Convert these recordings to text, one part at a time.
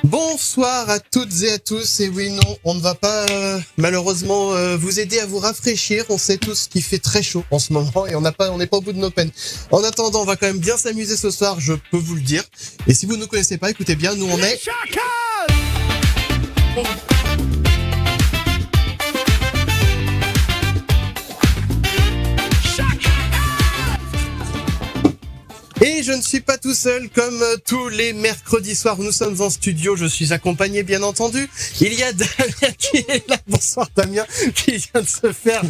Bonsoir à toutes et à tous. Et oui, non, on ne va pas malheureusement vous aider à vous rafraîchir. On sait tous qu'il fait très chaud en ce moment et on n'est pas au bout de nos peines. En attendant, on va quand même bien s'amuser ce soir, je peux vous le dire. Et si vous ne nous connaissez pas, écoutez bien, nous on est... Et je ne suis pas tout seul, comme tous les mercredis soirs où nous sommes en studio. Je suis accompagné, bien entendu. Il y a Damien qui est là. Bonsoir Damien, qui vient de se faire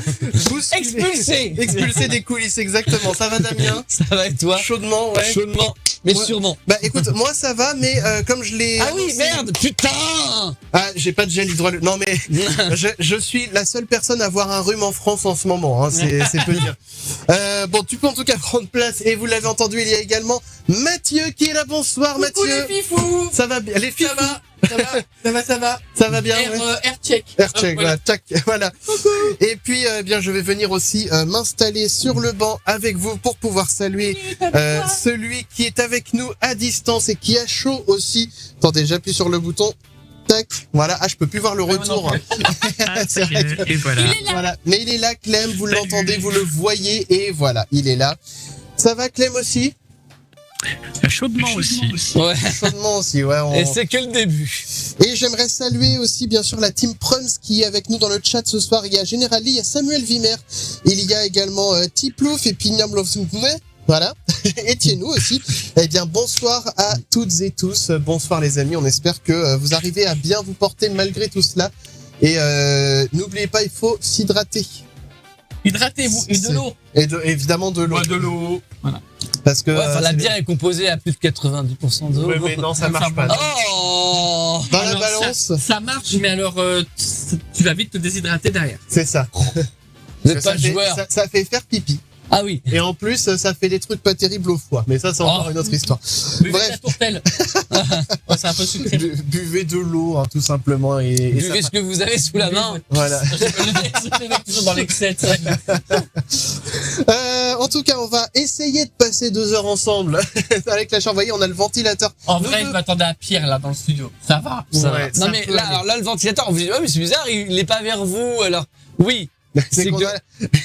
expulser des coulisses, exactement. Ça va Damien? Ça va et toi? Chaudement, ouais. Chaudement, mais ouais. Sûrement. Bah écoute, moi ça va, mais comme je l'ai... Ah oui, annoncé... merde, putain. Ah, j'ai pas de gel hydroalcoolique. Non mais je suis la seule personne à avoir un rhume en France en ce moment, hein, c'est peu dire. Bon, tu peux en tout cas prendre place, et vous l'avez entendu, il y a également Mathieu qui est là. Bonsoir. Coucou les Mathieu. fifous. Ça va bien, les fifous. Ça va bien. Air check. Voilà, tac, voilà. Et puis, bien, je vais venir aussi m'installer sur le banc avec vous pour pouvoir saluer celui qui est avec nous à distance et qui a chaud aussi. Attendez, j'appuie sur le bouton. Tac, voilà. Ah, je peux plus voir le retour. C'est vrai que... Et voilà. Voilà. Mais il est là, Clem. Vous l'entendez, vous le voyez, et voilà, il est là. Ça va, Clem aussi? Chaudement aussi. Ouais. Chaudement aussi, ouais. Et c'est que le début. Et j'aimerais saluer aussi, bien sûr, la team Prums qui est avec nous dans le chat ce soir. Il y a Generali, il y a Samuel Vimer, il y a également Tiplouf et puis Niamlovsmwe. Voilà. Et Tienou aussi. Eh bien, bonsoir à toutes et tous. Bonsoir les amis. On espère que vous arrivez à bien vous porter malgré tout cela. Et n'oubliez pas, il faut s'hydrater. Hydratez-vous et de l'eau. Et évidemment de l'eau. Ouais, de l'eau. Voilà. Parce que la bière est composée à plus de 90% d'eau. Ouais, mais non, ça marche pas. Oh. Dans la Alors, balance. ça marche, mais alors tu vas vite te déshydrater derrière. C'est ça. Vous n'êtes pas joueur. Ça fait faire pipi. Ah oui. Et en plus, ça fait des trucs pas terribles au foie. Mais ça, c'est encore une autre histoire. Buvez la tourtelle. Ouais, c'est un peu sucré. Buvez de l'eau, hein, tout simplement. Et Buvez ce que vous avez sous la main. Voilà. Le mec toujours dans l'excès. En tout cas, on va essayer de passer 2 heures ensemble avec la chambre. Vous voyez, on a le ventilateur. En vrai, je m'attendais à pire là dans le studio. Ça va. Ouais, Non mais là, le ventilateur, on vous dit, ouais, mais c'est bizarre, il est pas vers vous. Alors, oui. C'est qu'on que... a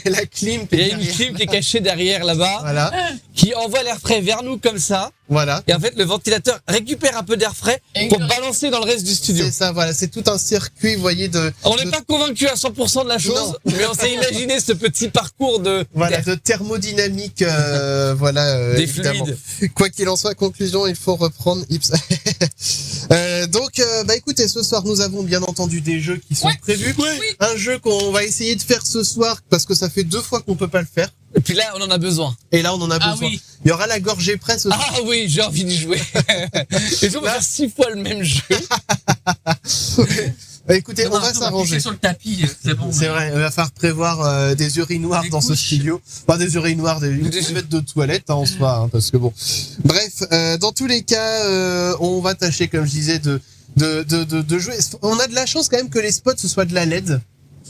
la clim. Il y a une clim qui est cachée derrière là-bas, voilà, qui envoie l'air frais vers nous comme ça. Voilà. Et en fait, le ventilateur récupère un peu d'air frais pour balancer dans le reste du studio. C'est ça, voilà. C'est tout un circuit, vous voyez, On n'est pas convaincu à 100% de la chose, mais on s'est imaginé ce petit parcours de thermodynamique, voilà. Des évidemment. fluides. Quoi qu'il en soit, conclusion, il faut reprendre Ips. Donc, écoutez, ce soir, nous avons bien entendu des jeux qui sont prévus. Oui. Un jeu qu'on va essayer de faire ce soir, parce que ça fait 2 fois qu'on peut pas le faire. Et puis là, on en a besoin. Et là, on en a besoin. Oui. Il y aura la gorgée presse ce soir. Ah oui, j'ai envie d'y jouer. Et on va faire 6 fois le même jeu. Écoutez, on va s'arranger. Sur le tapis, c'est bon. C'est vrai, il va falloir prévoir des urinoirs dans ce studio. Pas des urinoirs, des buvettes de toilette en soi, hein, parce que bon. Bref, dans tous les cas, on va tâcher, comme je disais, de jouer. On a de la chance quand même que les spots ce soit de la LED.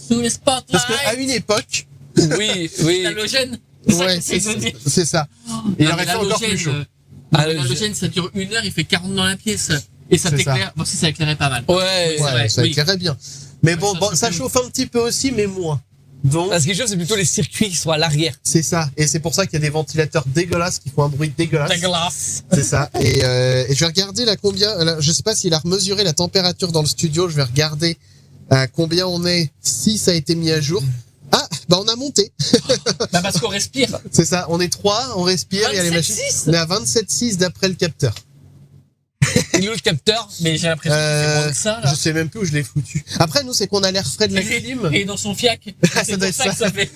Sous les spotlights. Parce qu'à une époque. Oui. L'halogène. Ouais, c'est ça. Il aurait fait encore plus chaud. L'halogène, ça dure 1 heure, il fait 40 dans la pièce. Et ça t'éclaire. Bon, si ça éclairait pas mal. Ouais, ça éclairait bien. Mais bon, ça chauffe un petit peu aussi, mais moins. Donc, ce qui chauffe, c'est plutôt les circuits qui sont à l'arrière. C'est ça. Et c'est pour ça qu'il y a des ventilateurs dégueulasses qui font un bruit dégueulasse. Dégueulasse. C'est ça. Et je vais regarder là combien. Là, je sais pas s'il a remesuré la température dans le studio. Je vais regarder à combien on est, si ça a été mis à jour. Ah, on a monté. Parce qu'on respire. C'est ça. On est 3, on respire. Il y a les machines. On est à 27,6 d'après le capteur. Il est où le capteur? Mais j'ai l'impression que c'est moins que ça, là. Je sais même plus où je l'ai foutu. Après, nous, c'est qu'on a l'air frais de la clim. Et dans son fiac. Ça doit être ça. Que ça fait.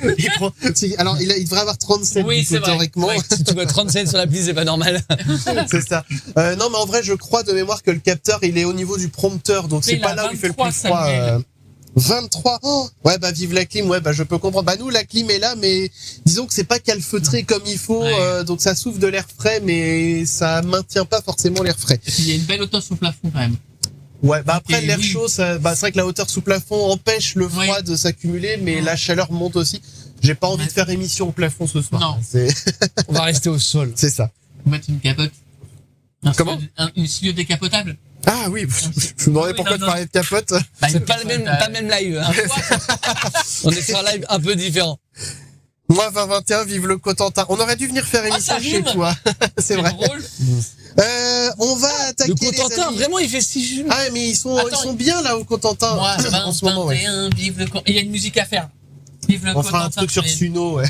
Alors, il devrait avoir 37, théoriquement. Ouais, si tu vois 37 sur l'appli, c'est pas normal. C'est ça. Non, mais en vrai, je crois de mémoire que le capteur, il est au niveau du prompteur. Donc, c'est pas là où il fait le plus froid. 23. Oh, ouais, vive la clim. Ouais, je peux comprendre. Nous, la clim est là, mais disons que c'est pas calfeutré comme il faut. Ouais. Donc, ça souffle de l'air frais, mais ça maintient pas forcément l'air frais. Et puis, il y a une belle hauteur sous plafond, quand même. Ouais, après, l'air chaud, c'est vrai que la hauteur sous plafond empêche le froid de s'accumuler, mais la chaleur monte aussi. J'ai pas envie de faire émission au plafond ce soir. Non. On va rester au sol. C'est ça. Faut mettre une capote. Comment Une studio décapotable. Ah oui, je me demandais Oui, pourquoi non, tu non. parlais de capote. Bah, C'est pas le même live. Hein. On est sur un live un peu différent. Moi, 2021, vive le Cotentin. On aurait dû venir faire émission ça chez rime. toi. C'est vrai. drôle. On va attaquer Le les Cotentin, amis. vraiment, il fait 6 juin. Ah, mais ils sont Attends, bien là au Cotentin. Moi, en ce moment, ouais. 21, vive le Cotentin. Il y a une musique à faire. Vive le On fera un Cotentin. truc sur Suno, ouais.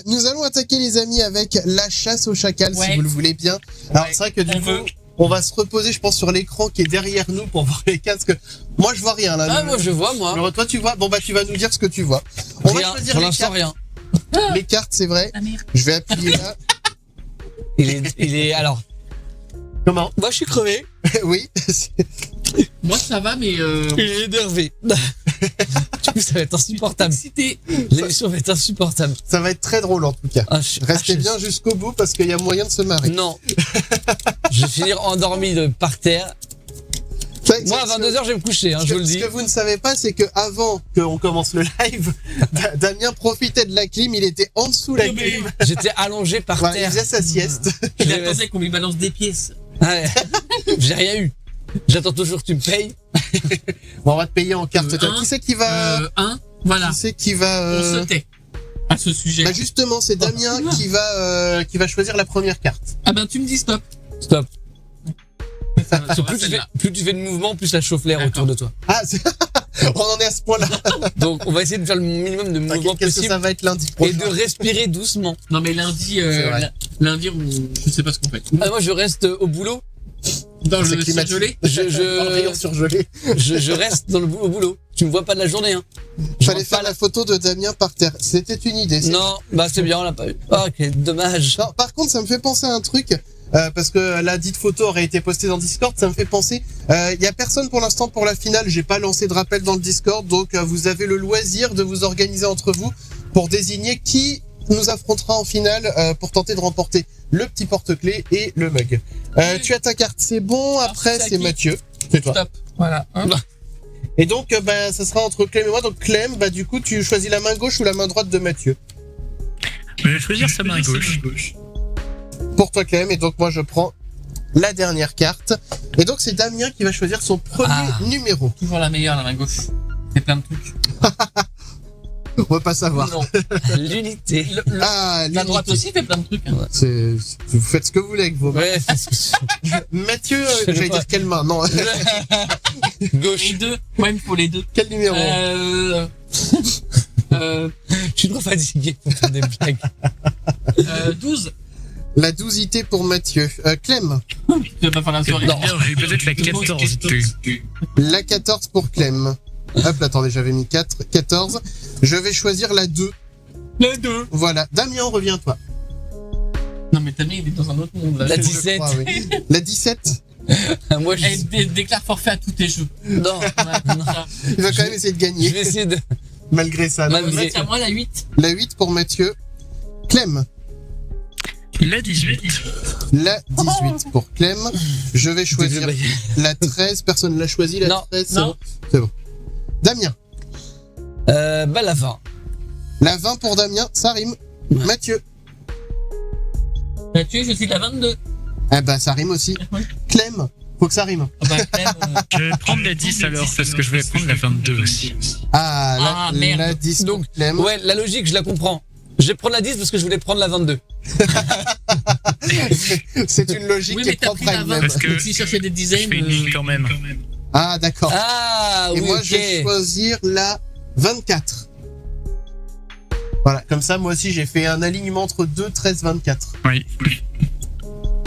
Nous allons attaquer les amis avec la chasse au chacal, si Ouais. vous le voulez bien. Alors, Ouais, c'est vrai que du on coup, veut. on va se reposer, je pense, sur l'écran qui est derrière nous pour voir les casques. Moi, je vois rien, là. Ah, moi, je vois, moi. Alors, toi, tu vois? Bon, bah, tu vas nous dire ce que tu vois. On va Rien. choisir Pour les l'instant, cartes. rien. Les cartes, c'est vrai. Ah, merde. Je vais appuyer là. Alors, Comment? moi, je suis crevé. Oui. Moi, ça va, mais Il est énervé. Du coup, ça va être insupportable. excité. L'émission va être insupportable. Ça va être très drôle, en tout cas. Ah, Restez bien jusqu'au bout parce qu'il y a moyen de se marrer. Non. Je vais finir endormi par terre. Moi, à 22h, je vais me coucher, hein, je vous le dis. Ce que vous ne savez pas, c'est que avant qu'on commence le live, Damien profitait de la clim, il était en dessous de la clim. J'étais allongé par Voilà, il terre. faisait sa sieste. Il attendait qu'on lui balance des pièces. Ouais. J'ai rien eu. J'attends toujours que tu me payes. Bon, on va te payer en carte. Un, Qui c'est qui va, Voilà. qui c'est qui va, On se tait à ce sujet. bah justement, c'est Damien qui va choisir la première carte. Ah ben, tu me dis stop. Stop. Ça va, Plus tu fais de mouvement, plus ça chauffe l'air autour de toi. Ah, on en est à ce point-là. Donc, on va essayer de faire le minimum de mouvement T'inquiète, qu'est-ce que possible ça va être lundi et prochain? de respirer doucement. Non, mais lundi, C'est vrai. lundi, je sais pas ce qu'on fait. Ah, moi, je reste au boulot. Dans C'est le climatisé. surgelé. Dans le rayon surgelé. Je reste au boulot. Tu me vois pas de la journée, hein. Fallait faire la photo de Damien par terre. C'était une idée. Non, bah c'est bien, on l'a pas eu. Ah, ok, dommage. Non, par contre, ça me fait penser à un truc. Parce que la dite photo aurait été postée dans Discord, ça me fait penser. Il y a personne pour l'instant pour la finale. J'ai pas lancé de rappel dans le Discord, donc vous avez le loisir de vous organiser entre vous pour désigner qui nous affrontera en finale pour tenter de remporter le petit porte-clés et le mug. Tu as ta carte, c'est bon. Après, c'est à c'est qui Mathieu. C'est toi. Stop. Voilà. Hein. Et donc, bah, ça sera entre Clem et moi. Donc, Clem, bah, du coup, tu choisis la main gauche ou la main droite de Mathieu. Je vais choisir sa main gauche. Pour toi, Clem. Et donc, moi, je prends la dernière carte. Et donc, c'est Damien qui va choisir son premier numéro. Toujours la meilleure, la main gauche. C'est plein de trucs. On va pas savoir. Non. L'unité. Ah, La droite l'unité. aussi fait plein de trucs. Hein. Vous faites ce que vous voulez avec vos mains. Ouais, c'est Mathieu, Je sais j'allais pas. dire quelle main? Non. gauche. Les deux. Ouais, il me faut les deux. Quel numéro? Je suis trop fatigué pour faire des blagues. 12. La 12ité pour Mathieu. Clem. Tu vas pas faire la soirée. Non. D'ailleurs, j'ai peut-être la 14. La 14 pour Clem. Hop, attendez, j'avais mis 4. 14. Je vais choisir la 2. Les deux. Voilà. Damien, reviens-toi. Non, mais Tammy, il est dans un autre monde. Là. La Je 17. crois, oui. La 17. Moi, je... Déclare forfait à tous tes jeux. Non, non. Il va quand même essayer de gagner. Je vais essayer de... Malgré ça. Malgré- Donc, C'est à moi la 8. La 8 pour Mathieu. Clem. La 18. La 18 pour Clem. Je vais choisir la 13. Personne ne l'a choisi, la Non. 13. C'est Non. bon. C'est bon. Damien. Bah, la fin. La 20 pour Damien, ça rime. Ouais. Mathieu. Mathieu, je suis la 22. Eh ben, ça rime aussi. Oui. Clem. Faut que ça rime. Ah bah, Clem, Je vais prendre la 10 alors, parce que je vais prendre la 22 aussi. Ah, Ah, merde. la 10 Donc, pour Clem. Ouais, la logique, je la comprends. Je vais prendre la 10 parce que je voulais prendre la 22. C'est une logique oui, qui mais est t'as propre pris à la 20 elle-même. Parce que donc si cherchais des Je dizaines. fais une ligne quand même. Ah, d'accord. Ah, Et oui, moi, ok. je vais choisir la 24. Voilà, comme ça, moi aussi, j'ai fait un alignement entre 2, 13, 24. Oui.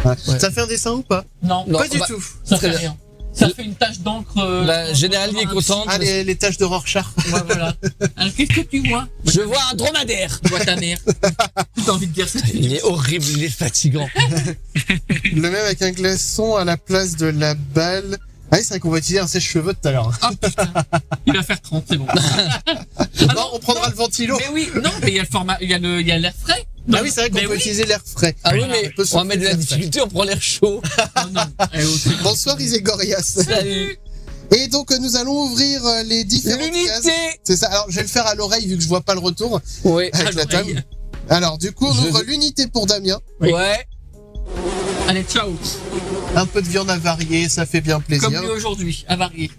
Voilà. Ouais. Ça fait un dessin ou pas? Non, Non, Pas du bah, tout. ça très fait bien. rien. Ça fait une tache d'encre. La générale est contente. Ah, les tâches de Rorschach. Ouais, voilà. Alors, qu'est-ce que tu vois? Je vois un dromadaire. Tu vois ta mère. T'as envie de dire ça? Il est horrible, il est fatigant. Le même avec un glaçon à la place de la balle. Ah oui, c'est vrai qu'on va utiliser un sèche-cheveux tout à l'heure. Ah putain. Il va faire 30, c'est bon. Non, on prendra le ventilo. Mais oui, non, mais il y a le format, il y a l'air frais. Ah oui, c'est vrai qu'on Mais peut oui. utiliser l'air frais. Ah oui, Voilà, mais on peut on va mettre de la souffler, difficulté, on prend l'air chaud. Oh non. Eh, oh, c'est bon. Bonsoir Iségorias. Salut. Et donc nous allons ouvrir les différentes cases. L'unité. C'est ça. Alors je vais le faire à l'oreille vu que je vois pas le retour Oui. avec la l'oreille. table. Alors du coup on Je- ouvre l'unité pour Damien. Oui. Ouais. Allez, ciao. Un peu de viande avariée, ça fait bien plaisir. Comme lui aujourd'hui, avarié.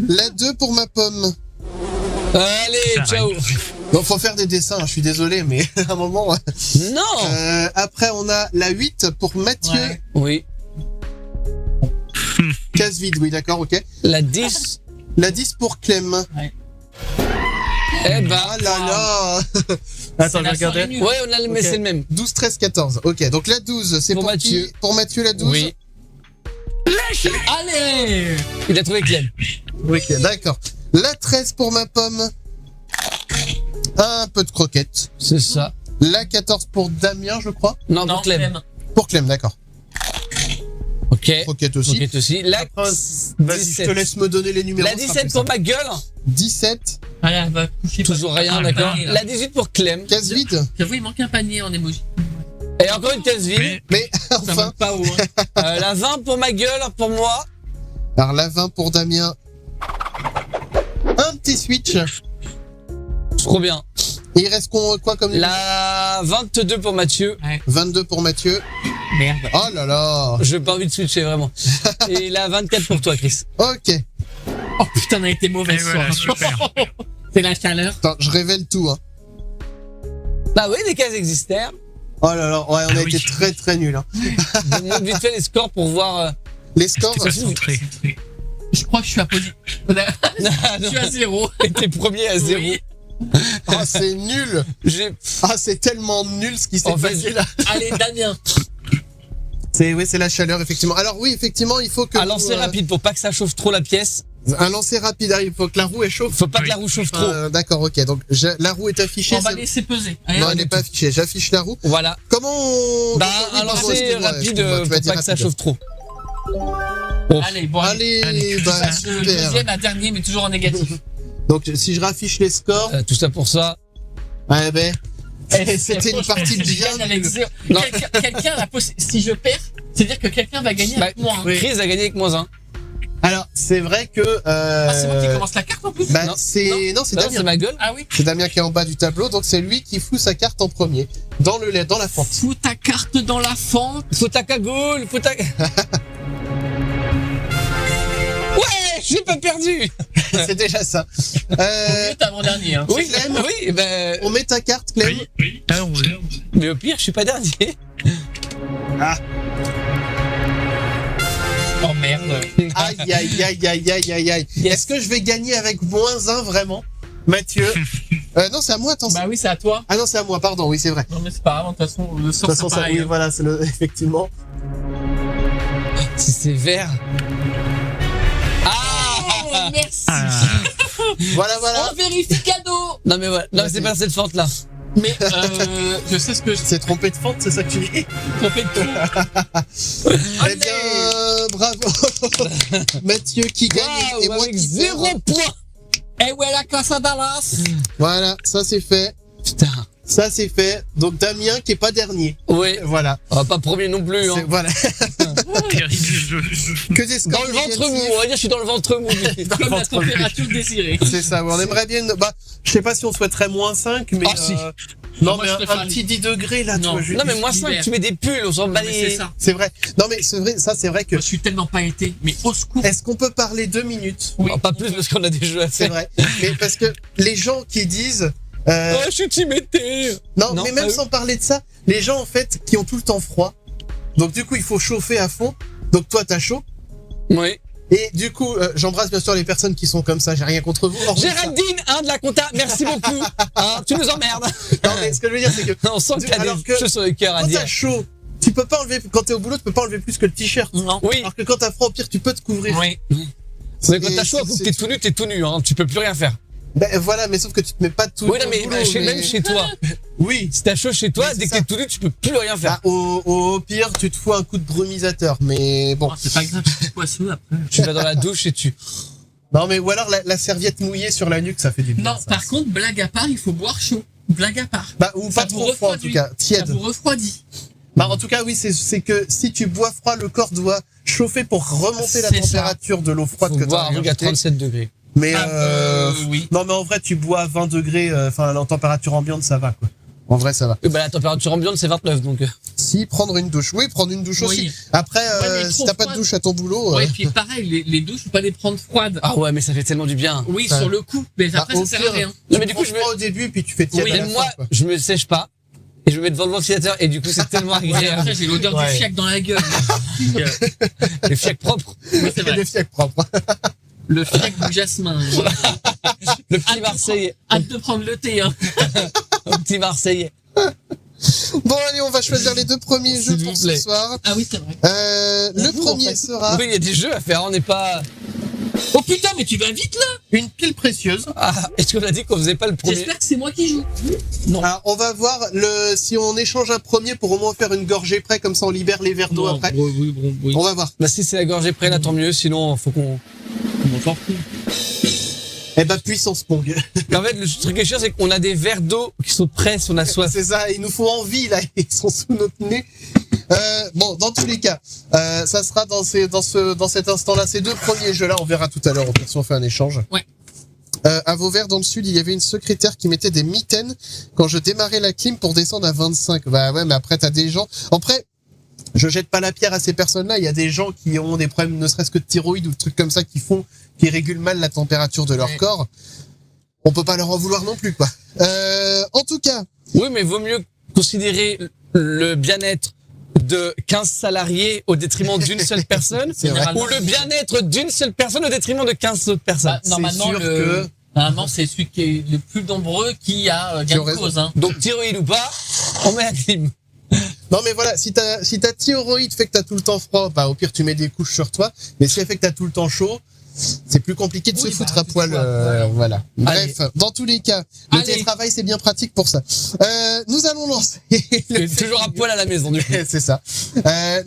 La 2 pour ma pomme. Allez, ciao. Bon, faut faire des dessins, je suis désolé, mais à un moment... Non. Après, on a la 8 pour Mathieu. Ouais. Oui. Case vide, oui, d'accord, ok. La 10. La 10 pour Clem. Ouais. Eh ben. Ah là là. Attends, je regardais. Ouais, on a le, mais Ok. c'est le même. 12, 13, 14. Ok, donc la 12, c'est Pour pour Mathieu. qui Pour Mathieu, la 12. Oui. Allez. Il a trouvé Clem. Ok, d'accord. La 13 pour ma pomme. Un peu de croquettes. C'est ça. La 14 pour Damien, je crois. Non, Non, pour Clem. Clem. Pour Clem, d'accord. Ok. Croquettes aussi. Croquette aussi. La Après, vas-y, je 17. te laisse me donner les numéros. La ce sera 17 plus pour simple. ma gueule. 17. Allez, elle va coucher. Toujours rien, Ah, d'accord. panier, là. La 18 pour Clem. Case vide. J'avoue, il manque un panier en emoji. Et encore une case vide. Mais Ça enfin. manque pas haut. Hein. La 20 pour ma gueule, pour moi. Alors la 20 pour Damien. Un petit switch. Trop bien. Et il reste quoi comme numéro La 22 pour Mathieu. 22 pour Mathieu. Merde. Oh là là. J'ai pas envie de switcher vraiment. Et la 24 pour toi, Chris. Ok. Oh putain, on a été mauvais Et ce voilà, soir. super. C'est la chaleur. Attends, je révèle tout. Hein. Bah oui, les cases existèrent. Oh là là, ouais, on a Ah été oui. très très nuls. Hein. Je montre vite fait les scores pour voir. Les scores. C'était pas centré. Je crois que je suis à positif. Je suis à 0. T'es premier à 0. Oui. Ah, c'est nul. Ah, c'est tellement nul ce qui s'est En fait, passé là. Allez, Damien. C'est la chaleur effectivement. Alors oui, effectivement, il faut que Un lancer rapide pour pas que ça chauffe trop la pièce. un lancer rapide. Il faut que la roue elle chauffe. Faut pas que Oui. la roue chauffe trop. D'accord, ok. Donc la roue est affichée. On va c'est- laisser peser. Allez, Non, on elle n'est pas affichée. J'affiche la roue. Voilà. Comment on... Bah, Oui, un pardon, lancer excuse-moi, rapide excuse-moi, tu m'as pour dit pas que ça rapide. chauffe trop. Allez, bon, Allez, Allez. bah Le super. deuxième à dernier, mais toujours en négatif. Donc si je raffiche les scores, Tout ça pour ça. ouais ben c'était une partie Je bien gagne avec nulle. 0. Non. Quelqu'un a si je perds, c'est-à-dire que quelqu'un va gagner Bah, avec moi. Hein. Chris a gagné avec -1. Alors c'est vrai que Ah, c'est moi qui commence la carte en plus. bah, Non. c'est c'est Non, c'est Damien. ma gueule. Ah oui. C'est Damien qui est en bas du tableau, donc c'est lui qui fout sa carte en premier dans la fente. Fous ta carte dans la fente. Faut ta cagoule, faut ta. Ouais, j'ai pas perdu. C'est déjà ça. Mieux avant-dernier. Hein. Oui, Clem. oui, ben. On met ta carte, Clem. Oui. Ah, on- Mais au pire, je suis pas dernier. Oh merde. Aïe aïe aïe aïe aïe aïe aïe. Yes. Est-ce que je vais gagner avec -1 vraiment, Mathieu? Non, c'est à moi. Attends. Bah oui, c'est à toi. Ah non, c'est à moi. Pardon. Oui, c'est vrai. Non mais c'est pas grave, de toute façon, le De sort toute façon, c'est ça, pareil. oui, hein. voilà, c'est le effectivement. Si c'est vert. Oh, merci. Ah, Voilà, voilà. On vérifie cadeau. Non mais voilà, non mais c'est pas cette fente là. Mais je sais ce que je C'est trompé de fente, c'est ça que tu dis? trompé de tout. Eh bien, bravo. Mathieu qui gagne et moi avec qui 0 perds. point. Eh ouais, la Casa Dallas. Voilà, ça c'est fait. Putain. Ça c'est fait. Donc Damien qui est pas dernier. Oui. Voilà. Pas premier non plus. C'est- Hein. Voilà. terrible jeu. Que des scores Dans le ventre mou, négatifs. on va dire je suis dans le ventre mou. Comme la température désirée. C'est ça. On aimerait bien. Bah, je sais pas si on souhaiterait -5, mais. Ah, si. Non, Moi, mais je un préfère petit 10 degrés là, Non. tu vois, juste. Non mais moi l'hiver. 5, tu mets des pulls, on s'en bat Mais les. c'est ça. C'est vrai. Non, mais c'est vrai. Ça, c'est vrai que. Moi, je suis tellement pas été. Mais au secours. Est-ce qu'on peut parler 2 minutes? Oui. Oh, pas plus parce qu'on a des jeux à C'est faire. vrai. Mais parce que les gens qui disent. Oh, je suis team été. Non, Non, mais même pas eux. sans parler de ça, les gens en fait qui ont tout le temps froid. Donc du coup, il faut chauffer à fond. Donc toi, t'as chaud. Oui. Et du coup, j'embrasse bien sûr les personnes qui sont comme ça. J'ai rien contre vous. Hormis ça. Géraldine, de la compta, merci beaucoup. Hein, tu nous emmerdes. Non, mais ce que je veux dire, c'est que On sent qu'il y a Alors des que choses sur le cœur à quand dire. t'as chaud, tu peux pas enlever. Quand t'es au boulot, tu peux pas enlever plus que le t-shirt. Non. Oui. Alors que quand t'as froid, au pire, tu peux te couvrir. Oui. Mais quand Et t'as chaud, c'est- t'es tout nu, t'es tout nu. Hein. Tu peux plus rien faire. Ben voilà, mais sauf que tu te mets pas tout. Oui, non, au mais boulot, même chez toi. Oui. Si t'as chaud chez toi, Mais c'est dès que ça. t'es tout nu, tu peux plus rien faire. Bah, au pire, tu te fous un coup de brumisateur. Mais bon. Oh, c'est pas grave, je suis poisseux après. Tu vas dans la douche et tu. Non, mais ou alors la serviette mouillée sur la nuque, ça fait du bien. Non, ça. par contre, blague à part, il faut boire chaud. Blague à part. Bah, ou Ça pas vous trop froid en tout refroidit. cas. Ça Tiède. vous refroidit. Bah, en tout cas, oui, c'est que si tu bois froid, le corps doit chauffer pour remonter la C'est ça. température de l'eau froide Faut que tu boire un truc à 37 degrés. Mais Ah, oui. non, mais en vrai, tu bois à 20 degrés, enfin, en température ambiante, ça va, quoi. En vrai, ça va. Bah, la température ambiante, c'est 29, donc. Si, prendre une douche. Oui, prendre une douche aussi. Après, mais si trop t'as pas de froide. douche à ton boulot. Ouais, et puis pareil, les douches, faut pas les prendre froides. Ah ouais, mais ça fait tellement du bien. Oui, Ouais. sur le coup, mais après, au ça sert à pire, rien. Non, mais du coup, je au début, puis tu fais tiède Oui, à Mais la moi, fin, quoi. je me sèche pas. Et je me mets devant le ventilateur. Et du coup, c'est tellement Ouais, agréable. après, j'ai l'odeur Ouais. du fiac dans la gueule. Le fiac propre. Ouais, c'est Il y a vrai. des fiacs propres. Le fiac du jasmin. Le petit Marseillais. Hâte de prendre le thé, hein. Le petit Marseillais. Bon, allez, on va choisir les 2 premiers jeux S'il pour vous ce plaît. soir. Ah oui, c'est vrai. Le joue, en premier fait. sera Oui, il y a des jeux à faire. On n'est pas. Oh putain, mais tu vas vite là. une pile précieuse. Ah, est-ce qu'on a dit qu'on faisait pas le premier? J'espère que c'est moi qui joue. Alors, on va voir si on échange un premier pour au moins faire une gorgée près, comme ça on libère les verres d'eau Non, après. oui. On va voir. Bah, si c'est la gorgée près, là, tant mieux. Sinon, faut qu'on. On s'en fout. Eh ben, puissance Pong. En fait, le truc qui est chiant, c'est qu'on a des verres d'eau qui sont prêts si on a soif. C'est ça, ils nous font envie, là, ils sont sous notre nez. Bon, dans tous les cas, ça sera dans cet instant-là, ces 2 premiers jeux-là, on verra tout à l'heure, si on fait un échange. Ouais. À Vauvert, dans le sud, il y avait une secrétaire qui mettait des mitaines quand je démarrais la clim pour descendre à 25. Bah ouais, mais après, t'as des gens... Après, je jette pas la pierre à ces personnes-là, il y a des gens qui ont des problèmes, ne serait-ce que de thyroïde ou de trucs comme ça, qui régulent mal la température de leur corps. On peut pas leur en vouloir non plus, quoi. En tout cas... Oui, mais vaut mieux considérer le bien-être de 15 salariés au détriment d'une seule personne, C'est vrai. ou le bien-être d'une seule personne au détriment de 15 autres personnes. Bah, normalement, sûr que- normalement, c'est celui qui est le plus nombreux qui a gain de cause. Hein. Donc, thyroïde ou pas, on met la clim. Non mais voilà, si ta thyroïde fait que t'as tout le temps froid, bah au pire tu mets des couches sur toi, mais si elle fait que t'as tout le temps chaud, c'est plus compliqué de Oui, se foutre bah, à poil, c'est voilà. Allez. Bref, dans tous les cas, le Allez. télétravail c'est bien pratique pour ça. Nous allons lancer le Toujours à poil à la maison, du coup. c'est ça.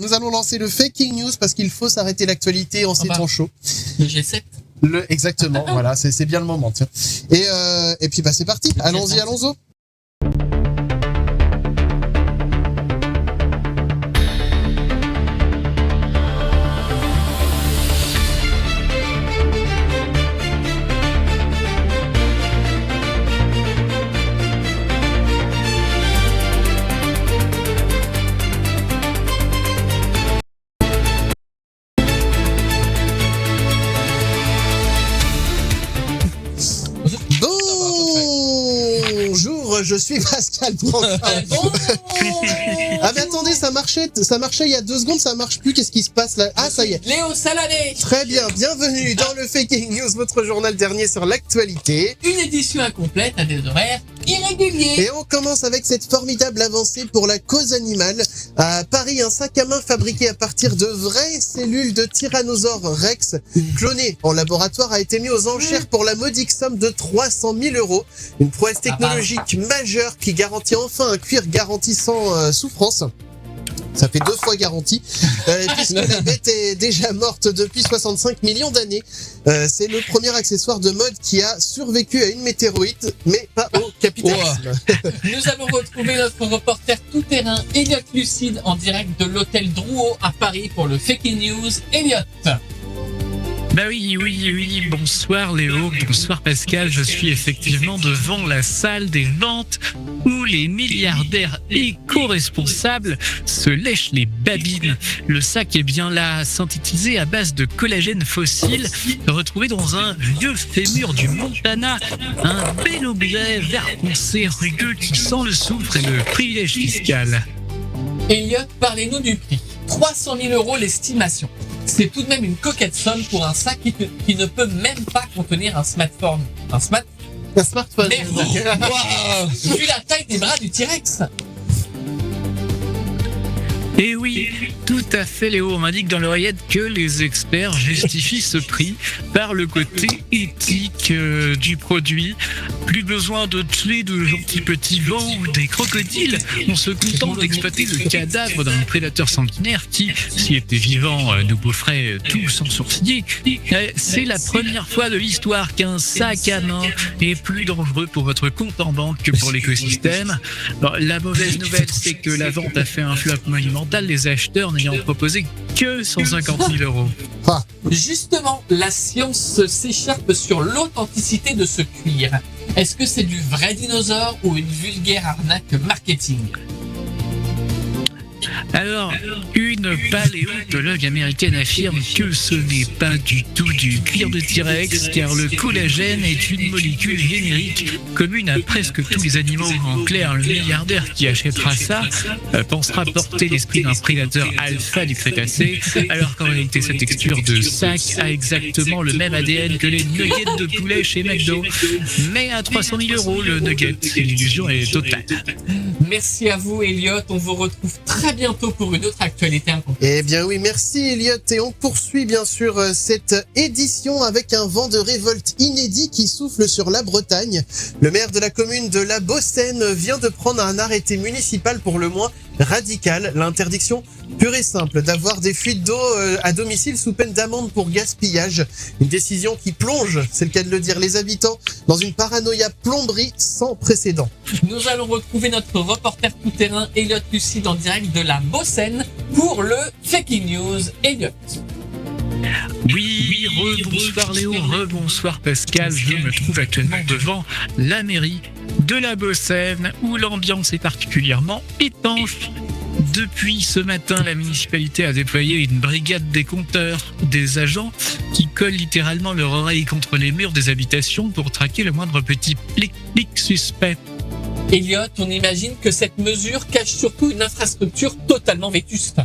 Nous allons lancer le faking news parce qu'il faut s'arrêter l'actualité en ces bah. temps chauds. Le G7. Exactement, voilà, c'est bien le moment, tiens. Et puis bah c'est parti, allons-y, allons-y. Bonjour, je suis Pascal Branchard. Ah mais attendez, ça marchait il y a 2 secondes, ça marche plus, qu'est-ce qui se passe là? Ah ça y est. Léo Saladé. Très bien, bienvenue dans le Faking News, votre journal dernier sur l'actualité. Une édition incomplète à des horaires irréguliers. Et on commence avec cette formidable avancée pour la cause animale. À Paris, un sac à main fabriqué à partir de vraies cellules de Tyrannosaure Rex, cloné en laboratoire, a été mis aux enchères pour la modique somme de 300 000 €. Une prouesse technologique majeure qui garantit enfin un cuir garanti sans souffrance. Ça fait 2 fois garantie, puisque la bête est déjà morte depuis 65 millions d'années. C'est le premier accessoire de mode qui a survécu à une météorite, mais pas au capitalisme. Nous avons retrouvé notre reporter tout-terrain Elliot Lucide en direct de l'hôtel Drouot à Paris pour le Faking News. Elliot. Bah oui, bonsoir Léo, bonsoir Pascal, je suis effectivement devant la salle des ventes où les milliardaires éco-responsables se lèchent les babines. Le sac est bien là, synthétisé à base de collagène fossile, retrouvé dans un vieux fémur du Montana, un bel objet vert foncé rugueux qui sent le soufre et le privilège fiscal. Elliot, parlez-nous du prix. 300 000 € l'estimation. C'est tout de même une coquette somme pour un sac qui ne peut même pas contenir un smartphone. Un smartphone. Merde. Wow. Vu la taille des bras du T-Rex. Et oui, tout à fait Léo, on m'indique dans l'oreillette que les experts justifient ce prix par le côté éthique du produit. Plus besoin de tuer de gentils petits vents ou des crocodiles, on se contente d'exploiter le cadavre d'un prédateur sanguinaire qui, s'il était vivant, nous boufferait tout sans sourciller. C'est la première fois de l'histoire qu'un sac à main est plus dangereux pour votre compte en banque que pour l'écosystème. Bon, la mauvaise nouvelle, c'est que la vente a fait un flop monumental, les acheteurs n'ayant proposé que 150 000 €. Justement, la science s'écharpe sur l'authenticité de ce cuir. Est-ce que c'est du vrai dinosaure ou une vulgaire arnaque marketing? Alors, une paléontologue américaine affirme que ce n'est pas du tout du cuir de T-Rex, car le collagène est une molécule générique commune à presque tous les animaux. En clair, le milliardaire qui achètera ça pensera porter l'esprit d'un prédateur alpha du Crétacé, alors qu'en réalité sa texture de sac a exactement le même ADN que les nuggets de poulet chez McDo. Mais à 300 000 € le nugget, l'illusion est totale. Merci à vous, Elliot. On vous retrouve très bientôt pour une autre actualité incomplète. Eh bien oui, merci Elliot. Et on poursuit bien sûr cette édition avec un vent de révolte inédit qui souffle sur la Bretagne. Le maire de la commune de La Bossène vient de prendre un arrêté municipal pour le moins radical. L'interdiction pure et simple d'avoir des fuites d'eau à domicile sous peine d'amende pour gaspillage. Une décision qui plonge, c'est le cas de le dire, les habitants dans une paranoïa plomberie sans précédent. Nous allons retrouver notre reporter tout-terrain Elliot Lucide en direct de La Bossène pour le Faking News. Elliot. Oui, rebonsoir Léo, rebonsoir Pascal. Je me trouve actuellement devant la mairie de La Bossène où l'ambiance est particulièrement étanche. Depuis ce matin, la municipalité a déployé une brigade des compteurs, des agents qui collent littéralement leur oreille contre les murs des habitations pour traquer le moindre petit plic-plic suspect. Elliot, on imagine que cette mesure cache surtout une infrastructure totalement vétuste.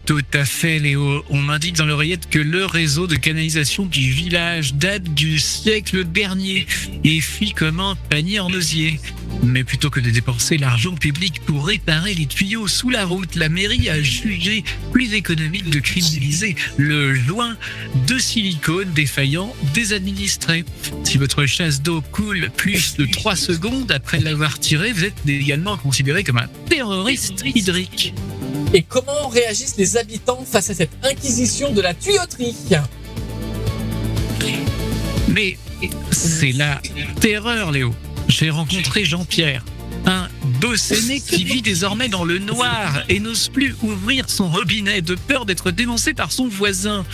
Tout à fait, Léo. On m'indique dans l'oreillette que le réseau de canalisation du village date du siècle dernier et fuit comme un panier en osier. Mais plutôt que de dépenser l'argent public pour réparer les tuyaux sous la route, la mairie a jugé plus économique de criminaliser le joint de silicone défaillant des administrés. Si votre chasse d'eau coule plus de 3 secondes après l'avoir tiré, vous êtes également considéré comme un terroriste hydrique. Et comment réagissent les habitants face à cette inquisition de la tuyauterie? Mais c'est la terreur, Léo. J'ai rencontré Jean-Pierre, un Bossénais qui vit désormais dans le noir et n'ose plus ouvrir son robinet de peur d'être dénoncé par son voisin.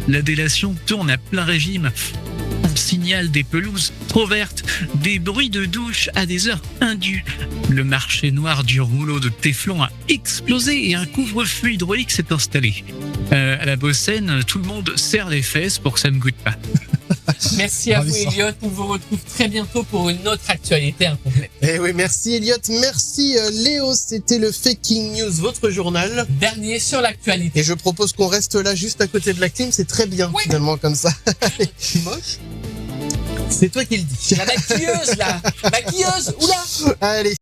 La délation tourne à plein régime. On signale des pelouses trop vertes, des bruits de douche à des heures indues. Le marché noir du rouleau de téflon a explosé et un couvre-feu hydraulique s'est installé. À La Bossène, tout le monde serre les fesses pour que ça ne goûte pas. Merci à vous, Elliot. On vous retrouve très bientôt pour une autre actualité incomplète. Eh oui, merci Elliot, merci Léo. C'était le Faking News, votre journal. Dernier sur l'actualité. Et je propose qu'on reste là, juste à côté de la clim. C'est très bien, finalement, comme ça. C'est moche. C'est toi qui le dis. La maquilleuse, là. Maquilleuse, oula. Allez.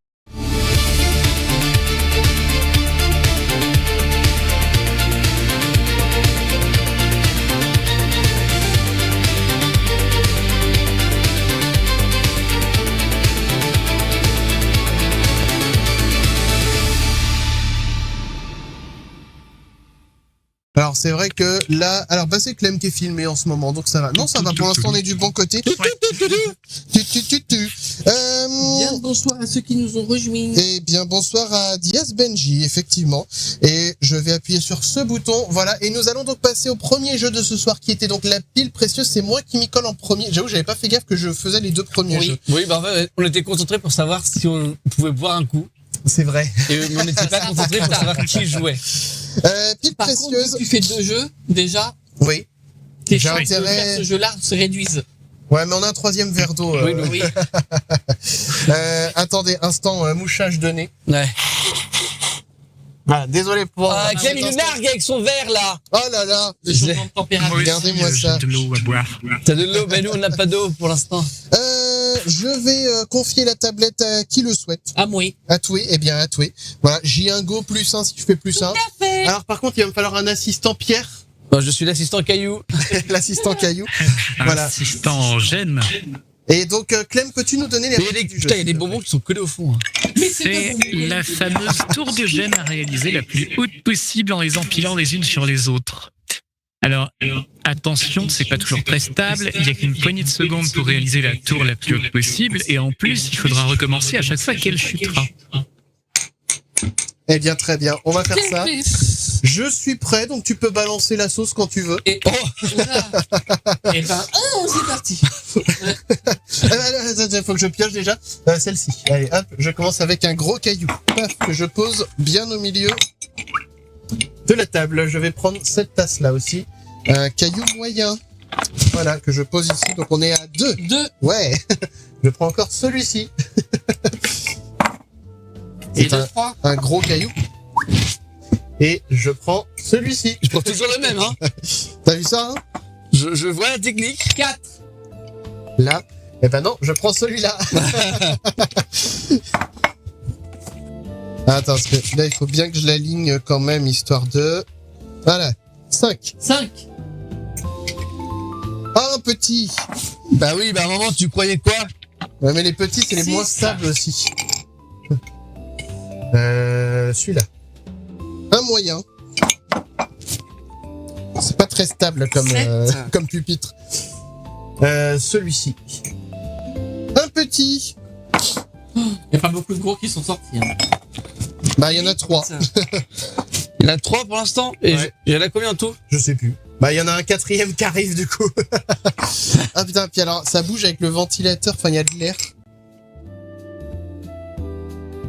Alors c'est vrai que là, alors bah c'est Clem qui est filmé en ce moment, donc ça va. Non, ça va. Pour l'instant, on est du bon côté. Bien bonsoir à ceux qui nous ont rejoints. Et bien bonsoir à Diaz Benji, effectivement. Et je vais appuyer sur ce bouton, voilà. Et nous allons donc passer au premier jeu de ce soir, qui était donc la pile précieuse. C'est moi qui m'y colle en premier. J'avoue, j'avais pas fait gaffe que je faisais les 2 premiers jeux. Oui, bah en fait, on était concentrés pour savoir si on pouvait boire un coup. C'est vrai. Et on n'était pas concentrés pour savoir qui jouait. Pile Par précieuse. contre, tu fais 2 jeux, déjà. Oui. Tes J'ai chances de intérêt. faire ce jeu-là se réduisent. Ouais, mais on a un 3e verre d'eau. Oui. Attendez, instant mouchage de nez. Ouais. Ah, désolé pour. Ah, Clem, il nous nargue avec son verre, là. Oh là là. Le changement de température. Regardez-moi ça. J'ai de l'eau à boire. T'as de l'eau, mais nous, on n'a pas d'eau pour l'instant. Je vais confier la tablette à qui le souhaite. Ah, oui. À Toué, eh bien à Toué. Voilà, j'ai un go +1 si je fais +1. Alors par contre, il va me falloir un assistant Pierre, Bon, je suis l'assistant Caillou. l'assistant Caillou. Voilà. Assistant Gêne. Et donc Clem, peux-tu nous donner les Mais il y a règles des, du jeu, putain, il y a des s'il te bonbons qui sont collés au fond. Hein. Mais C'est la fameuse tour de Gêne à réaliser la plus haute possible en les empilant les unes sur les autres. Alors, attention, c'est pas toujours très stable, il y a qu'une poignée de secondes pour réaliser la tour la plus haute possible, et en plus, il faudra recommencer à chaque fois qu'elle chutera. Eh bien, très bien. On va faire ça. Quel Je suis prêt, donc tu peux balancer la sauce quand tu veux. Et et ben, c'est parti. Il faut que je pioche déjà celle-ci. Allez, hop, je commence avec un gros caillou. Paf, que je pose bien au milieu de la table. Je vais prendre cette tasse-là aussi. Un caillou moyen. Voilà, que je pose ici. Donc on est à 2. 2. Ouais. Je prends encore celui-ci. Et C'est un gros caillou. Et je prends celui-ci. Je prends toujours le même, hein. T'as vu ça, hein? Je vois la technique. 4. Là. Eh ben non, je prends celui-là. Attends, parce que là, il faut bien que je l'aligne quand même, histoire de... Voilà. 5. 5. Un petit. Bah oui, bah à un moment, tu croyais quoi? Ouais, mais les petits, c'est les Six. moins stables aussi. Celui-là. Un moyen. C'est pas très stable comme, Sept. comme pupitre. Celui-ci. Un petit. Il n'y a pas beaucoup de gros qui sont sortis. Hein. Bah, il y en a 3. Il y en a 3 pour l'instant. Et Ouais. il y en a combien en tout? Je sais plus. Bah, il y en a un 4e qui arrive, du coup. Ah putain, puis alors, ça bouge avec le ventilateur, enfin, il y a de l'air.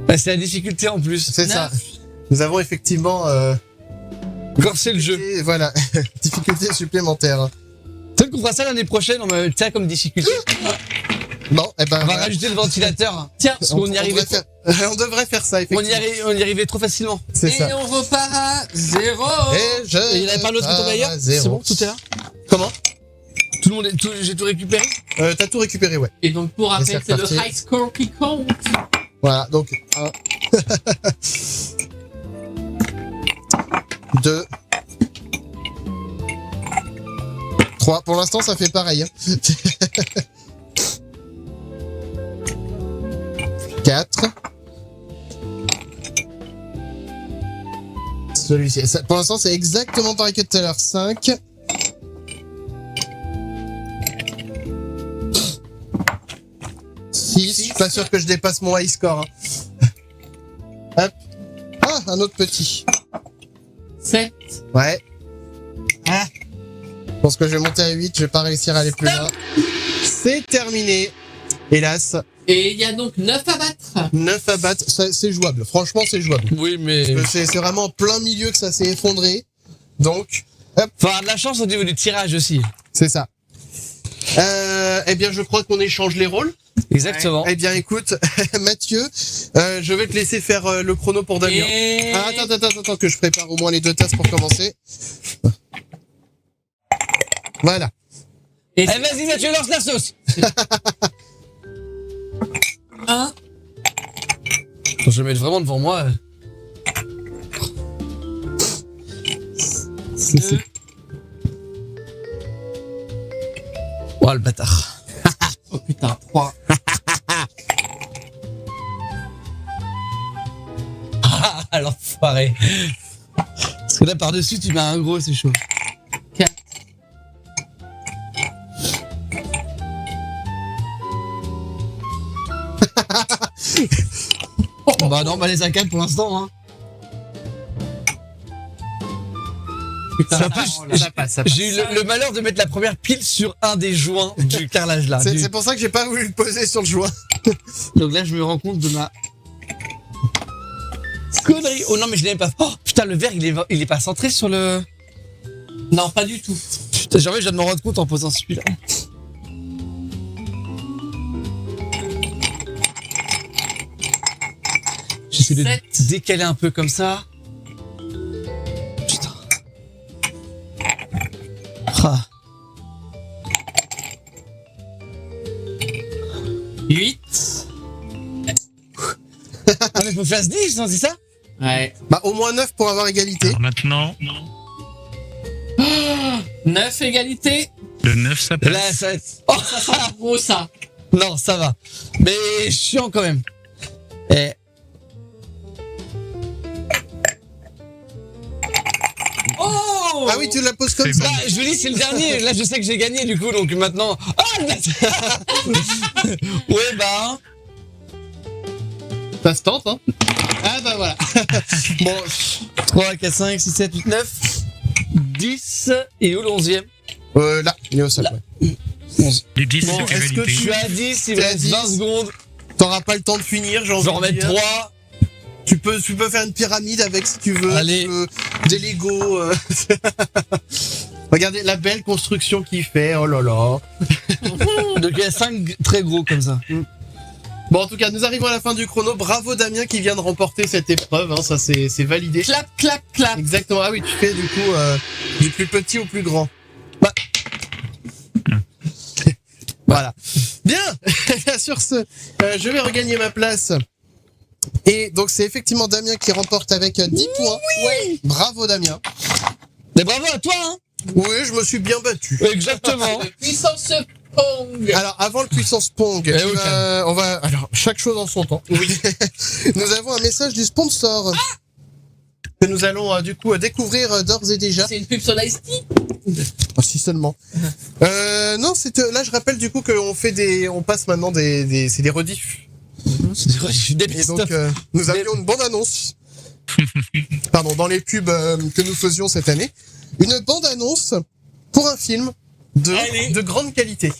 Bah, c'est la difficulté en plus. C'est ça. 9. Nous avons effectivement... Corser le jeu. et voilà, difficulté supplémentaire. Peut-être qu'on fera ça l'année prochaine, on met ça comme difficulté. Bon, eh ben... On va voilà. rajouter le ventilateur. Tiens, Parce qu'on y arrivait. on devrait faire ça, On effectivement. y arrivait trop facilement. C'est et ça. on repart à 0. Et je... Et il n'y en avait pas l'autre qui tombait ailleurs? zéro. C'est bon, tout est là? Comment? Tout le monde j'ai tout récupéré? T'as tout récupéré, ouais. Et donc, pour rappel, c'est c'est le reparti. high score qui compte. Voilà, donc 1, 2, 3. Pour l'instant, ça fait pareil. Hein. 4. Celui-ci. Pour l'instant, c'est exactement pareil que tout à l'heure. 5. 6. Je suis pas sûr que je dépasse mon high score. Hein. Hop. Ah, un autre petit. 7. Ouais. Ah. Je pense que je vais monter à 8. Je vais pas réussir à aller plus loin. C'est terminé. Hélas. Et il y a donc 9 à battre. 9 à battre. C'est jouable. Franchement, c'est jouable. Oui, mais. C'est vraiment en plein milieu que ça s'est effondré. Donc, Faut avoir de la chance au niveau du tirage aussi. c'est ça. Eh bien, je crois qu'on échange les rôles. Exactement. Eh bien, écoute, Mathieu, je vais te laisser faire le chrono pour Damien. Et... Ah, attends, que je prépare au moins les 2 tasses pour commencer. Voilà. Et Eh, vas-y, Mathieu, lance la sauce. 1. Je vais mettre vraiment devant moi. 2. Oh, le bâtard. Oh putain, 3. Ah, l'enfoiré. Parce que là, par-dessus, tu mets un gros, c'est chaud. 4. Bah non, bah les A4 pour l'instant, hein. Putain, Ça passe, ça passe, ça passe. J'ai eu le malheur de mettre la première pile sur un des joints du carrelage là. C'est pour ça que j'ai pas voulu le poser sur le joint. Donc là, je me rends compte de ma connerie. Oh non, mais je l'avais pas. Oh putain, le verre, il est pas centré sur le. Non, pas du tout. Putain, j'ai envie, je viens de m'en rendre compte en posant celui-là. J'essaie de 7. décaler un peu comme ça. Putain. Ah. 8. Ah mais faut faire 10, non, c'est ça? Ouais. Bah, au moins 9 pour avoir égalité. Alors maintenant, 9 égalité. le 9 ça passe. Là, ça va être... Oh, Ça sent gros ça. non, ça va. Mais chiant quand même. Eh. Oh. Ah oui, tu la poses comme C'est ça. bon. Bah, je vous dis, c'est le dernier. Là, je sais que j'ai gagné, du coup, donc maintenant. Ah, le bâtard. Ouais, bah. Ça se tente, hein. Ah bah voilà. Bon, 3, 4, 5, 6, 7, 8, 9, 10, et où le 11e? Là, il est au sol, Là. ouais. Les 10, Bon, c'est est-ce que validé. Je suis à 10, il me T'es à reste 10. 20 secondes. T'auras pas le temps de finir, Je vais en remettre 3. Tu peux faire une pyramide avec si tu veux. Allez. Tu peux, des Lego. Regardez la belle construction qu'il fait. Oh là là. Donc il y a 5 très gros comme ça. Bon, en tout cas, nous arrivons à la fin du chrono. Bravo Damien qui vient de remporter cette épreuve. Hein, ça, c'est validé. Clap, clap, clap. Exactement. Ah oui, tu fais du coup du plus petit au plus grand. Bah. Voilà. Bien. Sur ce, je vais regagner ma place. Et donc c'est effectivement Damien qui remporte avec 10 points. Oui. Bravo Damien. Mais bravo à toi, hein. Oui, je me suis bien battu. Exactement. Puissance Pong. Alors avant le puissance Pong, on va alors chaque chose en son temps. Oui. Nous avons un message du sponsor que nous allons du coup découvrir d'ores et déjà. C'est une pub sur l'Ice-Tea. Oh, si seulement. Non, là je rappelle du coup on passe maintenant c'est des rediffs. Et donc nous avions une bande annonce. Pardon, dans les pubs que nous faisions cette année, une bande annonce pour un film de grande qualité.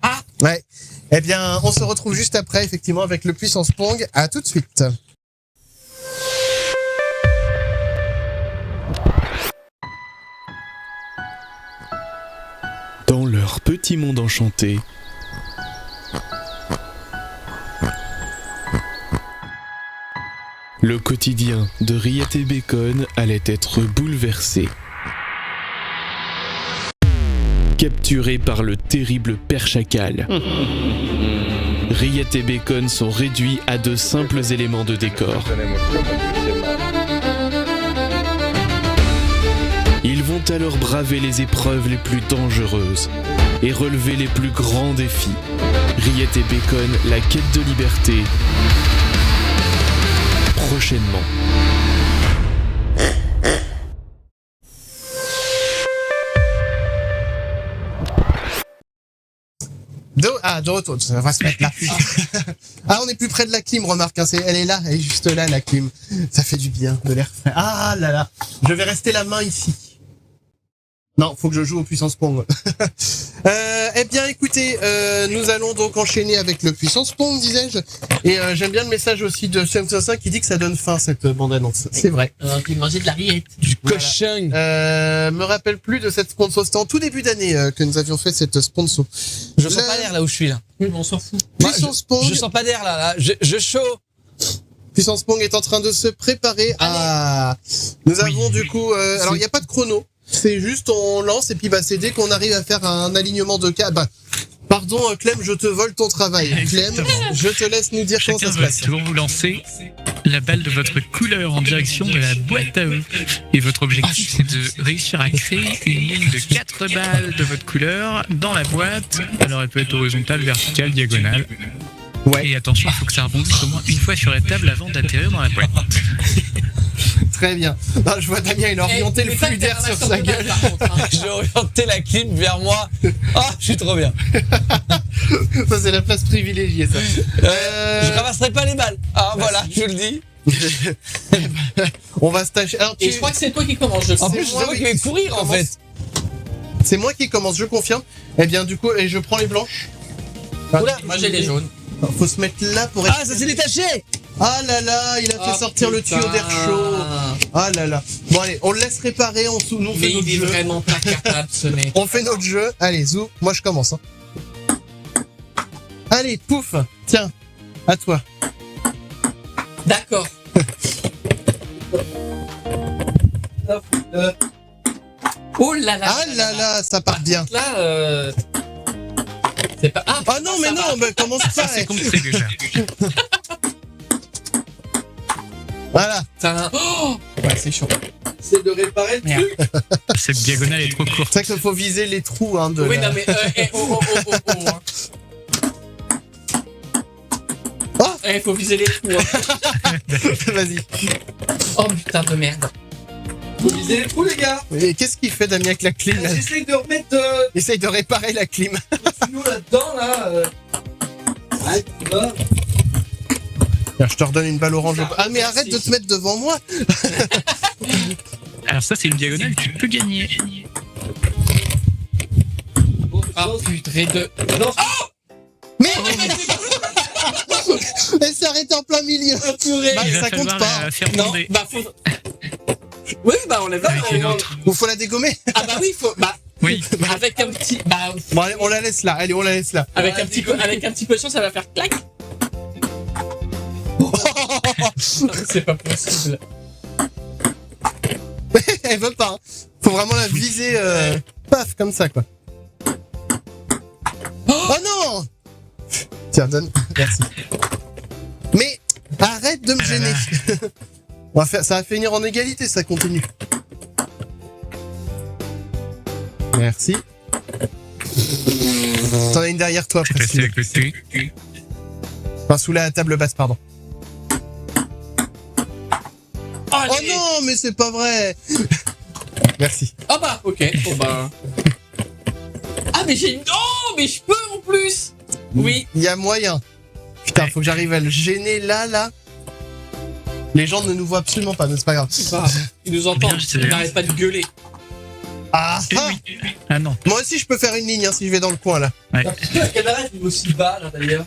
Ah. Ouais. Eh bien, on se retrouve juste après effectivement avec le puissance Pong. À tout de suite. Dans leur petit monde enchanté, le quotidien de Rillette et Bacon allait être bouleversé. Capturés par le terrible père chacal, Rillette et Bacon sont réduits à de simples éléments de décor. Ils vont alors braver les épreuves les plus dangereuses et relever les plus grands défis. Rillette et Bacon, la quête de liberté, prochainement. De retour, on va se mettre là. Ah, on est plus près de la clim, remarque, hein, elle est là, elle est juste là, la clim. Ça fait du bien, de l'air frais. Ah là là, je vais rester la main ici. Non, faut que je joue au puissance Pong. Eh bien, écoutez, nous allons donc enchaîner avec le puissance Pong, disais-je. Et j'aime bien le message aussi de Samsung qui dit que ça donne faim, cette bande-annonce. C'est vrai. Tu mangeais de la rillette. Du cochon. Me rappelle plus de cette sponsor. C'était en tout début d'année que nous avions fait cette sponsor. Je sens pas d'air là où je suis là. Oui, mais on s'en fout. Puissance Pong. Je sens pas d'air là. Je chaud. Puissance Pong est en train de se préparer à... Nous avons du coup... alors, il n'y a pas de chrono. C'est juste, on lance et puis bah, c'est dès qu'on arrive à faire un alignement de cas. Bah, pardon, Clem, je te vole ton travail. Clem, je te laisse nous dire comment ça se passe. Tour, vous lancez la balle de votre couleur en direction de la boîte à œufs. Et votre objectif, c'est de réussir à créer une ligne de 4 balles de votre couleur dans la boîte. Alors, elle peut être horizontale, verticale, diagonale. Ouais. Et attention, il faut que ça rebondisse au moins une fois sur la table avant d'atterrir dans la boîte. Très bien. Non, je vois Damien, il a orienté le flux d'air sur sa gueule. J'ai orienté la clim vers moi. Ah, je suis trop bien. Ça, c'est la place privilégiée, ça. Je ramasserai pas les balles. Ah, voilà, je vous le dis. On va se tâcher. Alors, Et je crois que c'est toi qui commence, je En sais. plus, c'est moi qui vais courir en fait. C'est moi qui commence, je confirme. Eh bien, du coup, et je prends les blanches. Oula, Moi j'ai les jaunes. Faut se mettre là pour être... Ah, ça s'est détaché. Ah là là, il a fait sortir le tuyau d'air chaud. Ah là là. Bon allez, on le laisse réparer, nous on fait Mais notre il est jeu. vraiment pas capable ce mec. On fait notre jeu. Allez, Zou, moi je commence. Hein. Allez, pouf. Tiens, à toi. D'accord. Oh là là. Ah là là, ça part bien. Là, c'est pas. Ah non, mais non, bah, commence pas. C'est compris déjà. Voilà. Oh ouais, c'est chaud. C'est de réparer le truc. Cette diagonale est trop courte. C'est vrai qu'il faut viser les trous hein, de Oui, la... non mais oh. Hein. Oh faut viser les trous. Hein. Vas-y. Oh putain de merde. Faut viser les trous, les gars. Et qu'est-ce qu'il fait, Damien, avec la clim là J'essaye de remettre Essaye de réparer la clim. le tuyau là-dedans là. Ouais, tu vois. Je te redonne une balle orange. Ah, mais arrête de te mettre devant moi. Alors ça, c'est une diagonale, tu peux gagner. Ah, putain de... Mais elle s'est arrêtée en plein milieu. Bah, Il va ça compte falloir pas. la faire Non, tomber. bah faut... Oui, bah on les va. Avec une autre. Ou faut la dégommer. Ah bah oui, faut... Bah, Oui. avec un petit... Bah, Bon, allez, on la laisse là. Allez, on la laisse là. avec un petit peu de chance, ça va faire clac. Non, c'est pas possible. Elle veut pas. Hein. Faut vraiment la viser. Paf, comme ça, quoi. Oh non. Tiens, donne. Merci. Mais arrête de me gêner. On va faire, ça va finir en égalité, ça continue. Merci. T'en as une derrière toi, C'est presque. passé à côté. Enfin, sous la table basse, pardon. Oh Allez. non, mais c'est pas vrai. Merci. Ah bah, ok. Bon bah... Ah mais j'ai une... Oh, mais je peux en plus. Oui. Il y a moyen. Putain, faut que j'arrive à le gêner là. Les gens ne nous voient absolument pas, mais c'est pas grave. Bah, ils nous entendent. Bien, c'est Ils bien. n'arrêtent pas de gueuler. Ah, Eh oui. Ah non. moi aussi, je peux faire une ligne hein, si je vais dans le coin là. La caméra est aussi bas là d'ailleurs.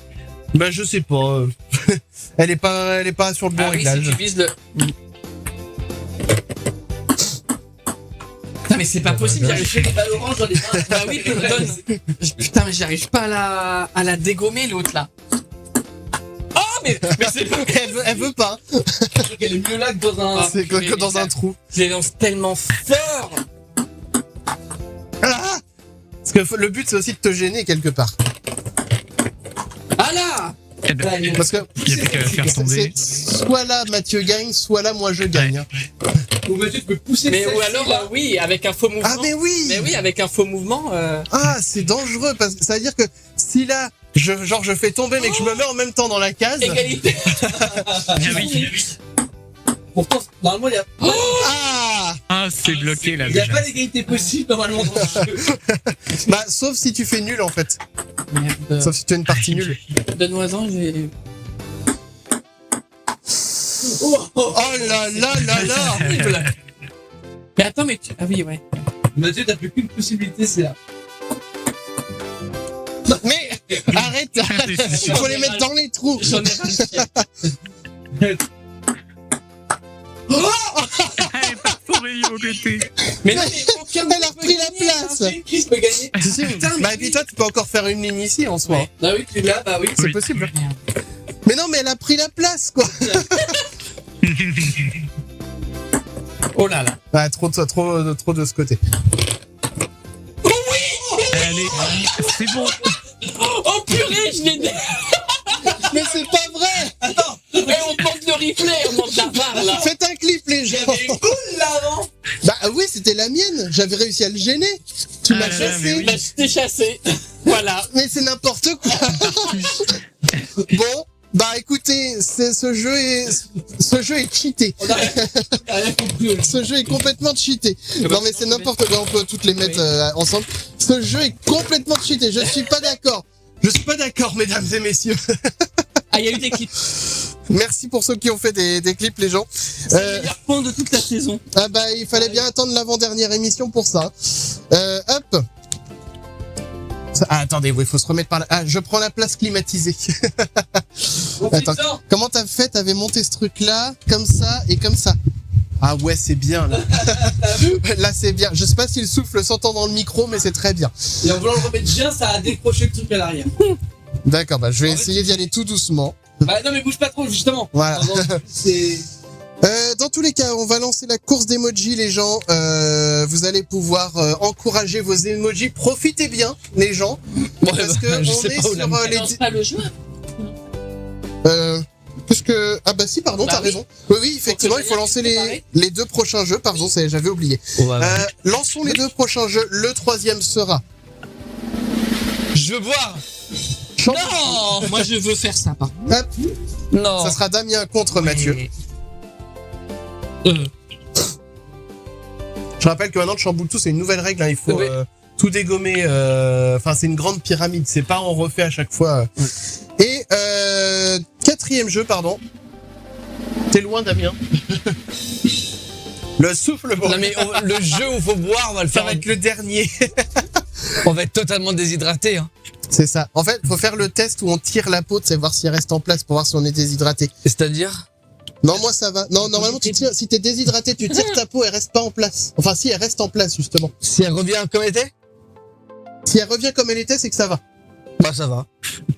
Bah, je sais pas. Elle est pas sur le bon Ah oui, si réglage. tu vises le... Putain, mais c'est pas possible, j'arrive pas des balles oranges dans les mains. Bah oui, tu me donnes. Putain, mais j'arrive pas à la dégommer l'autre là. Oh, mais c'est pas... Elle veut pas. Elle est mieux là que dans un... C'est que dans un trou. Je les lance tellement fort. Ah, parce que le but, c'est aussi de te gêner quelque part. Ah là. Eh ben, Parce que il n'y a plus qu'à la faire tomber. c'est soit là Mathieu gagne, soit là moi je gagne. hein. Ou Mathieu, tu peux pousser. Mais ou alors, oui, avec un faux mouvement. Ah mais oui. Mais oui, avec un faux mouvement. Ah, c'est dangereux parce que ça veut dire que si là, je fais tomber mais que je me mets en même temps dans la case. Égalité. Ah oui. Pourtant, normalement, il y a... Ah, Ah, c'est bloqué là Il n'y a déjà. pas d'égalité possible normalement dans le jeu. bah sauf si tu fais nul en fait. Merde. Sauf si tu as une partie nulle. Donne-moi-en, j'ai... Oh là là là là. Mais attends, mais tu... Ah oui, ouais. Mathieu, t'as plus qu'une possibilité, c'est là. Mais arrête, il faut les mettre dans les trous. J'en ai ras. Elle est pas tombée au côté. Mais non, mais aucun Elle a repris la place. Chris peut gagner. Si, si. Bah et puis toi tu peux encore faire une ligne ici en soi. Ouais. Bah oui, tu l'as, bah oui. C'est Oui. possible. Mais non mais elle a pris la place quoi. Oh là là. Bah trop de ce côté. Allez, c'est bon. Oh purée, je l'ai dit. Mais c'est pas vrai. Attends, mais on demande le replay, on demande la barre là. Faites un clip les gens. J'avais une cool là avant. Bah oui c'était la mienne. J'avais réussi à le gêner. Tu Ah m'as là là, mais chassé. oui. Bah je t'ai chassé. Voilà. Mais c'est n'importe quoi. Bon. Bah écoutez, ce jeu est cheaté. On a rien compris. Ce jeu est complètement cheaté. Non mais c'est n'importe quoi, on peut toutes les mettre ensemble. Ce jeu est complètement cheaté, je suis pas d'accord. Je suis pas d'accord mesdames et messieurs. Ah, il y a eu des clips. Merci pour ceux qui ont fait des clips les gens. C'est le meilleur point de toute la saison. Ah bah il fallait bien attendre l'avant-dernière émission pour ça. Hop. Ah, attendez, il faut se remettre par là. Ah, je prends la place climatisée. Attends, comment t'as fait? T'avais monté ce truc-là, comme ça et comme ça. Ah ouais, c'est bien là. Là, c'est bien. Je sais pas si le souffle s'entend dans le micro, mais c'est très bien. Et en voulant le remettre bien, ça a décroché le truc à l'arrière. D'accord, bah je vais essayer d'y aller tout doucement. Bah non, mais bouge pas trop, justement. Voilà. C'est. Dans tous les cas, on va lancer la course d'emojis, les gens. Vous allez pouvoir encourager vos emojis. Profitez bien, les gens, parce que je on sais est pas où sur Elle les. lance pas le jeu. Puisque ah bah si, pardon, Bah t'as oui. raison. Oui, oui, effectivement, Faut que il faut lancer préparer. les deux prochains jeux. Pardon, j'avais oublié. Lançons les deux prochains jeux. Le troisième sera. Je veux boire. Non, moi je veux faire ça par contre. Hop, Non. ça sera Damien contre Mathieu. Je rappelle que maintenant, de chamboule tout, c'est une nouvelle règle. Hein, il faut Oui. tout dégommer. Enfin, c'est une grande pyramide. C'est pas on refait à chaque fois. Et 4e jeu, pardon. T'es loin, Damien. Le souffle bon. Non mais le jeu où faut boire, on va le Ça faire. va être le dernier. On va être totalement déshydraté. Hein. C'est ça. En fait, faut faire le test où on tire la peau, c'est voir si elle reste en place pour voir si on est déshydraté. C'est-à-dire? Non, moi ça va. Non, normalement tu tires. Si t'es déshydraté, tu tires ta peau, elle reste pas en place. Enfin, si elle reste en place justement. Si elle revient comme elle était? Si elle revient comme elle était, c'est que ça va. Bah ça va.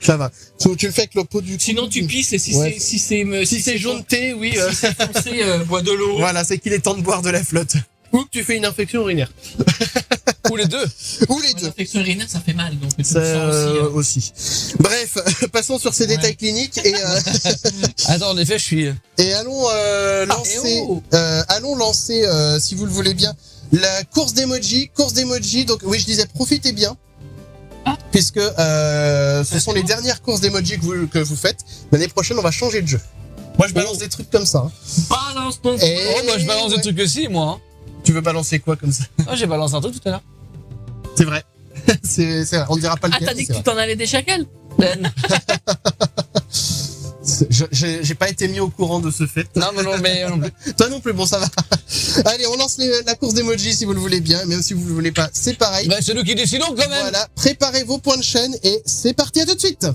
Ça va. Tu le fais avec le pot du. Sinon, tu pisses et si Ouais. c'est jaune thé, oui. si c'est foncé, bois de l'eau. Voilà, c'est qu'il est temps de boire de la flotte. Ou que tu fais une infection urinaire. Ou les deux. Ou les deux. L'infection urinaire, ça fait mal, donc tu le Ça, sens aussi. aussi. Bref, passons sur ces détails cliniques et Attends, en effet, je suis. et allons lancer, allons lancer, si vous le voulez bien, la course d'emoji. Course d'emoji. Donc oui, je disais, profitez bien. Puisque ce sont les dernières courses d'emoji que vous faites. L'année prochaine, on va changer de jeu. Moi, je balance des trucs comme ça. Hein. Balance ton. Et Oh bah je balance ouais. des trucs aussi, moi. Hein. Tu veux balancer quoi comme ça? Ah, j'ai balancé un truc tout à l'heure. C'est vrai. c'est vrai. On ne dira pas Ah, lequel. t'as dit mais que c'est tu t'en allais des chacals? J'ai pas été mis au courant de ce fait. Non, mais non, mais non plus. Toi non plus, bon ça va. Allez, on lance la course d'emoji si vous le voulez bien, même si vous le voulez pas, c'est pareil. Bah c'est nous qui décidons quand même. Voilà, préparez vos points de chaîne et c'est parti, à tout de suite.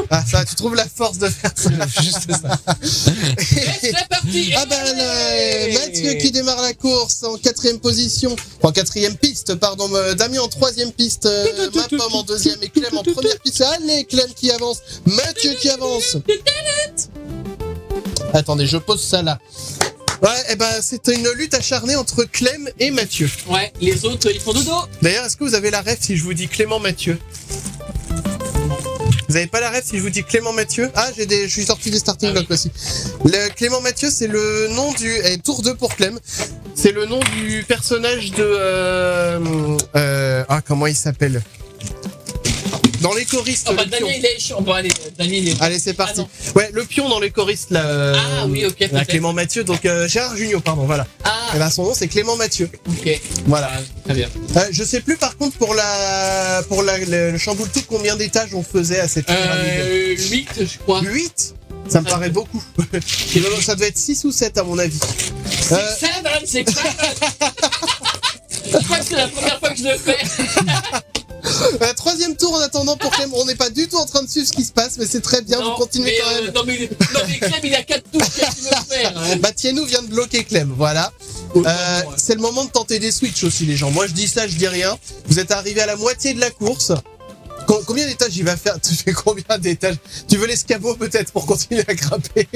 Ah ça, tu trouves la force de faire ça. Juste ça. C'est parti. Ah ben Mathieu qui démarre la course en 4e position, en 4e piste, pardon, Damien en 3e piste, ma pomme en 2e et Clem en 1re piste. Allez, Clem qui avance, Mathieu qui avance. Attendez, je pose ça là. Ouais, et ben c'était une lutte acharnée entre Clem et Mathieu. Ouais, les autres, ils font dodo. D'ailleurs, est-ce que vous avez la ref si je vous dis Clément Mathieu? Vous avez pas la ref si je vous dis Clément Mathieu? Ah, je suis sorti des starting blocks aussi. Le Clément Mathieu, c'est le nom du, tour 2 pour Clem. C'est le nom du personnage de, comment il s'appelle? Dans les choristes. Oh bah le pion. Daniel, il est chiant. Bon, allez, Daniel, il est. Allez, c'est parti. Ah, non. Ouais, le pion dans les choristes, là. Ah oui, ok, là, peut-être. Clément Mathieu, donc Gérard Jugnot, pardon, voilà. Ah, Et ben son nom, c'est Clément Mathieu. ok. Voilà. Ah, très bien. Je sais plus par contre pour le chamboule tout combien d'étages on faisait à cette pyramide. 8, je crois. 8 Ça me paraît beaucoup. Ça devait être 6 ou 7 à mon avis. C'est que ça. Je crois que c'est la première fois que je le fais. 3e tour en attendant pour Clem. On n'est pas du tout en train de suivre ce qui se passe, mais c'est très bien, vous continuez mais, quand même. Non mais Clem, il a 4 tours, qu'est-ce qu'il veut faire hein. Bah Tienou vient de bloquer Clem, voilà. C'est le moment de tenter des switches aussi les gens. Moi je dis ça, je dis rien. Vous êtes arrivés à la moitié de la course. Combien d'étages il va faire? Tu fais combien d'étages? Tu veux l'escabeau peut-être pour continuer à grimper?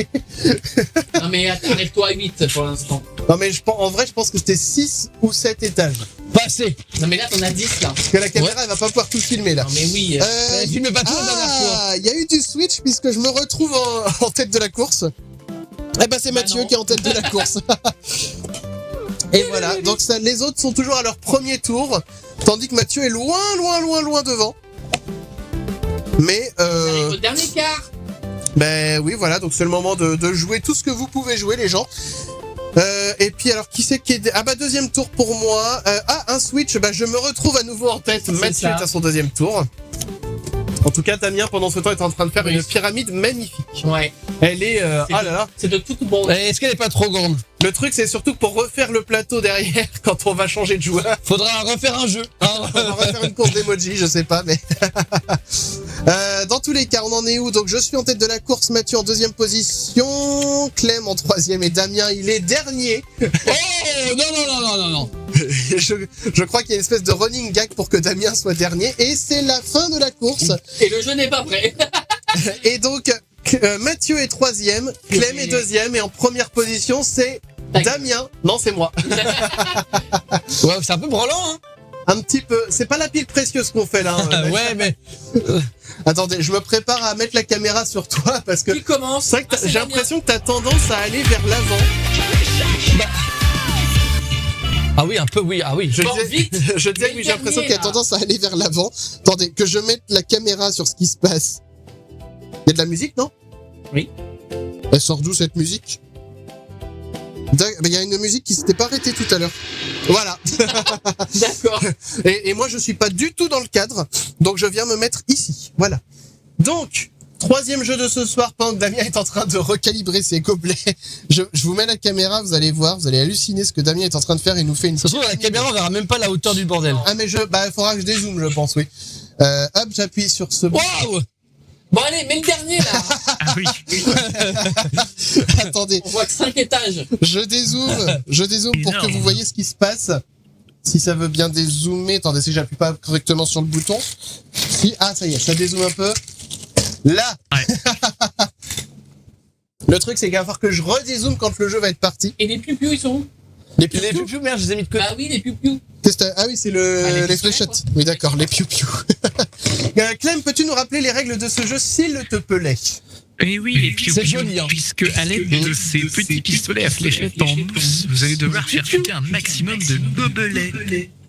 Non mais arrête-toi à 8 pour l'instant. Non mais en vrai je pense que c'était 6 ou 7 étages. Passé. Non mais là t'en as 10 là. Parce que la caméra elle va pas pouvoir tout filmer là. Non mais oui. Filme pas tout la dernière fois. Il y a eu du switch puisque je me retrouve en tête de la course. Eh ben c'est Mathieu non. qui est en tête de la course. Et voilà, donc ça, les autres sont toujours à leur premier tour, tandis que Mathieu est loin devant. Mais Au dernier quart. ben oui voilà, donc c'est le moment de jouer tout ce que vous pouvez jouer les gens. Et puis alors qui c'est qui est... Ah bah 2e tour pour moi. Un switch, bah je me retrouve à nouveau en tête. Mathieu ça. est à son 2e tour. En tout cas, Damien, pendant ce temps, est en train de faire Oui. une pyramide magnifique. Ouais. Elle est... C'est ah là là. C'est de toute bonne. Est-ce qu'elle est pas trop grande? Le truc, c'est surtout que pour refaire le plateau derrière, quand on va changer de joueur, Faudra refaire un jeu. on va refaire une course d'emoji, je sais pas, mais... dans tous les cas, on en est où? Donc, je suis en tête de la course, Mathieu en 2e position, Clem en 3e et Damien, il est dernier. Oh non. Je crois qu'il y a une espèce de running gag pour que Damien soit dernier, et c'est la fin de la course. Et le jeu n'est pas prêt. Et donc, Mathieu est 3e, Clem est 2e, et en première position, c'est Damien. Non, c'est moi. Ouais, c'est un peu branlant, hein. Un petit peu. C'est pas la pile précieuse qu'on fait là. Hein, Ouais, mais Attendez, je me prépare à mettre la caméra sur toi parce que Qui commence? c'est vrai que j'ai l'impression que t'as tendance à aller vers l'avant. ah oui, un peu, oui, ah oui. Je Bon, disais, vite. je disais que oui, j'ai l'impression qu'il y a tendance à aller vers l'avant. Attendez, que je mette la caméra sur ce qui se passe. Il y a de la musique, non? Oui. Elle sort d'où cette musique? Il y a une musique qui s'était pas arrêtée tout à l'heure. Voilà. D'accord. Et moi, je suis pas du tout dans le cadre, donc je viens me mettre ici. Voilà. Donc, troisième jeu de ce soir, pendant que Damien est en train de recalibrer ses gobelets. Je vous mets la caméra, vous allez voir, vous allez halluciner ce que Damien est en train de faire. Il nous fait une... Ça se trouve, la caméra, on verra même pas la hauteur du bordel. Ah, mais il faudra que je dézoome, je pense, oui. Hop, j'appuie sur ce... Waouh! Bon allez, mets le dernier là. Ah oui. Attendez, On voit que 5 étages. je dézoome pour que Énorme. vous voyez ce qui se passe. Si ça veut bien dézoomer, attendez, si j'appuie pas correctement sur le bouton. Si, ça y est, ça dézoome un peu. Là. Ouais. Le truc, c'est qu'il va falloir que je redézoome quand le jeu va être parti. Et les piou-piou, ils sont où? Les piou-piou, merde, je les ai mis de côté. Bah oui, les piou-piou. Ah oui, c'est les les pistolets, fléchettes. quoi. Oui, d'accord, les piou-piou. Clem, peux-tu nous rappeler les règles de ce jeu, s'il te plaît? Et oui, les piou C'est joli, hein. puisque à l'aide de ces petits pistolets à fléchettes en mousse, vous allez devoir faire chuter un maximum de gobelets.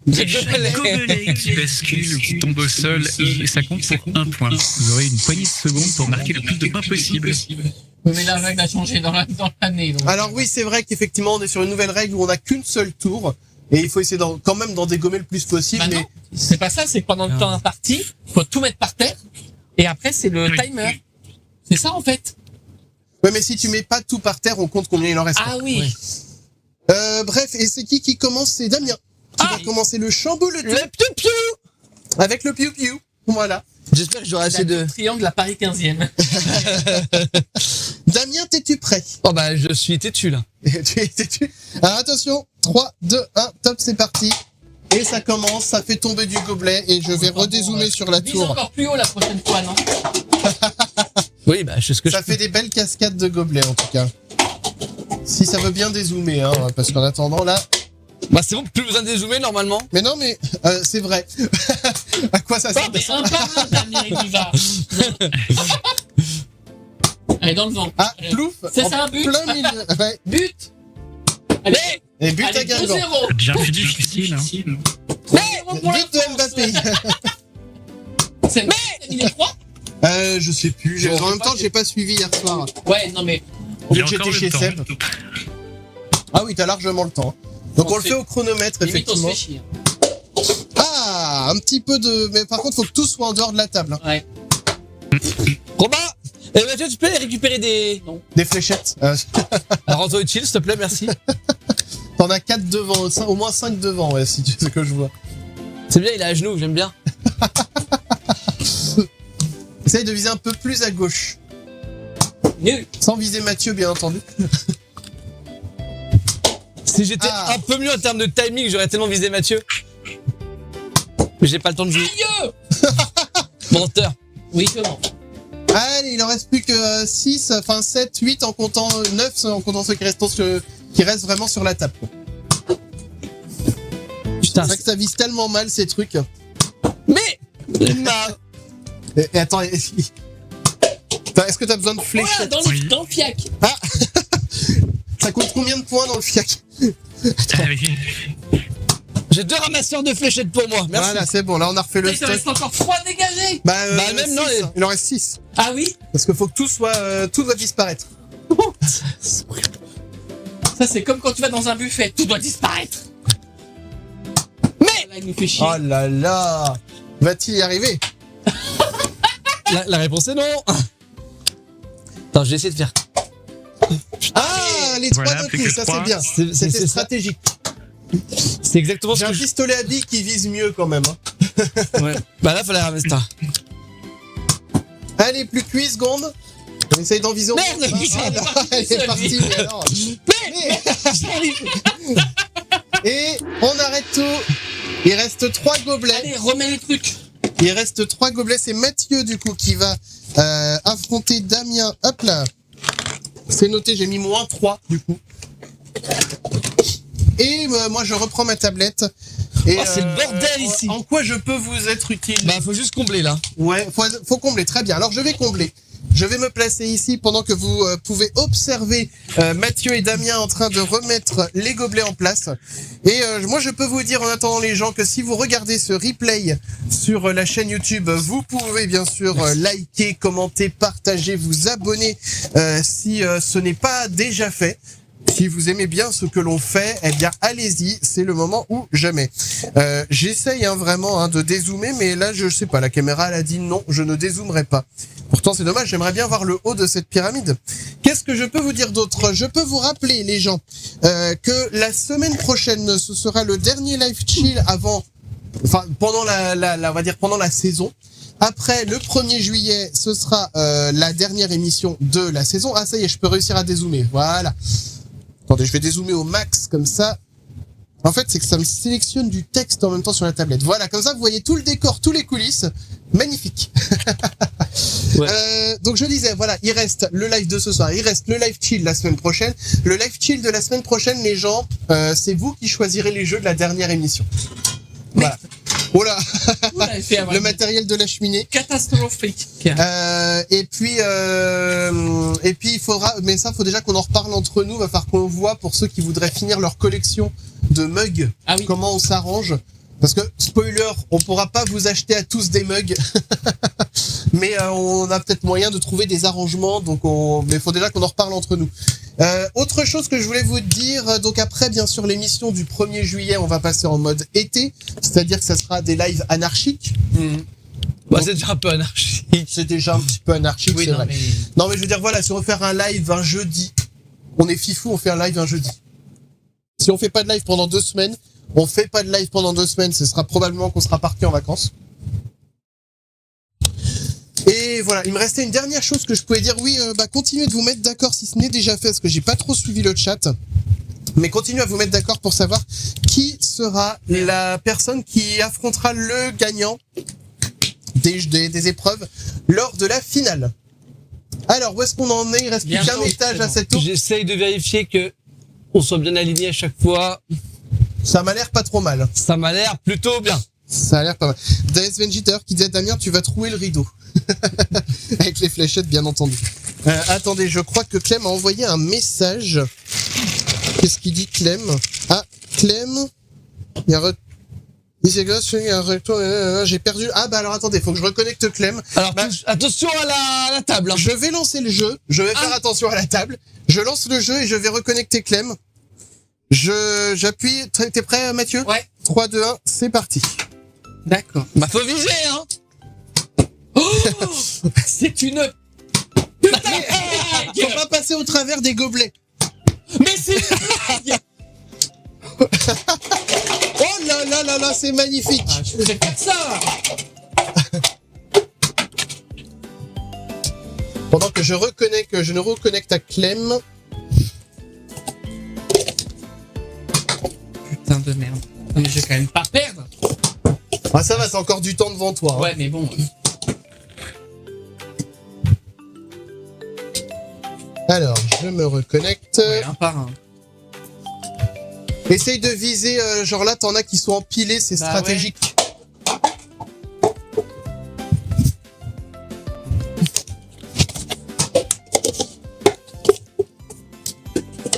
Et chaque gobelet qui bascule ou qui tombe au sol, et ça compte pour 1 point. Vous aurez une poignée de secondes pour marquer le plus de points possible. Mais la règle a changé dans l'année. Donc. Alors oui, c'est vrai qu'effectivement, on est sur une nouvelle règle où on n'a qu'une seule tour. Et il faut essayer quand même d'en dégommer le plus possible. Bah mais non, c'est pas ça, c'est que pendant le temps imparti, faut tout mettre par terre. Et après, c'est le Oui. timer. C'est ça en fait. ouais, mais si tu mets pas tout par terre, on compte combien il en reste. Ah oui. Bref, et c'est qui commence? C'est Damien. Qui va commencer le chamboule Le piou-piou! avec le piou-piou. Voilà. J'espère que j'aurai assez de... Triangle à Paris 15e. Damien, t'es-tu prêt? Oh bah, je suis têtu, là. T'es-tu Alors attention, 3, 2, 1, top, c'est parti. Et ça commence, ça fait tomber du gobelet et je vais redézoomer sur la Vise tour. encore plus haut la prochaine fois, non? Oui, bah, je sais ce que Ça fait des belles cascades de gobelets en tout cas. Si ça veut bien dézoomer, hein, parce qu'en attendant là... Bah, c'est bon, plus besoin de dézoomer, normalement. Mais non, mais c'est vrai. À quoi ça sert? Mais un par un, Damien, il y va. Allez, dans le vent. Ah, Allez. plouf. C'est en ça, un but. plein milieu. Ouais. But. Allez, Et but à allez, Guingamp. 2-0. Ça devient plus difficile. Hein. 3-0 pour la But de France. Mbappé. C'est Mbappé qui a mis les 3? Je sais plus. En même temps, j'ai pas suivi hier soir. Ouais, non mais... Il y a Vu que encore j'étais le chez temps. Seb. Ah oui, t'as largement le temps. Donc on le fait- fait au chronomètre, Limite, on se effectivement. fait chier. Ah, un petit peu de... Mais par contre, faut que tout soit en dehors de la table. Hein. Ouais. Romain! Eh, Mathieu, tu peux récupérer des... Des fléchettes. Rends-toi utile, s'il te plaît, merci. T'en as 4 devant, au moins 5 devant, ouais, si tu sais ce que je vois. C'est bien, il est à genoux, j'aime bien. Essaye de viser un peu plus à gauche. Nul. Sans viser Mathieu, bien entendu. Si j'étais Ah. un peu mieux en termes de timing, j'aurais tellement visé Mathieu. Mais j'ai pas le temps de jouer. Aïe. Menteur. Oui, comment? Allez, il en reste plus que 6, enfin 7, 8 en comptant 9, en comptant ceux qui restent vraiment sur la table. quoi. Putain. C'est vrai que ça vise tellement mal ces trucs. Mais ma... Et attends, est-ce que t'as besoin de Voilà, fléchettes? dans le fiac. Ça coûte combien de points dans le fiac? Ah oui. J'ai 2 ramasseurs de fléchettes pour moi, merci. Voilà, c'est bon, là on a refait le Il te stock. reste encore 3 dégagés. Bah, même non, six, hein. Il en reste 6. Ah oui? Parce qu'il faut que tout doit disparaître. Ça, c'est comme quand tu vas dans un buffet. Tout doit disparaître. Mais là, il nous fait chier. Oh là là! Va-t-il y arriver? La réponse est non. Attends, je vais essayer de faire. Ah, les 3 Voilà, d'un plus coup, que ça trois. c'est bien. C'est C'était ça. stratégique. C'est exactement J'ai ce un que je... pistolet à billes qui vise mieux quand même. Hein. Ouais. Bah là, fallait ramasser ça. Allez, plus que 8 secondes. On essaye d'en viser au moins. Merde, Ah, là, elle seul, est partie, lui. mais alors. Et on arrête tout. Il reste 3 gobelets. Allez, remets les trucs. Il reste 3 gobelets. C'est Mathieu, du coup, qui va affronter Damien. Hop là. C'est noté, j'ai mis -3, du coup. Et moi, je reprends ma tablette. Et, Oh, c'est le bordel ici. En quoi je peux vous être utile? Bah, faut juste combler là. Ouais, faut combler. Très bien. Alors, je vais combler. Je vais me placer ici pendant que vous pouvez observer Mathieu et Damien en train de remettre les gobelets en place. Et moi, je peux vous dire en attendant les gens que si vous regardez ce replay sur la chaîne YouTube, vous pouvez bien sûr liker, commenter, partager, vous abonner si ce n'est pas déjà fait. Si vous aimez bien ce que l'on fait, eh bien allez-y, c'est le moment ou jamais. J'essaye vraiment de dézoomer, mais là je sais pas, la caméra elle a dit non, je ne dézoomerai pas. Pourtant c'est dommage, j'aimerais bien voir le haut de cette pyramide. Qu'est-ce que je peux vous dire d'autre? Je peux vous rappeler les gens que la semaine prochaine, ce sera le dernier live chill pendant on va dire pendant la saison. Après, le 1er juillet, ce sera la dernière émission de la saison. Ah ça y est, je peux réussir à dézoomer, voilà. Attendez, je vais dézoomer au max, comme ça. En fait, c'est que ça me sélectionne du texte en même temps sur la tablette. Voilà, comme ça, vous voyez tout le décor, tous les coulisses. Magnifique. Ouais. Donc, je disais, voilà, il reste le live de ce soir. Il reste le live chill la semaine prochaine. Le live chill de la semaine prochaine, les gens, c'est vous qui choisirez les jeux de la dernière émission. Voilà. Oh là, le matériel de la cheminée. Catastrophique. Et puis il faudra, mais ça faut déjà qu'on en reparle entre nous. Va falloir qu'on voit pour ceux qui voudraient finir leur collection de mugs. Ah oui. Comment on s'arrange. Parce que, spoiler, on pourra pas vous acheter à tous des mugs. Mais on a peut-être moyen de trouver des arrangements. Mais il faut déjà qu'on en reparle entre nous. Autre chose que je voulais vous dire, donc après bien sûr l'émission du 1er juillet, on va passer en mode été, c'est-à-dire que ça sera des lives anarchiques. Bah, c'est déjà un peu anarchique. C'est déjà un petit peu anarchique, Oui, c'est non, vrai. mais... Non mais je veux dire voilà, si on veut faire un live un jeudi, on est fifou, on fait un live un jeudi. Si on fait pas de live pendant 2 semaines, on fait pas de live pendant 2 semaines, ce sera probablement qu'on sera parti en vacances. Et voilà, il me restait une dernière chose que je pouvais dire. Oui, continuez de vous mettre d'accord si ce n'est déjà fait, parce que j'ai pas trop suivi le chat. Mais continuez à vous mettre d'accord pour savoir qui sera la personne qui affrontera le gagnant des épreuves lors de la finale. Alors, où est-ce qu'on en est? Il reste plus qu'un étage à cette tour. J'essaye de vérifier que on soit bien aligné à chaque fois. Ça m'a l'air pas trop mal. Ça m'a l'air plutôt bien. Ça a l'air pas mal. DS Vengiter qui disait Damien, tu vas trouver le rideau. Avec les fléchettes, bien entendu. Attendez, je crois que Clem a envoyé un message. Qu'est-ce qu'il dit, Clem? Ah, Clem. Il y a un retour. J'ai perdu. Ah, bah alors attendez, faut que je reconnecte Clem. Alors, attention à la table. Hein. Je vais lancer le jeu. Je vais faire attention à la table. Je lance le jeu et je vais reconnecter Clem. J'appuie. T'es prêt, Mathieu? Ouais. 3, 2, 1, c'est parti. D'accord. Bah, faut viser, hein. Oh, c'est une... Faut pas passer au travers des gobelets. Mais c'est une blague. Oh là là là là, c'est magnifique. Ah, je faisais pas ça. Pendant que je ne reconnecte à Clem. Putain de merde. Mais je vais quand même pas perdre. Ah ça va, t'as encore du temps devant toi. Ouais, mais bon. Alors, je me reconnecte. Ouais, un par un. Essaye de viser, genre là, t'en as qui sont empilés, c'est stratégique.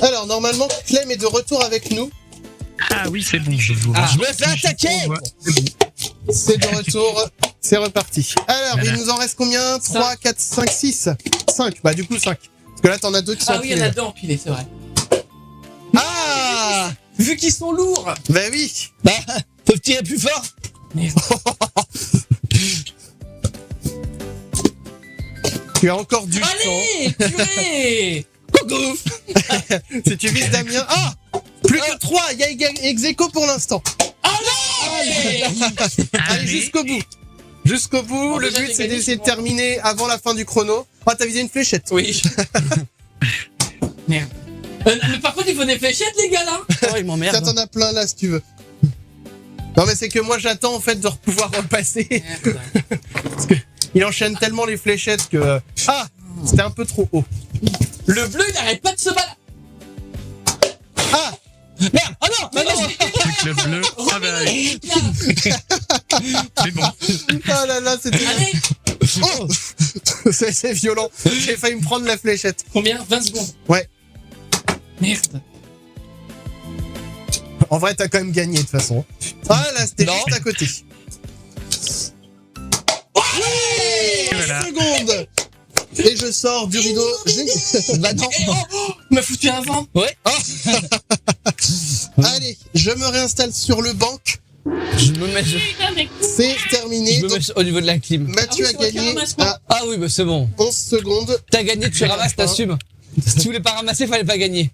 Alors, normalement, Clem est de retour avec nous. Ah oui, c'est bon, je vous Je me fais attaquer. C'est de retour, c'est reparti. Alors, Voilà. il nous en reste combien? 3, 4, 5, 6. 5, bah du coup 5. Parce que là, t'en as 2 qui sont Ah oui, il y en empilés. a deux empilés, c'est vrai. Ah Vu qu'ils sont lourds. Bah oui. Bah, faut tirer plus fort. Merde. Tu as encore du Allez, purée. Coucou. temps. Si tu vises Damien... Ah, plus que 3, il y a ex-aequo pour l'instant. Allez. Allez, jusqu'au bout. Jusqu'au bout, Bon, le déjà, but j'ai c'est gagné, d'essayer de c'est bon. terminer avant la fin du chrono. Ah, t'as visé une fléchette. Oui. Merde. Mais par contre, il faut des fléchettes, les gars, là. Oh, il m'emmerde. Ça t'en a plein là si tu veux. Non mais c'est que moi j'attends en fait de pouvoir repasser. Merde. Parce que il enchaîne tellement les fléchettes que... Ah, c'était un peu trop haut. Le bleu, il arrête pas de se balader. Ah, Merde. Oh non. Mais non. Avec le bleu. Ah bah, c'est bon. ah là là, c'était... Allez. Oh c'est violent. J'ai failli me prendre la fléchette. Combien? 20 secondes. Ouais. Merde. En vrai, t'as quand même gagné de toute façon. Ah là, c'était Non. juste à côté. Voilà. Seconde. Et je sors du rideau. Bah non. m'a foutu un vent. Ouais. Allez, je me réinstalle sur le banc. Je me mets, C'est terminé. je me Donc, mets au niveau de la clim. Mathieu Ah a oui, c'est gagné moi qui ramasse, à Ah oui, bah c'est bon. 11 secondes. T'as gagné, tu ramasses, t'assumes. Si tu voulais pas ramasser, fallait pas gagner.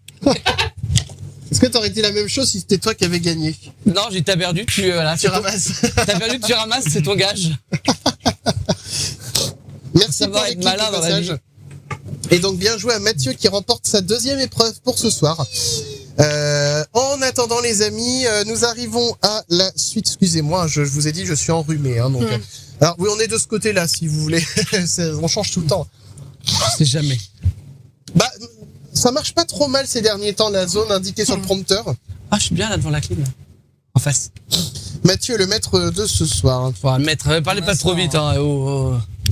Est-ce que t'aurais dit la même chose si c'était toi qui avais gagné? Non, j'ai t'as perdu, voilà, Tu ramasses. T'as perdu, tu ramasses, c'est ton gage. Merci Ça pour va les être clips malin au dans la passage. vie. Et donc bien joué à Mathieu qui remporte sa deuxième épreuve pour ce soir. En attendant les amis, nous arrivons à la suite. Excusez-moi, je vous ai dit je suis enrhumé. Hein, donc, alors oui, on est de ce côté-là si vous voulez. On change tout le temps. C'est jamais. Bah, ça marche pas trop mal ces derniers temps la zone indiquée sur le prompteur. Ah, je suis bien là devant la clim. Là. En face. Mathieu est le maître de ce soir. Faut mettre, parlez pas trop vite. Hein.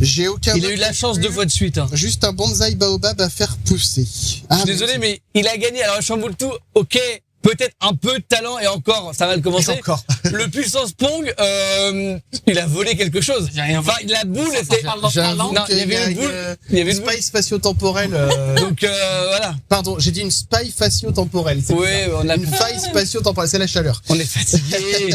J'ai aucun. Il a eu de la chance 2 fois de suite. Hein. Juste un bonsaï baobab à faire pousser. Je suis désolé, mais il a gagné. Alors, je chamboule tout. Ok, peut-être un peu de talent et encore, ça va le commencer. Encore. Le puissance Pong, il a volé quelque chose. J'ai rien Enfin, volé. la boule Ça était. parle dans J'avoue talent. Non, il y qu'il avait une boule. Il y avait une boule. spy spatio-temporelle. Donc voilà. Pardon, j'ai dit une spy facio-temporelle. c'est Oui, bizarre. on a Une faille spatio-temporelle, c'est la chaleur. On est fatigué.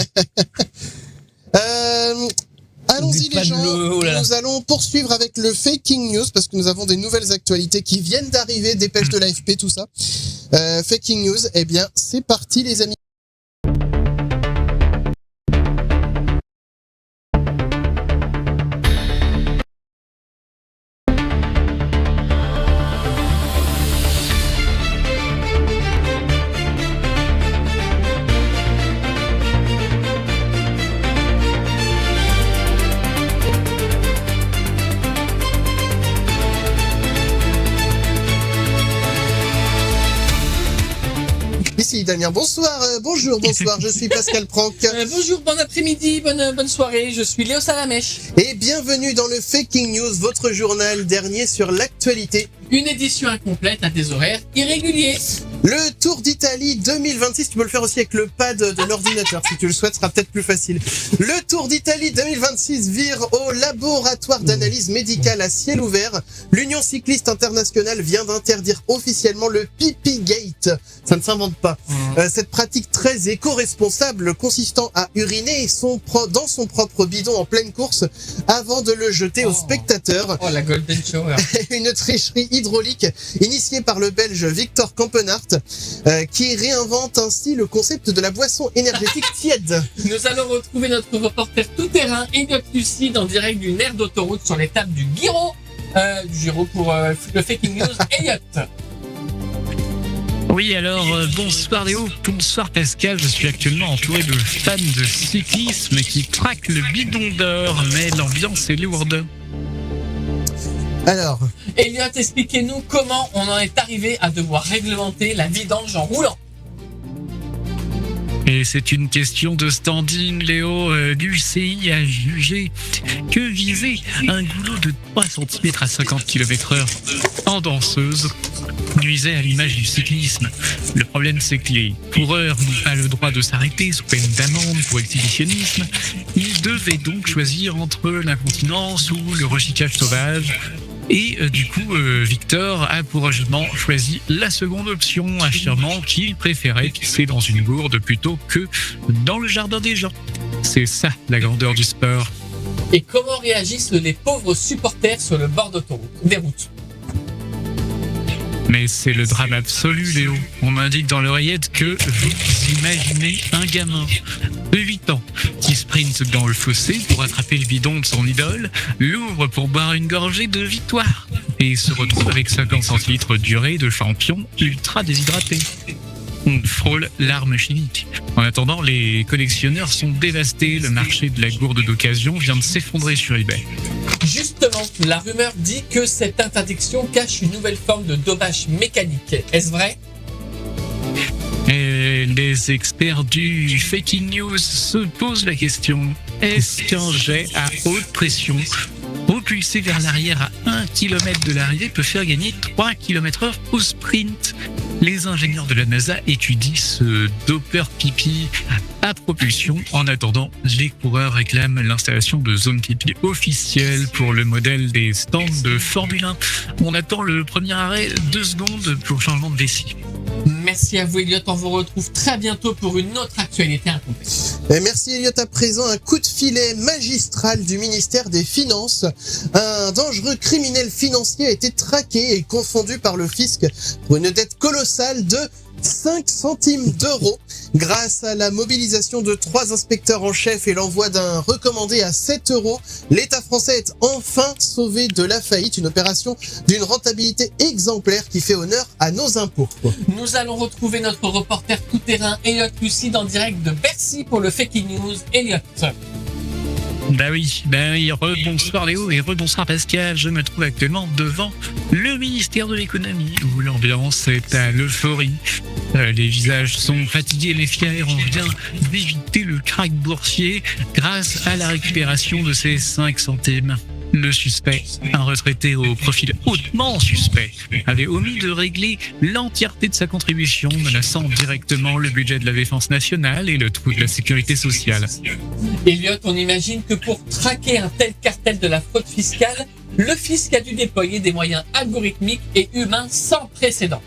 Allons-y Dis pas les de gens, l'eau, oh là là. nous allons poursuivre avec le Faking News parce que nous avons des nouvelles actualités qui viennent d'arriver, dépêche de l'AFP, tout ça. Faking News, eh bien c'est parti les amis. Ici Damien, bonsoir, bonjour, je suis Pascal Prank. Bonjour, bon après-midi, bonne soirée, je suis Léo Salamèche. Et bienvenue dans le Faking News, votre journal dernier sur l'actualité. Une édition incomplète à des horaires irréguliers. Le Tour d'Italie 2026, tu peux le faire aussi avec le pad de l'ordinateur, si tu le souhaites, ce sera peut-être plus facile. Le Tour d'Italie 2026 vire au laboratoire d'analyse médicale à ciel ouvert. L'Union cycliste internationale vient d'interdire officiellement le Pipi Gate. Ça ne s'invente pas. Cette pratique très éco-responsable consistant à uriner dans son propre bidon en pleine course avant de le jeter aux spectateurs. Oh, la Golden Shower. Une tricherie hydraulique initiée par le Belge Victor Kampenhart qui réinvente ainsi le concept de la boisson énergétique tiède. Nous allons retrouver notre reporter tout-terrain, Elliot Lucide, en direct d'une aire d'autoroute sur l'étape du Giro. Du Giro pour le Faking News. Elliot. Oui, alors bonsoir Léo, bonsoir Pascal, je suis actuellement entouré de fans de cyclisme qui traquent le bidon d'or, mais l'ambiance est lourde. Alors, Elliot, expliquez-nous comment on en est arrivé à devoir réglementer la vidange en roulant. Et c'est une question de standing, Léo. L'UCI a jugé que viser un goulot de 3 cm à 50 km/h en danseuse nuisait à l'image du cyclisme. Le problème, c'est que les coureurs n'ont pas le droit de s'arrêter sous peine d'amende pour exhibitionnisme. Ils devaient donc choisir entre l'incontinence ou le recyclage sauvage. Et du coup, Victor a courageusement choisi la seconde option, affirmant qu'il préférait pisser dans une gourde plutôt que dans le jardin des gens. C'est ça, la grandeur du sport. Et comment réagissent les pauvres supporters sur le bord des routes? Mais c'est le drame absolu, Léo. On m'indique dans l'oreillette que vous imaginez un gamin de 8 ans qui sprinte dans le fossé pour attraper le bidon de son idole, l'ouvre pour boire une gorgée de victoire et se retrouve avec 50 centilitres d'urée de champion ultra déshydraté. On frôle l'arme chimique. En attendant, les collectionneurs sont dévastés. Le marché de la gourde d'occasion vient de s'effondrer sur eBay. Justement, la rumeur dit que cette interdiction cache une nouvelle forme de dopage mécanique. Est-ce vrai? Et les experts du Faking News se posent la question. Est-ce qu'un jet à haute pression propulsé vers l'arrière à 1 km de l'arrivée peut faire gagner 3 km/h au sprint? les ingénieurs de la NASA étudient ce Doppler pipi à propulsion. En attendant, les coureurs réclament l'installation de zones pipi officielles pour le modèle des stands de Formule 1. On attend le premier arrêt 2 secondes pour changement de vessie. Merci à vous, Elliot. On vous retrouve très bientôt pour une autre actualité incomplète. Et merci Elliot. À présent, un coup de filet magistral du ministère des Finances. Un dangereux criminel financier a été traqué et confondu par le fisc pour une dette colossale de 5 centimes d'euros. Grâce à la mobilisation de 3 inspecteurs en chef et l'envoi d'un recommandé à 7 euros, l'État français est enfin sauvé de la faillite. Une opération d'une rentabilité exemplaire qui fait honneur à nos impôts. Nous allons retrouver notre reporter tout-terrain Elliot Lucide en direct de Bercy pour le Fake News. Elliot. Bah oui, rebonsoir Léo et rebonsoir Pascal. Je me trouve actuellement devant le ministère de l'économie où l'ambiance est à l'euphorie. Les visages sont fatigués, les fiers. On vient d'éviter le krach boursier grâce à la récupération de ces 5 centimes. Le suspect, un retraité au profil hautement suspect, avait omis de régler l'entièreté de sa contribution, menaçant directement le budget de la défense nationale et le trou de la sécurité sociale. Elliot, on imagine que pour traquer un tel cartel de la fraude fiscale, le fisc a dû déployer des moyens algorithmiques et humains sans précédent.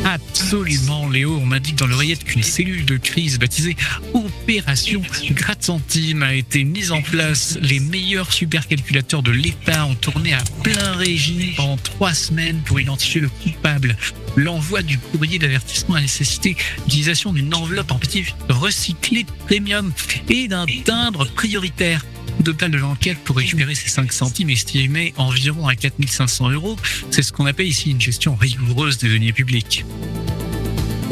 Absolument, Léo. On m'indique dans l'oreillette qu'une cellule de crise baptisée Opération Gratte-Centime a été mise en place. Les meilleurs supercalculateurs de l'État ont tourné à plein régime pendant 3 semaines pour identifier le coupable. L'envoi du courrier d'avertissement a nécessité l'utilisation d'une enveloppe en papier recyclé premium et d'un timbre prioritaire. Le total de l'enquête pour récupérer ces 5 centimes estimé environ à 4 500 €. C'est ce qu'on appelle ici une gestion rigoureuse des deniers publics.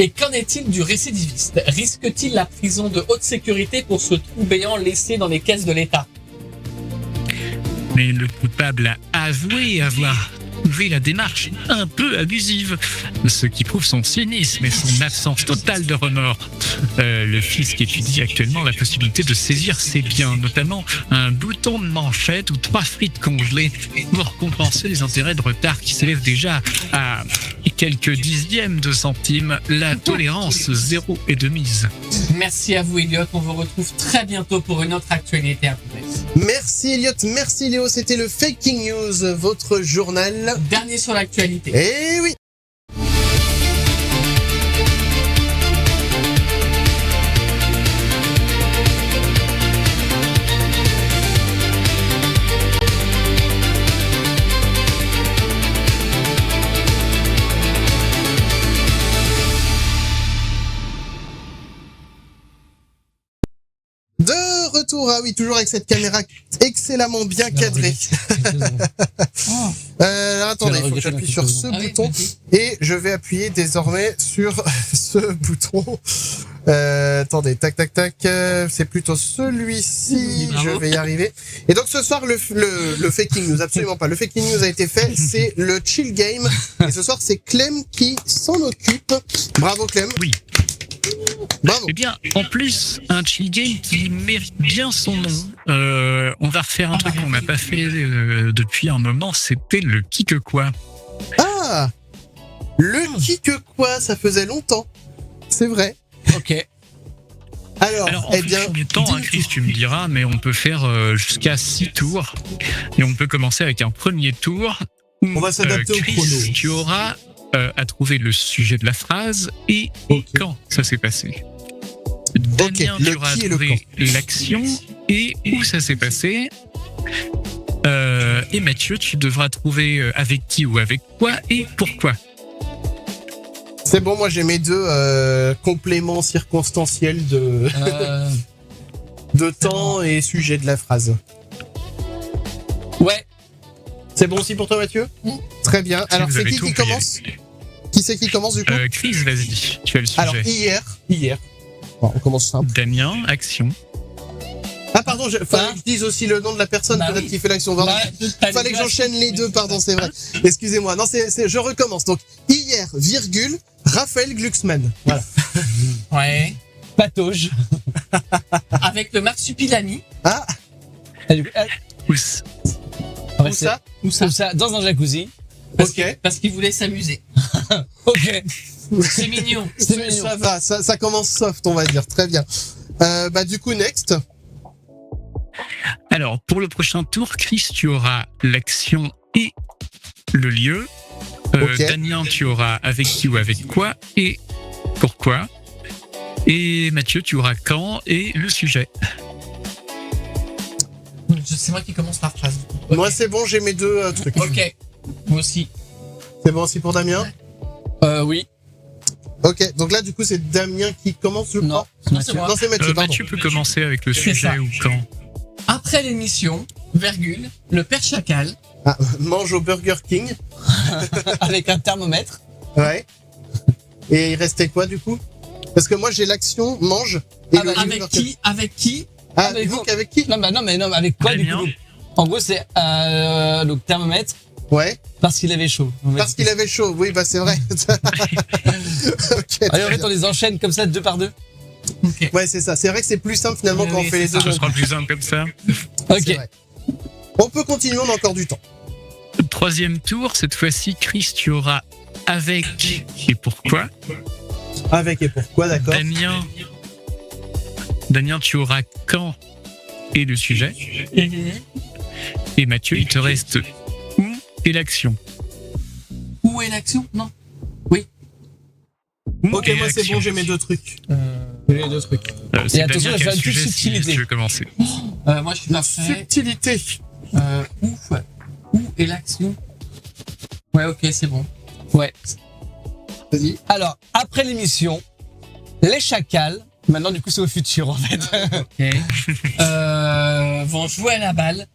Et qu'en est-il du récidiviste? Risque-t-il la prison de haute sécurité pour ce trou béant laissé dans les caisses de l'État? Mais le coupable a avoué avoir trouvé la démarche un peu abusive, ce qui prouve son cynisme et son absence totale de remords. Le fisc étudie actuellement la possibilité de saisir ses biens, notamment un bouton de manchette ou 3 frites congelées pour compenser les intérêts de retard qui s'élèvent déjà à quelques dixièmes de centimes. La tolérance zéro est de mise. Merci à vous, Elliot. On vous retrouve très bientôt pour une autre actualité incomplète. Merci Elliot, merci Léo. C'était le Faking News, votre journal. Dernier sur l'actualité. Eh oui. De retour, ah oui, toujours avec cette caméra excellemment bien cadrée. Attendez, il faut que j'appuie sur ce bouton et je vais appuyer désormais sur ce bouton. Attendez, tac, c'est plutôt celui-ci, je vais y arriver. Et donc ce soir, le faking news, absolument pas. Le faking news a été fait, c'est le chill game. Et ce soir, c'est Clem qui s'en occupe. Bravo Clem. Oui. Bravo. Eh bien, en plus, un chill game qui mérite bien son nom. On va refaire un truc qu'on n'a pas fait depuis un moment, c'était le qui que quoi. Ah, le qui que quoi, ça faisait longtemps. C'est vrai. Ok. Alors en premier temps, Chris, tu me diras, mais on peut faire jusqu'à 6 tours. Et on peut commencer avec un premier tour. Où, on va s'adapter Chris, au chrono. Tu auras à trouver le sujet de la phrase et quand ça s'est passé. Damien, tu auras à trouver l'action et où ça s'est passé. Et Mathieu, tu devras trouver avec qui ou avec quoi et pourquoi. C'est bon, moi j'ai mes 2 compléments circonstanciels de temps et sujet de la phrase. Ouais. C'est bon aussi pour toi Mathieu ? Très bien. Alors c'est qui commence ? Qui c'est qui commence du coup ? Chris, vas-y, tu as le sujet. Alors hier. Bon, on commence simple. Damien, action. Ah pardon, fallait que je dise aussi le nom de la personne peut-être qui fait l'action. Fallait que j'enchaîne les 2, pardon, c'est vrai. Excusez-moi. Non, je recommence. Donc hier, virgule, Raphaël Glucksmann. Voilà. Ouais. Patauge. Avec le marsupilami. Ah. Où ça dans un jacuzzi. Parce qu'il voulait s'amuser. Ok. C'est mignon. C'est mignon. Ça va, ça commence soft, on va dire. Très bien. Du coup, next. Alors, pour le prochain tour, Chris, tu auras l'action et le lieu. Ok. Damien, tu auras avec qui ou avec quoi et pourquoi. Et Mathieu, tu auras quand et le sujet. C'est moi qui commence par phrase. Ok. Moi, c'est bon, j'ai mes deux trucs. Ok. Moi aussi. C'est bon aussi pour Damien? Oui. Ok, donc là, du coup, c'est Damien qui commence, je Non, crois. c'est Non, Mathieu. c'est moi. Non, c'est Mathieu, pardon. Mathieu peut commencer avec le C'est sujet ça. ou quand. Après l'émission, virgule, le père chacal. Ah, mange au Burger King. Avec un thermomètre. Ouais. Et il restait quoi, du coup? Parce que moi, j'ai l'action, mange. Et Ah, le bah, Burger Avec King. qui? Avec qui? Ah, Ah, mais donc vous- avec qui? Non, mais avec quoi du Damien. coup? En gros, c'est donc thermomètre Ouais. parce qu'il avait chaud. On va Parce qu'il avait chaud. Oui, bah, c'est vrai. Ok. Allez, en très fait, on les enchaîne comme ça, 2 par 2. Ok. Ouais, c'est ça. C'est vrai que c'est plus simple finalement Oui, quand on oui, fait les c'est deux. ça. Ce sera plus simple comme ça. C'est Ok. vrai. On peut continuer, on a encore du temps. Troisième tour, cette fois-ci, Chris, tu auras avec et pourquoi. Avec et pourquoi, d'accord. Damien, tu auras quand et le sujet. Et Mathieu, il te reste où et l'action. Où est l'action? Non. Où Ok, et moi c'est l'action. bon, j'ai mes deux trucs. J'ai les deux trucs. C'est Et attention, Damien qui je a vais le faire une sujet petite si subtilité. tu veux commencer. Moi, je suis La pas prêt. subtilité. Où est l'action? Ouais, ok, c'est bon. Ouais. Vas-y. Alors, après l'émission, les chacals, maintenant du coup c'est au futur en fait. Ok. Vont jouer à la balle.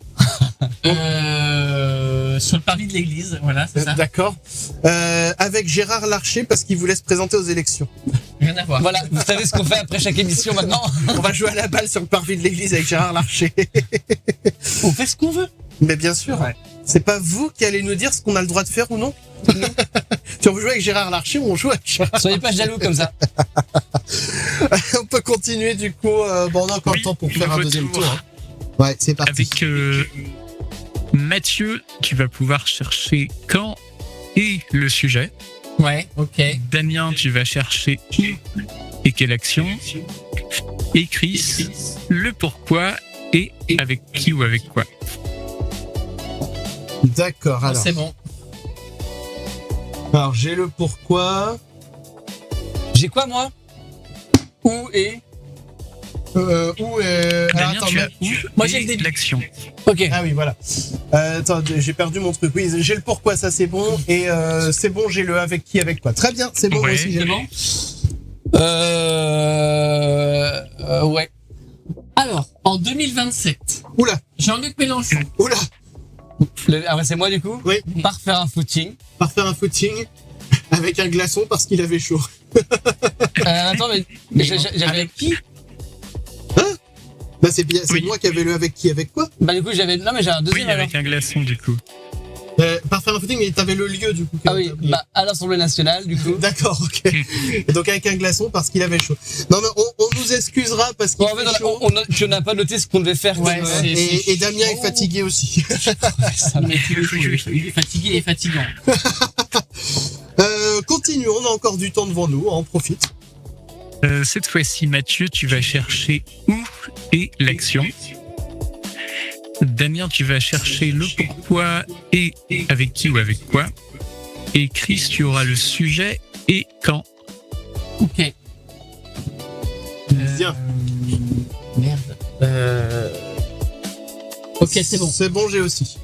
Sur le parvis de l'église, voilà, c'est ça. D'accord. Avec Gérard Larcher parce qu'il voulait se présenter aux élections. Rien à voir. Voilà, vous savez ce qu'on fait après chaque émission maintenant. On va jouer à la balle sur le parvis de l'église avec Gérard Larcher. On fait ce qu'on veut. Mais bien sûr. C'est pas vous qui allez nous dire ce qu'on a le droit de faire ou non. Si on veut jouer avec Gérard Larcher, on joue avec Gérard. Soyez pas jaloux comme ça. On peut continuer du coup. On a encore le temps pour faire un nouveau deuxième tour. tour. Hein. Ouais, c'est parti. Avec Mathieu, tu vas pouvoir chercher quand et le sujet. Ouais, ok. Damien, tu vas chercher où et quelle action. Et Chris, le pourquoi et avec qui ou avec quoi. D'accord. Alors, C'est bon. alors j'ai le pourquoi. J'ai quoi moi? Où et Où alors, Damien, attends, tu as mais- où Moi, et j'ai le début. l'action. Ok. Ah oui, voilà. Attends, j'ai perdu mon truc. Oui, j'ai le pourquoi, ça c'est bon. Et c'est bon, j'ai le avec qui, avec quoi. Très bien, c'est bon, moi Ouais. aussi j'ai C'est le bon? Ouais. Alors, en 2027, Oula, Jean-Luc Mélenchon oula. Ah ouais, c'est moi du coup. Oui. Part faire un footing. Par faire un footing avec un glaçon parce qu'il avait chaud. Attends, mais j'avais. avec qui? Bah c'est bien, c'est Oui. moi qui avais le avec qui, avec quoi. Bah du coup j'avais. Non mais j'ai un Oui, deuxième alors. avec un glaçon du coup. Par faire un footing, mais t'avais le lieu du coup. Ah oui, bah à l'Assemblée nationale du coup. D'accord, ok. Et donc avec un glaçon parce qu'il avait chaud. Non mais on nous excusera parce qu'il Bon, en fait, fait chaud. tu n'as pas noté ce qu'on devait faire. Ouais, comme, c'est- Et Damien est fatigué aussi. Mais il est fatigué et fatigant. Continuons, on a encore du temps devant nous, on en profite. Cette fois-ci, Mathieu, tu vas chercher où et l'action. Damien, tu vas chercher le pourquoi et avec qui ou avec quoi. Et Chris, tu auras le sujet et quand. Ok. Bien. Merde. Ok, c'est bon. C'est bon, j'ai aussi.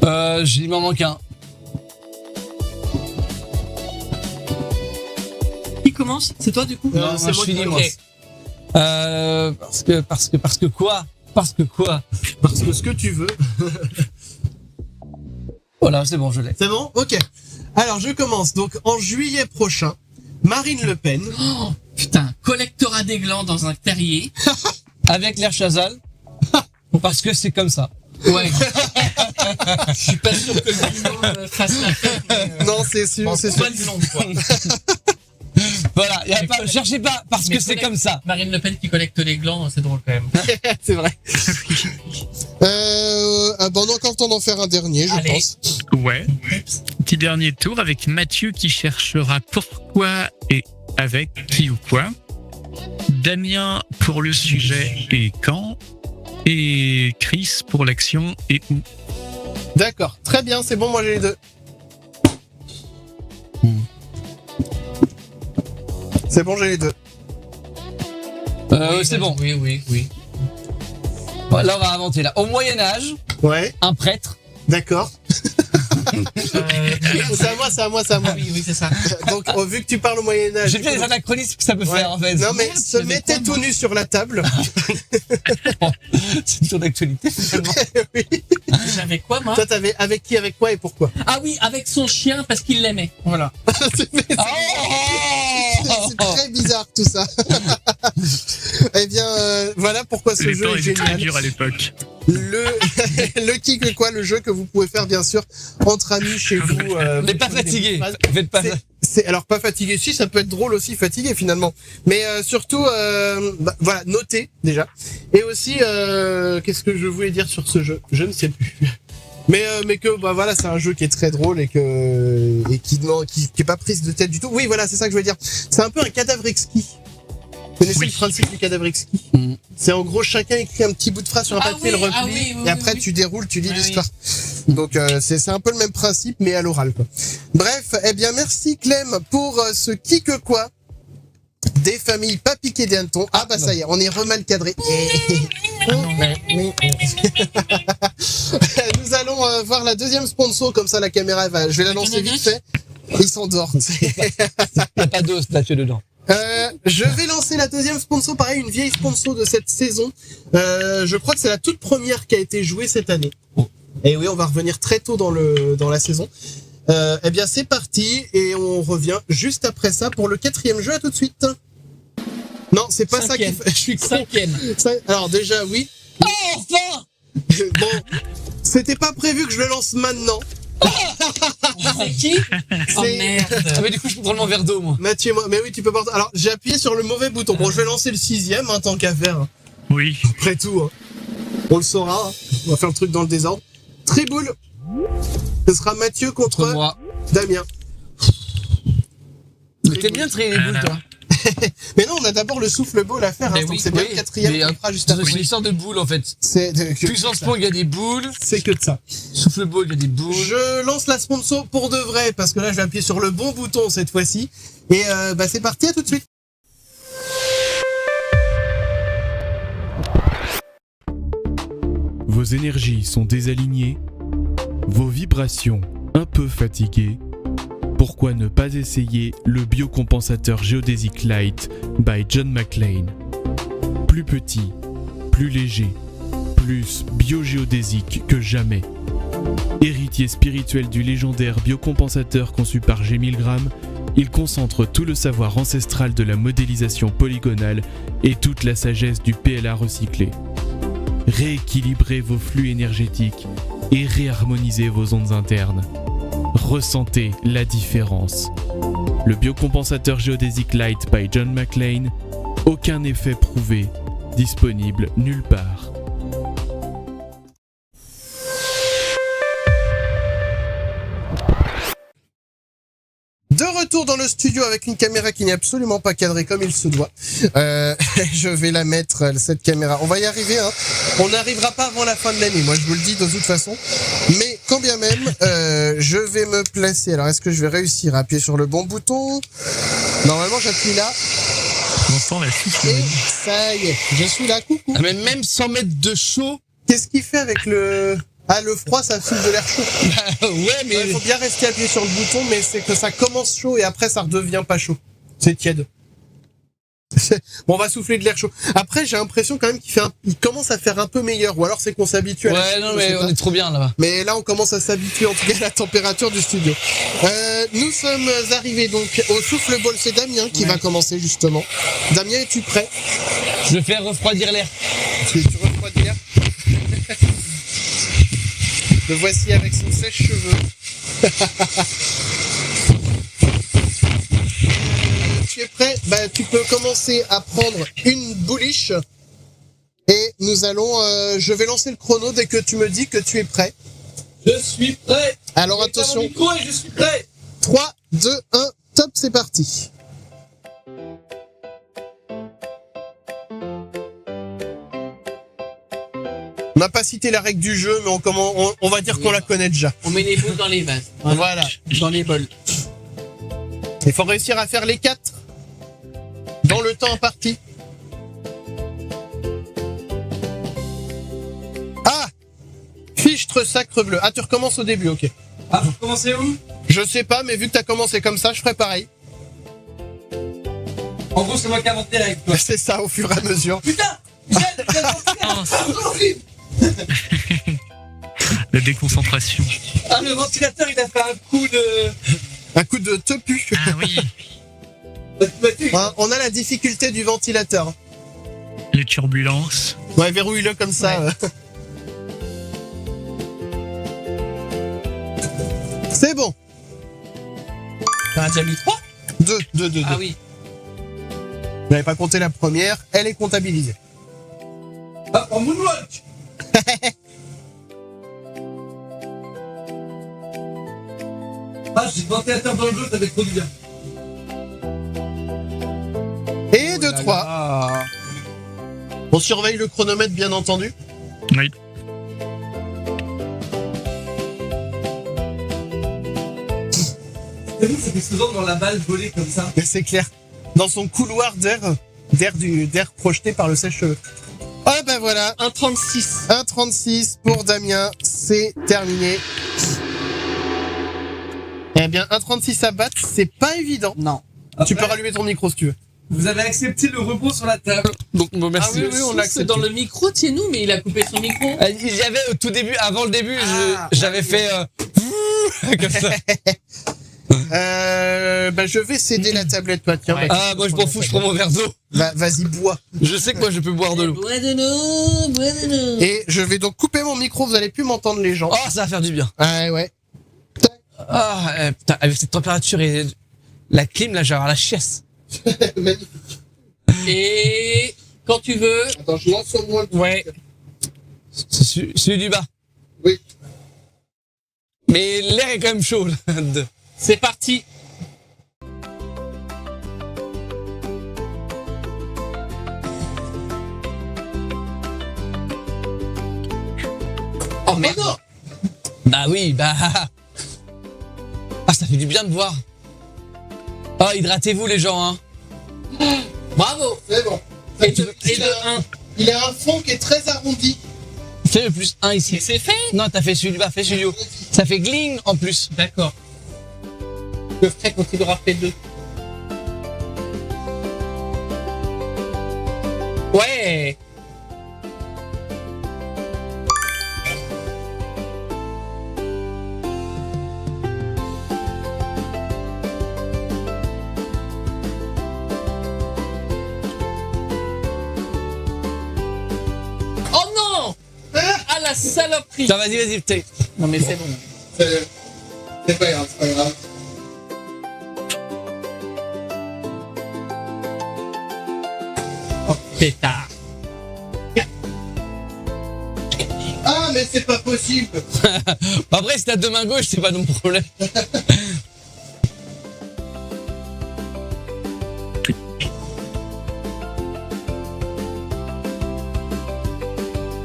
Il m'en manque un. Qui commence? C'est toi du coup? Non, c'est moi, moi je qui finis, moi. commence. Parce que quoi? Parce que quoi? Parce que ce que tu veux. Voilà, c'est bon, je l'ai. C'est bon? Ok. Alors, je commence. Donc, en juillet prochain, Marine Le Pen. Oh, putain, collectera des glands dans un terrier. Avec l'air Chazal. Parce que c'est comme ça. Ouais. Je suis pas sûr que le bilan fasse la fête. Mais, Non, c'est sûr, bon, c'est c'est sûr. pas du long, quoi. Voilà, cherchez pas parce Mais que c'est comme ça. Marine Le Pen qui collecte les glands, c'est drôle quand même. C'est vrai. On a encore le temps d'en faire un dernier, je Allez. pense. Ouais. Petit dernier tour avec Mathieu qui cherchera pourquoi et avec qui ou quoi. Damien pour le sujet et quand. Et Chris pour l'action et où. D'accord, très bien, c'est bon, moi j'ai les deux. C'est bon, j'ai les deux. C'est bon. Oui. Là, on va inventer là. Au Moyen-Âge, Ouais, un prêtre. d'accord. C'est à moi. Oui, c'est ça. Donc, vu que tu parles au Moyen-Âge. J'ai fait les anachronismes que ça peut Ouais. faire en fait. Non, mais Merde, se j'avais mettait pas, tout moi. nu sur la table. C'est toujours d'actualité finalement. Oui. J'avais quoi, moi? Toi, t'avais avec qui, avec quoi et pourquoi? Ah oui, avec son chien parce qu'il l'aimait. Voilà. C'est très bizarre tout ça. Eh bien, voilà pourquoi ce Les jeu temps est étaient très génial. durs à l'époque. Le qui que quoi, le jeu que vous pouvez faire bien sûr entre amis chez vous. Mais pas fatigué. Faites pas ça. Alors pas fatigué, si ça peut être drôle aussi fatigué finalement. Mais surtout, voilà, notez déjà. Et aussi, qu'est-ce que je voulais dire sur ce jeu? Je ne sais plus. Mais que voilà, c'est un jeu qui est très drôle et qui est pas prise de tête du tout. Oui, voilà, c'est ça que je voulais dire. C'est un peu un cadavre exquis. Vous connaissez Oui. le principe du cadavre exquis? Mm. C'est en gros chacun écrit un petit bout de phrase sur un Ah papier, oui, le replie, ah oui, oui, et après oui. tu déroules, tu lis Oui, l'histoire. Donc c'est un peu le même principe mais à l'oral quoi. Bref, eh bien merci Clem pour ce qui que quoi des familles pas piquées des hannetons. Ah bah ça y est, on est remal cadré. Nous allons voir la deuxième sponsor, comme ça la caméra va. Je vais la lancer vite fait. Il s'endort. Il n'y a pas d'os là-dessus dedans. Je vais lancer la deuxième sponsor, pareil, une vieille sponsor de cette saison. Je crois que c'est la toute première qui a été jouée cette année. Et oui, on va revenir très tôt dans la saison. Eh bien, c'est parti et on revient juste après ça pour le 4e jeu. À tout de suite. Non, c'est pas ça qui. Cinquième. Je suis con. 5e. Alors déjà, oui. Oh, enfin Bon, c'était pas prévu que je le lance maintenant. C'est qui? Oh C'est merde. Ah, mais du coup, je peux prendre mon verre d'eau, moi. Mathieu, moi. Mais oui, tu peux porter. Alors, j'ai appuyé sur le mauvais bouton. Bon, je vais lancer le 6e, hein, tant qu'à faire. Oui. Après tout, hein. On le saura. Hein. On va faire le truc dans le désordre. Triboule. Ce sera Mathieu contre Moi. Damien. Mais t'aimes bien trier les boules, toi. Mais non, on a d'abord le souffle ball à faire. Hein, Mais donc oui, c'est bien oui, le 4e mais, qu'on fera juste après. C'est une histoire de boules, en fait. C'est Puissance Pong, il y a des boules. c'est que de ça. Souffle ball, il y a des boules. Je lance la sponsor pour de vrai parce que là, je vais appuyer sur le bon bouton cette fois-ci. Et c'est parti, à tout de suite. Vos énergies sont désalignées, vos vibrations un peu fatiguées. Pourquoi ne pas essayer le biocompensateur Geodesic Light by John McClane? Plus petit, plus léger, plus biogéodésique que jamais. Héritier spirituel du légendaire biocompensateur conçu par G. Milgram, il concentre tout le savoir ancestral de la modélisation polygonale et toute la sagesse du PLA recyclé. Rééquilibrez vos flux énergétiques et réharmonisez vos ondes internes. Ressentez la différence. Le biocompensateur Geodesic Light by John McClane, aucun effet prouvé, disponible nulle part. De retour dans le studio avec une caméra qui n'est absolument pas cadrée comme il se doit. Je vais la mettre, cette caméra. On va y arriver, hein. On n'arrivera pas avant la fin de l'année, moi je vous le dis de toute façon. Mais quand bien même, je vais me placer. Alors est-ce que je vais réussir à appuyer sur le bon bouton? Normalement j'appuie là. J'entends la souffle. Et ça y est, je suis là, coucou. Ah, mais même 100 mètres de chaud. Qu'est-ce qu'il fait avec le... Ah, le froid, ça souffle de l'air chaud. Ouais, mais. Il faut bien rester appuyé sur le bouton, mais c'est que ça commence chaud et après ça redevient pas chaud. C'est tiède. Bon, on va souffler de l'air chaud. Après, j'ai l'impression quand même il commence à faire un peu meilleur, ou alors c'est qu'on s'habitue à la Ouais, chaleur, non, je mais sais on pas. est trop bien là-bas. Mais là, on commence à s'habituer en tout cas à la température du studio. Nous sommes arrivés donc au souffle ball. C'est Damien qui va commencer justement. Damien, es-tu prêt? Je vais faire refroidir l'air. Tu refroidis l'air. Le voici avec son sèche-cheveux. Tu es prêt? bah tu peux commencer à prendre une bullish et nous allons, je vais lancer le chrono dès que tu me dis que tu es prêt. Je suis prêt. Alors J'ai pas attention, mon micro et je suis prêt. 3, 2, 1, top, c'est parti. On n'a pas cité la règle du jeu, mais on va dire qu'on la connaît déjà. On met les boules dans les vases. Voilà. Dans les bols. Il faut réussir à faire les 4 dans le temps imparti. Ah, fichtre sacre bleu. Ah, tu recommences au début, ok. Ah, vous commencez où? Je sais pas, mais vu que t'as commencé comme ça, je ferai pareil. En gros, c'est moi qui invente les règles, quoi. C'est ça, au fur et à mesure. Putain! La déconcentration. Ah, le ventilateur, il a fait Un coup de tepu. Ah oui, On a la difficulté du ventilateur. les turbulences. Ouais, verrouille-le comme ça. C'est bon. T'en as déjà mis 3? 2. Ah oui. Vous n'avez pas compté la première, elle est comptabilisée. Ah, en moonwalk! Ah, j'ai le ventilateur dans le dos, ça fait trop du bien. Et 2, 3. On surveille le chronomètre, bien entendu. Oui. C'est vous, ça fait souvent dans la balle voler comme ça. Mais c'est clair. Dans son couloir d'air projeté par le sèche-cheveux. Ah ben voilà, 1,36. 1,36 pour Damien, c'est terminé. Eh bien, 1,36 à battre, c'est pas évident. Non. Tu peux rallumer ton micro si tu veux. Vous avez accepté le repos sur la table. Donc, bon, merci. Ah oui, on l'a C'est accepté. dans le micro, tiens nous, mais il a coupé son micro. Il y avait au tout début, avant le début, Ah, j'avais fait comme ça. Bah, je vais céder la tablette, toi, tiens. Ouais. Bah, Ah, moi je m'en fous, je prends mon verre d'eau. bah, vas-y, bois. Je sais que moi je peux boire de l'eau. Bois de l'eau, bois de l'eau. Et je vais donc couper mon micro, vous allez plus m'entendre les gens. Oh, ça va faire du bien. Ah ouais. Ah, putain, avec cette température et la clim, là, je vais avoir la chiasse. Magnifique. Et quand tu veux. Attends, je lance sur moi. Ouais. C'est celui du bas. Oui. Mais l'air est quand même chaud, là. C'est parti. Oh merde. non. Bah oui, bah. Ah, ça fait du bien de voir. Oh, hydratez-vous, les gens, hein. Bravo. C'est bon. Et de 1. Il a un fond qui est très arrondi. Fais le plus 1 ici. C'est fait. Non, t'as fait celui du bas, fais celui du haut. Ça fait gling en plus. D'accord. Je ferai quand il aura fait 2. Ouais. Oh non. Ah la saloperie. Tiens, vas-y, putain. Non mais c'est bon. C'est pas grave, c'est pas grave. Oh pétard. Ah, mais c'est pas possible. Après, si t'as deux mains gauches, c'est pas mon problème.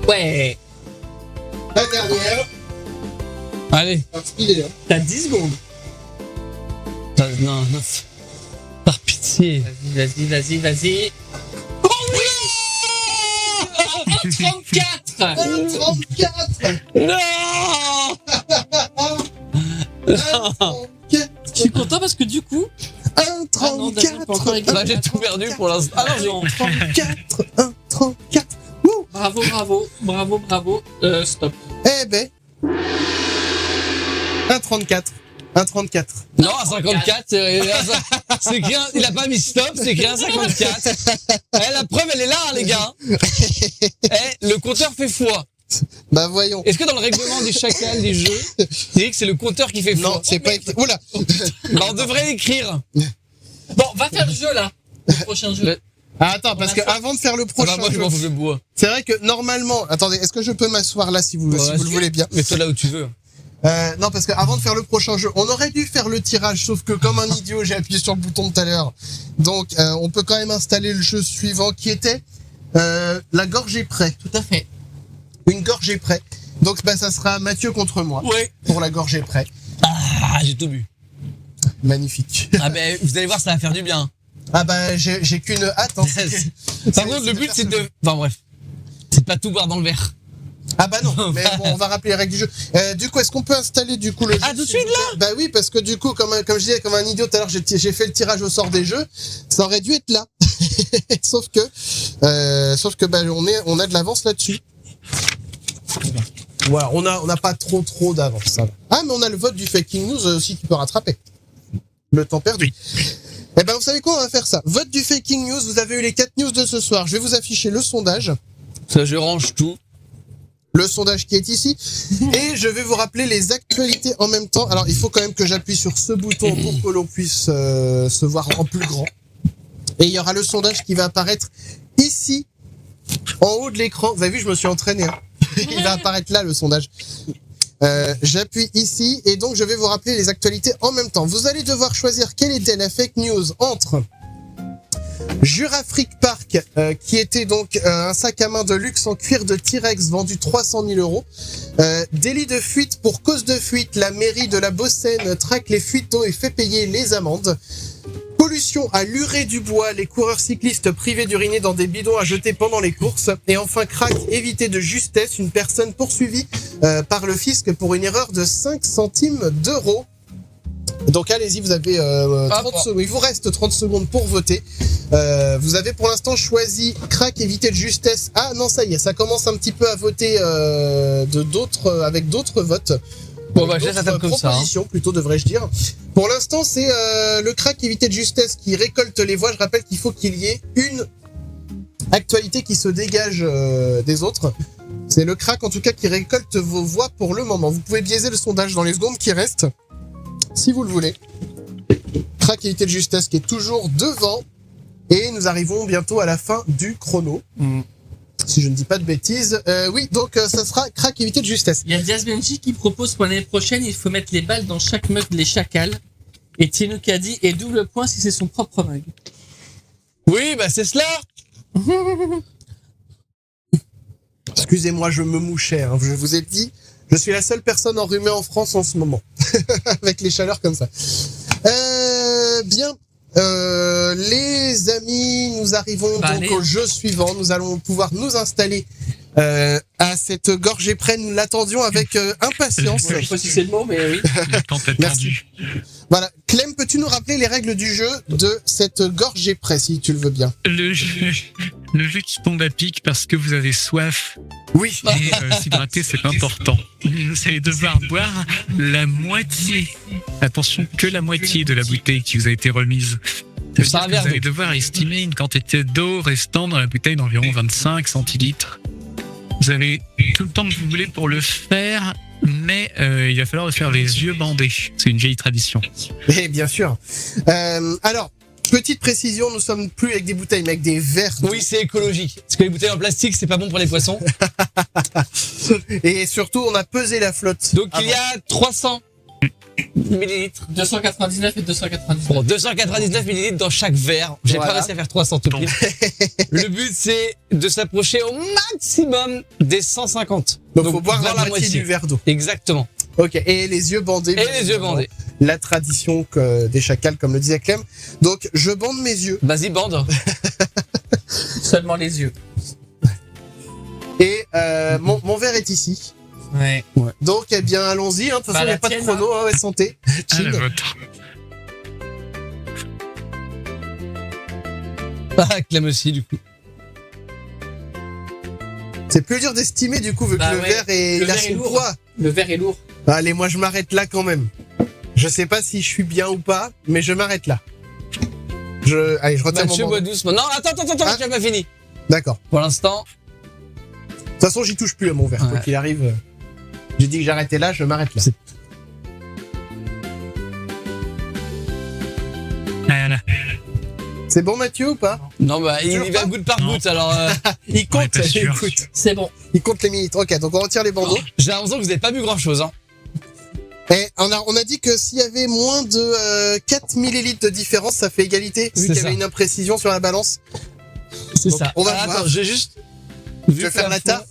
Ouais. La dernière. Allez. Inspiré, hein. T'as 10 secondes. Non. Par pitié. Vas-y. Oh oui. 34. 1,34. Non. 1,34. Je suis content parce que du coup. 1,34. Bah, j'ai tout perdu pour l'instant. Ah non, 1,34. 1,34. Bravo. Stop. Eh ben. 1,34. 1,34. non, à 54, c'est écrit il a pas mis stop, c'est écrit 54. La preuve, elle est là, hein, les gars. Le compteur fait foi. Bah voyons. Est-ce que dans le règlement des chacals des jeux, il dit que c'est le compteur qui fait foi? Non, c'est pas écrit. Oula. Bah, on devrait l'écrire. Bon, va faire le jeu là. Le prochain jeu. Ah, attends, parce que avant de faire le Ah bah, prochain moi, je jeu, m'en fous de bois. c'est vrai que normalement, attendez, est-ce que je peux m'asseoir là si vous, si vous le voulez bien? Mets-toi là où tu veux. Non, parce que avant de faire le prochain jeu, on aurait dû faire le tirage, sauf que comme un idiot, j'ai appuyé sur le bouton de tout à l'heure. Donc, on peut quand même installer le jeu suivant qui était la gorgée prêt. Tout à fait. Une gorgée prêt. Donc, bah, ça sera Mathieu contre moi Ouais. pour la gorgée prêt. Ah, j'ai tout bu. Magnifique. Ah ben, vous allez voir, ça va faire du bien. Ah bah, j'ai qu'une hâte. Hein. Par contre, le but, c'est de... Enfin, bref. C'est de pas tout boire dans le verre. Ah bah non, mais bon, on va rappeler les règles du jeu. Du coup, est-ce qu'on peut installer du coup le jeu Ah, tout de s'il vous suite, plaît Bah oui, parce que du coup, comme je disais, comme un idiot tout à l'heure, j'ai fait le tirage au sort des jeux, ça aurait dû être là. sauf que bah on a de l'avance là-dessus. Voilà, on n'a pas trop d'avance. Ça va. Ah, mais on a le vote du Faking News aussi qui peut rattraper. Le temps perdu. Eh ben, vous savez quoi, on va faire ça. Vote du Faking News, vous avez eu les 4 news de ce soir. Je vais vous afficher le sondage. Ça, je range tout. Le sondage qui est ici. Et je vais vous rappeler les actualités en même temps. Alors, il faut quand même que j'appuie sur ce bouton pour que l'on puisse se voir en plus grand. Et il y aura le sondage qui va apparaître ici, en haut de l'écran. Vous avez vu, je me suis entraîné. Hein. Il va apparaître là, le sondage. J'appuie ici et donc je vais vous rappeler les actualités en même temps. Vous allez devoir choisir quelle était la fake news entre Jurafric Park, qui était donc un sac à main de luxe en cuir de T-Rex vendu 300 000 €. Délit de fuite pour cause de fuite, la mairie de la Bosseine traque les fuitos et fait payer les amendes. Pollution à l'urée du bois, les coureurs cyclistes privés d'uriner dans des bidons à jeter pendant les courses. Et enfin, crack évité de justesse, une personne poursuivie par le fisc pour une erreur de 5 centimes d'euros. Donc allez-y, vous avez 30 secondes. Il vous reste 30 secondes pour voter. Vous avez pour l'instant choisi crack évité de justesse. Ah non, ça y est, ça commence un petit peu à voter avec d'autres votes. Bon, bah, je laisse la table comme ça. Proposition, plutôt, devrais-je dire. Pour l'instant, c'est le crack évité de justesse qui récolte les voix. Je rappelle qu'il faut qu'il y ait une actualité qui se dégage des autres. C'est le crack, en tout cas, qui récolte vos voix pour le moment. Vous pouvez biaiser le sondage dans les secondes qui restent, si vous le voulez. Crack évité de justesse qui est toujours devant. Et nous arrivons bientôt à la fin du chrono. Si je ne dis pas de bêtises. Oui, donc ça sera crack évité de justesse. Il y a Diaz Benji qui propose pour l'année prochaine, il faut mettre les balles dans chaque mug les chacals. Et Tieno qui a dit, et double point si c'est son propre mug. Oui, bah, c'est cela. Excusez-moi, je me mouchais. Hein. Je vous ai dit, je suis la seule personne enrhumée en France en ce moment. Avec les chaleurs comme ça. Bien. Les amis, nous arrivons donc au jeu suivant. Nous allons pouvoir nous installer à cette gorgée près. Nous l'attendions avec impatience. Je sais pas si c'est le mot, mais oui. Le temps attendu. Voilà. Clem, peux-tu nous rappeler les règles du jeu de cette gorgée près, si tu le veux bien? Le jeu qui tombe à pic parce que vous avez soif. Oui. Et s'hydrater, c'est important. Vous allez devoir boire la moitié. Attention, que la moitié de la bouteille qui vous a été remise. Ça veut Ça dire a que l'air vous allez d'eau. devoir estimer une quantité d'eau restant dans la bouteille d'environ 25 centilitres. Vous avez tout le temps que vous voulez pour le faire, mais il va falloir faire les yeux bandés. C'est une vieille tradition. Et bien sûr. Alors, petite précision, nous sommes plus avec des bouteilles, mais avec des verres. Oui, c'est écologique. Parce que les bouteilles en plastique, c'est pas bon pour les poissons. Et surtout, on a pesé la flotte. Donc, il y a 300 millilitres. 299 et 299. Bon, 299 millilitres dans chaque verre. J'ai Voilà. pas réussi à faire 300 tout pile. Le but, c'est de s'approcher au maximum des 150. Donc, faut boire dans la moitié du verre d'eau. Exactement. Ok. Et les yeux bandés. Et bien les yeux évidemment. bandés. La tradition des chacals, comme le disait Clem. Donc, je bande mes yeux. Vas-y, bande. Seulement les yeux. Et mon verre est ici. Ouais. Donc, eh bien, allons-y. Hein. De toute façon, il n'y la a pas de tienne, chrono. Hein. Ouais, santé. Ah, Chin. la vôtre. Ah, Clem aussi, du coup. C'est plus dur d'estimer, du coup, vu que Bah le ouais. verre est, Le il a verre est son lourd. poids. Le verre est lourd. Allez, moi, je m'arrête là quand même. Je sais pas si je suis bien ou pas, mais je m'arrête là. Allez, je retiens Mathieu mon boit bandeau. doucement. Non, attends, Ah. j'ai pas fini. D'accord. Pour l'instant, De toute façon, j'y touche plus à mon verre. Quoi Ouais. qu'il arrive, j'ai dit que j'arrêtais là, je m'arrête là. Voilà. C'est bon Mathieu ou pas? Non, bah, il Toujours y va pas goutte par Non. goutte, alors, Il On est compte, pas sûr. écoute. C'est bon. Il compte les minutes. Ok, donc on retire les bandeaux. j'ai l'impression que vous n'avez pas vu grand chose, hein. Et on a dit que s'il y avait moins de 4 millilitres de différence, ça fait égalité, vu C'est qu'il y ça. avait une imprécision sur la balance. C'est Donc, ça. on va Ah, voir. attends, j'ai juste. Je vais faire la tare.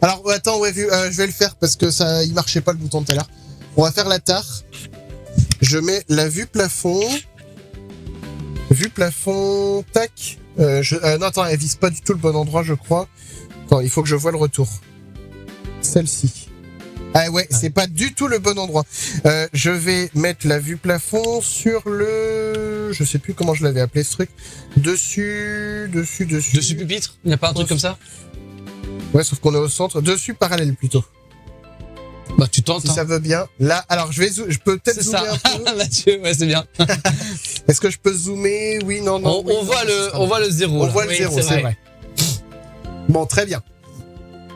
Alors, attends, ouais, je vais le faire parce que ça, il marchait pas le bouton de tout à l'heure. On va faire la tare. Je mets la vue plafond. Vue plafond, tac. Non, attends, elle vise pas du tout le bon endroit, je crois. Attends, il faut que je voie le retour. Celle-ci. Ah ouais, c'est pas du tout le bon endroit. Je vais mettre la vue plafond sur le... Je sais plus comment je l'avais appelé ce truc. Dessus... Dessus pupitre? Il n'y a pas un truc comme ça? Ouais, sauf qu'on est au centre. Dessus parallèle plutôt. Bah, tu tentes, Si hein. ça veut bien. Là, alors je peux peut-être C'est zoomer ça. un peu. Mathieu, ouais, c'est bien. Est-ce que je peux zoomer? Oui, non, non. On, oui, on non, voit ça le, sera on bon. voit le zéro. On là. voit le Oui, zéro, c'est c'est vrai. Bon, très bien.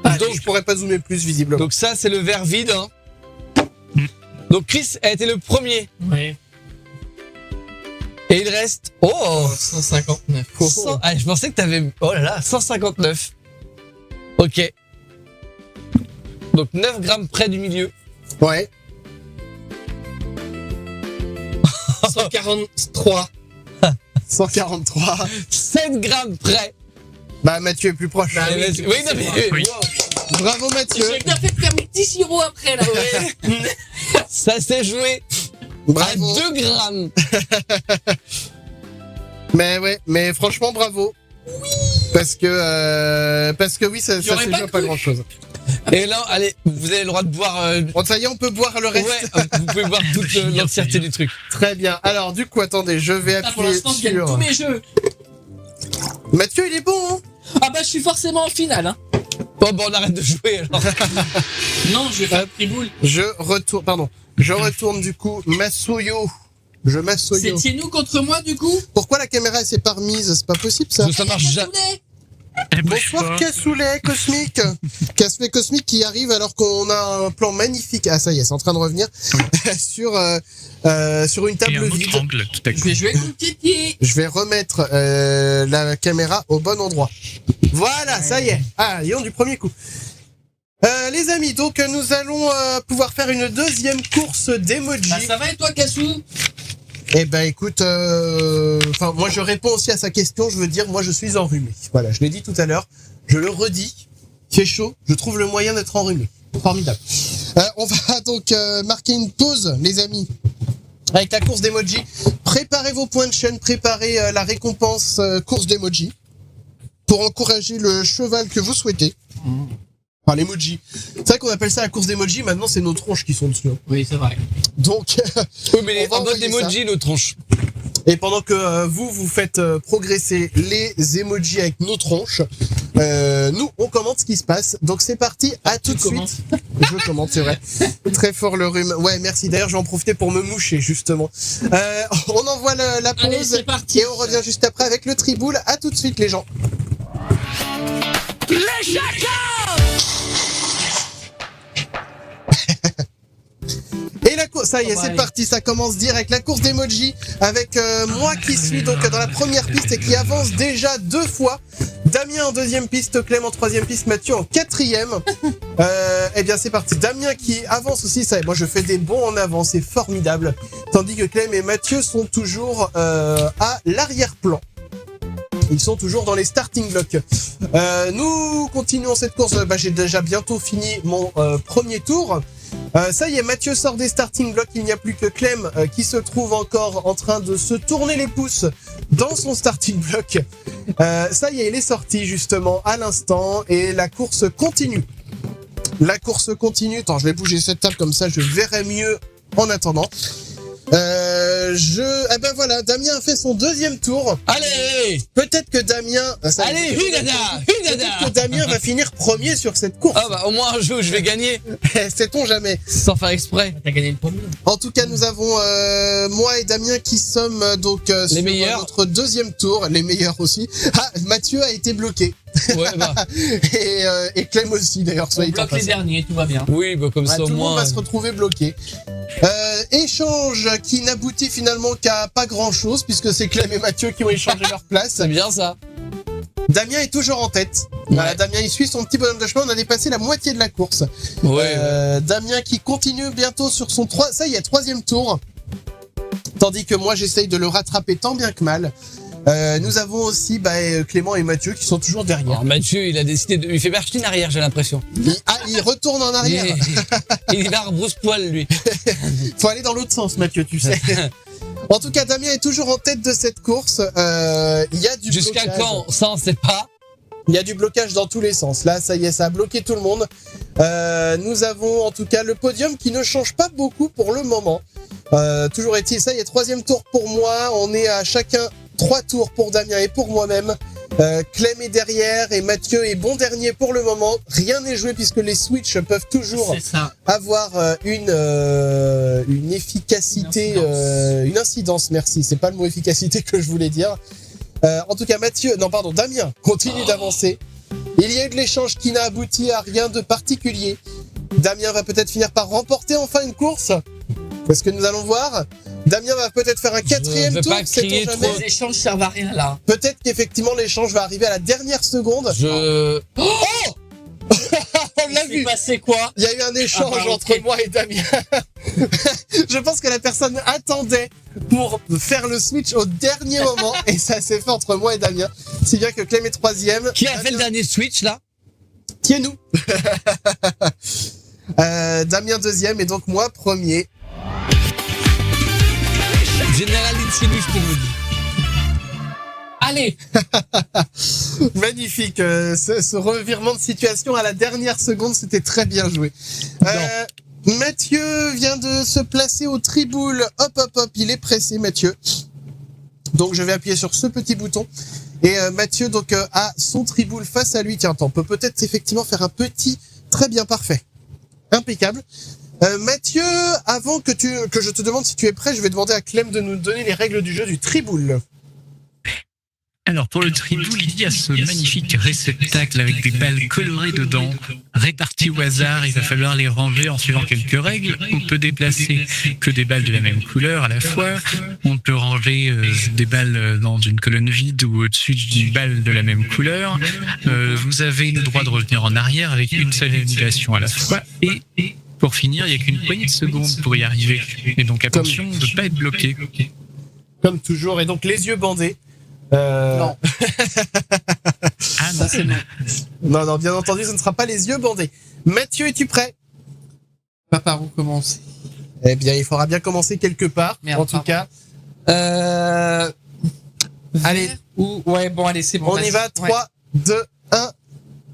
Donc- Donc, je pourrais pas zoomer plus visiblement. Donc ça, c'est le verre vide, hein. Donc Chris a été le premier. Oui. Et il reste... Oh, 159. 100. Ah, je pensais que t'avais... Oh là là, 159. Ok. Donc 9 grammes près du milieu. Ouais. 143. 143. 7 grammes près. Bah, Mathieu est plus proche. Bah, oui, oui, non, mais... Oui. Bravo, Mathieu. J'ai bien fait de faire mon petit sirop après là. Ça s'est joué à Bravo. 2 grammes. Mais ouais, mais franchement, bravo. Oui. Parce que oui, ça J'aurais se pas joue cru. pas grand chose. Et là, allez, vous avez le droit de boire... Bon, ça y est, on peut boire le reste. Ouais, vous pouvez boire toute l'entièreté du truc. Très bien. Alors, du coup, attendez, je vais Ah, pour appuyer l'instant, je gagne tous sur... mes jeux. Mathieu, il est bon, hein? Ah bah, je suis forcément en finale. Hein. Bon, on arrête de jouer, alors. Non, je vais faire triboule. Je retourne du coup Masuyo. Je C'est Masuyo. Tienou contre moi du coup. Pourquoi la caméra elle s'est pas remise? C'est pas possible ça. Ça marche jamais. Cassoulet. Elle bouge Bonsoir pas. Cassoulet Cosmique. Cassoulet Cosmique qui arrive alors qu'on a un plan magnifique. Ah ça y est, c'est en train de revenir sur une Et table un vide. autre angle, tout à Je coup. vais jouer contre Titi. Je vais remettre la caméra au bon endroit. Voilà, ça y est. Ah, disons du premier coup. Les amis, donc nous allons pouvoir faire une deuxième course d'emoji. Bah, ça va et toi Cassou? Eh ben écoute, enfin moi je réponds aussi à sa question, je veux dire moi je suis enrhumé. Voilà, je l'ai dit tout à l'heure, je le redis, il fait chaud, je trouve le moyen d'être enrhumé. Formidable. On va donc marquer une pause les amis avec la course d'emoji. Préparez vos points de chaîne, préparez la récompense course d'emoji pour encourager le cheval que vous souhaitez. Enfin l'emoji. C'est vrai qu'on appelle ça la course d'emoji, maintenant c'est nos tronches qui sont dessus. Hein. Oui, c'est vrai. Donc Oui, mais On va en mode envoyer emoji, nos tronches. Et pendant que vous faites progresser les emojis avec nos tronches, nous, on commente ce qui se passe. Donc c'est parti, à tout de commences. suite. Je commente, c'est vrai. Très fort le rhume. Ouais, merci. D'ailleurs, j'en profitais pour me moucher, justement. On envoie la pause Allez, c'est parti. et on revient juste après avec le triboule. À tout de suite, les gens. Et la course, ça y est, c'est parti, ça commence direct. La course d'emoji avec moi qui suis donc dans la première piste et qui avance déjà 2 fois. Damien en deuxième piste, Clem en troisième piste, Mathieu en quatrième. Eh bien c'est parti. Damien qui avance aussi, ça y est, moi je fais des bonds en avant, c'est formidable. Tandis que Clem et Mathieu sont toujours à l'arrière-plan. Ils sont toujours dans les starting blocks. Nous continuons cette course. J'ai déjà bientôt fini mon premier tour. Ça y est, Mathieu sort des starting blocks. Il n'y a plus que Clem qui se trouve encore en train de se tourner les pouces dans son starting block. Ça y est, il est sorti justement à l'instant et la course continue. La course continue. Attends, je vais bouger cette table comme ça, je verrai mieux en attendant. Eh ben voilà, Damien a fait son deuxième tour. Allez! Peut-être que Damien... Allez, Hugada! Peut-être que Damien va finir premier sur cette course. Ah bah au moins un jeu où je vais gagner, Sait-on jamais. sans faire exprès. T'as gagné le premier. En tout cas, nous avons moi et Damien qui sommes donc sur meilleurs. notre deuxième tour, les meilleurs aussi. Ah, Mathieu a été bloqué Ouais, bah. et Clem aussi d'ailleurs. On Soyez en bloque les passant. derniers, tout va bien. Oui, bah comme Ouais, ça tout au le monde moins. va se retrouver bloqué. Échange qui n'aboutit finalement qu'à pas grand chose, puisque c'est Clem et Mathieu qui ont échangé leur place. C'est bien ça. Damien est toujours en tête. Voilà, Damien il suit son petit bonhomme de chemin, on a dépassé la moitié de la course. Ouais. Damien qui continue bientôt sur son 3e tour. Tandis que moi j'essaye de le rattraper tant bien que mal. Nous avons aussi Clément et Mathieu qui sont toujours derrière. Alors, Mathieu, il a décidé de... Il fait marcher arrière, j'ai l'impression. Il retourne en arrière. Il va rebrousse-poil, lui. Faut aller dans l'autre sens, Mathieu, tu sais. En tout cas, Damien est toujours en tête de cette course. Il y a du Jusqu'à blocage. quand? Ça, on sait pas. Il y a du blocage dans tous les sens. Là, ça y est, ça a bloqué tout le monde. Nous avons en tout cas le podium qui ne change pas beaucoup pour le moment. Toujours est-il, ça y est, 3e tour pour moi. On est à chacun 3 tours pour Damien et pour moi-même. Clem est derrière et Mathieu est bon dernier pour le moment. Rien n'est joué puisque les switches peuvent toujours avoir une efficacité, une incidence, merci. C'est pas le mot efficacité que je voulais dire. En tout cas, Damien continue d'avancer. Il y a eu de l'échange qui n'a abouti à rien de particulier. Damien va peut-être finir par remporter enfin une course. C'est ce que nous allons voir. Damien va peut-être faire un 4e tour. Crier trop. Les échanges servent à rien là. Peut-être qu'effectivement l'échange va arriver à la dernière seconde. On l'a vu. Passé quoi? Il y a eu un échange entre moi et Damien. Je pense que la personne attendait pour faire le switch au dernier moment et ça s'est fait entre moi et Damien. Si bien que Clem est 3e. Qui a fait le dernier switch là? Qui est nous? Damien 2e et donc moi 1er. Général Insimus pour vous dire. Allez. Magnifique, ce revirement de situation à la dernière seconde, c'était très bien joué. Mathieu vient de se placer au triboule. Hop, il est pressé, Mathieu. Donc je vais appuyer sur ce petit bouton. Et Mathieu donc a son triboule face à lui. Tiens, on peut peut-être effectivement faire un petit... Très bien, parfait. Impeccable. Mathieu, avant que je te demande si tu es prêt, je vais demander à Clem de nous donner les règles du jeu du triboule. Alors pour le triboule, il y a ce magnifique réceptacle avec des balles colorées dedans, réparties au hasard. Il va falloir les ranger en suivant quelques règles. On peut déplacer que des balles de la même couleur à la fois. On peut ranger des balles dans une colonne vide ou au-dessus d'une balle de la même couleur. Vous avez le droit de revenir en arrière avec une seule annulation à la fois. Et pour finir, il n'y a qu'une poignée de secondes pour y arriver. Et donc attention de ne pas être bloqué. Comme toujours, et donc les yeux bandés. Non. Ah non, c'est Non, bien entendu, ce ne sera pas les yeux bandés. Mathieu, es-tu prêt? Pas par où commencer. Eh bien, il faudra bien commencer quelque part, en tout cas. Allez. Ouais, bon, allez, c'est bon. On y va, 3, 2, 1,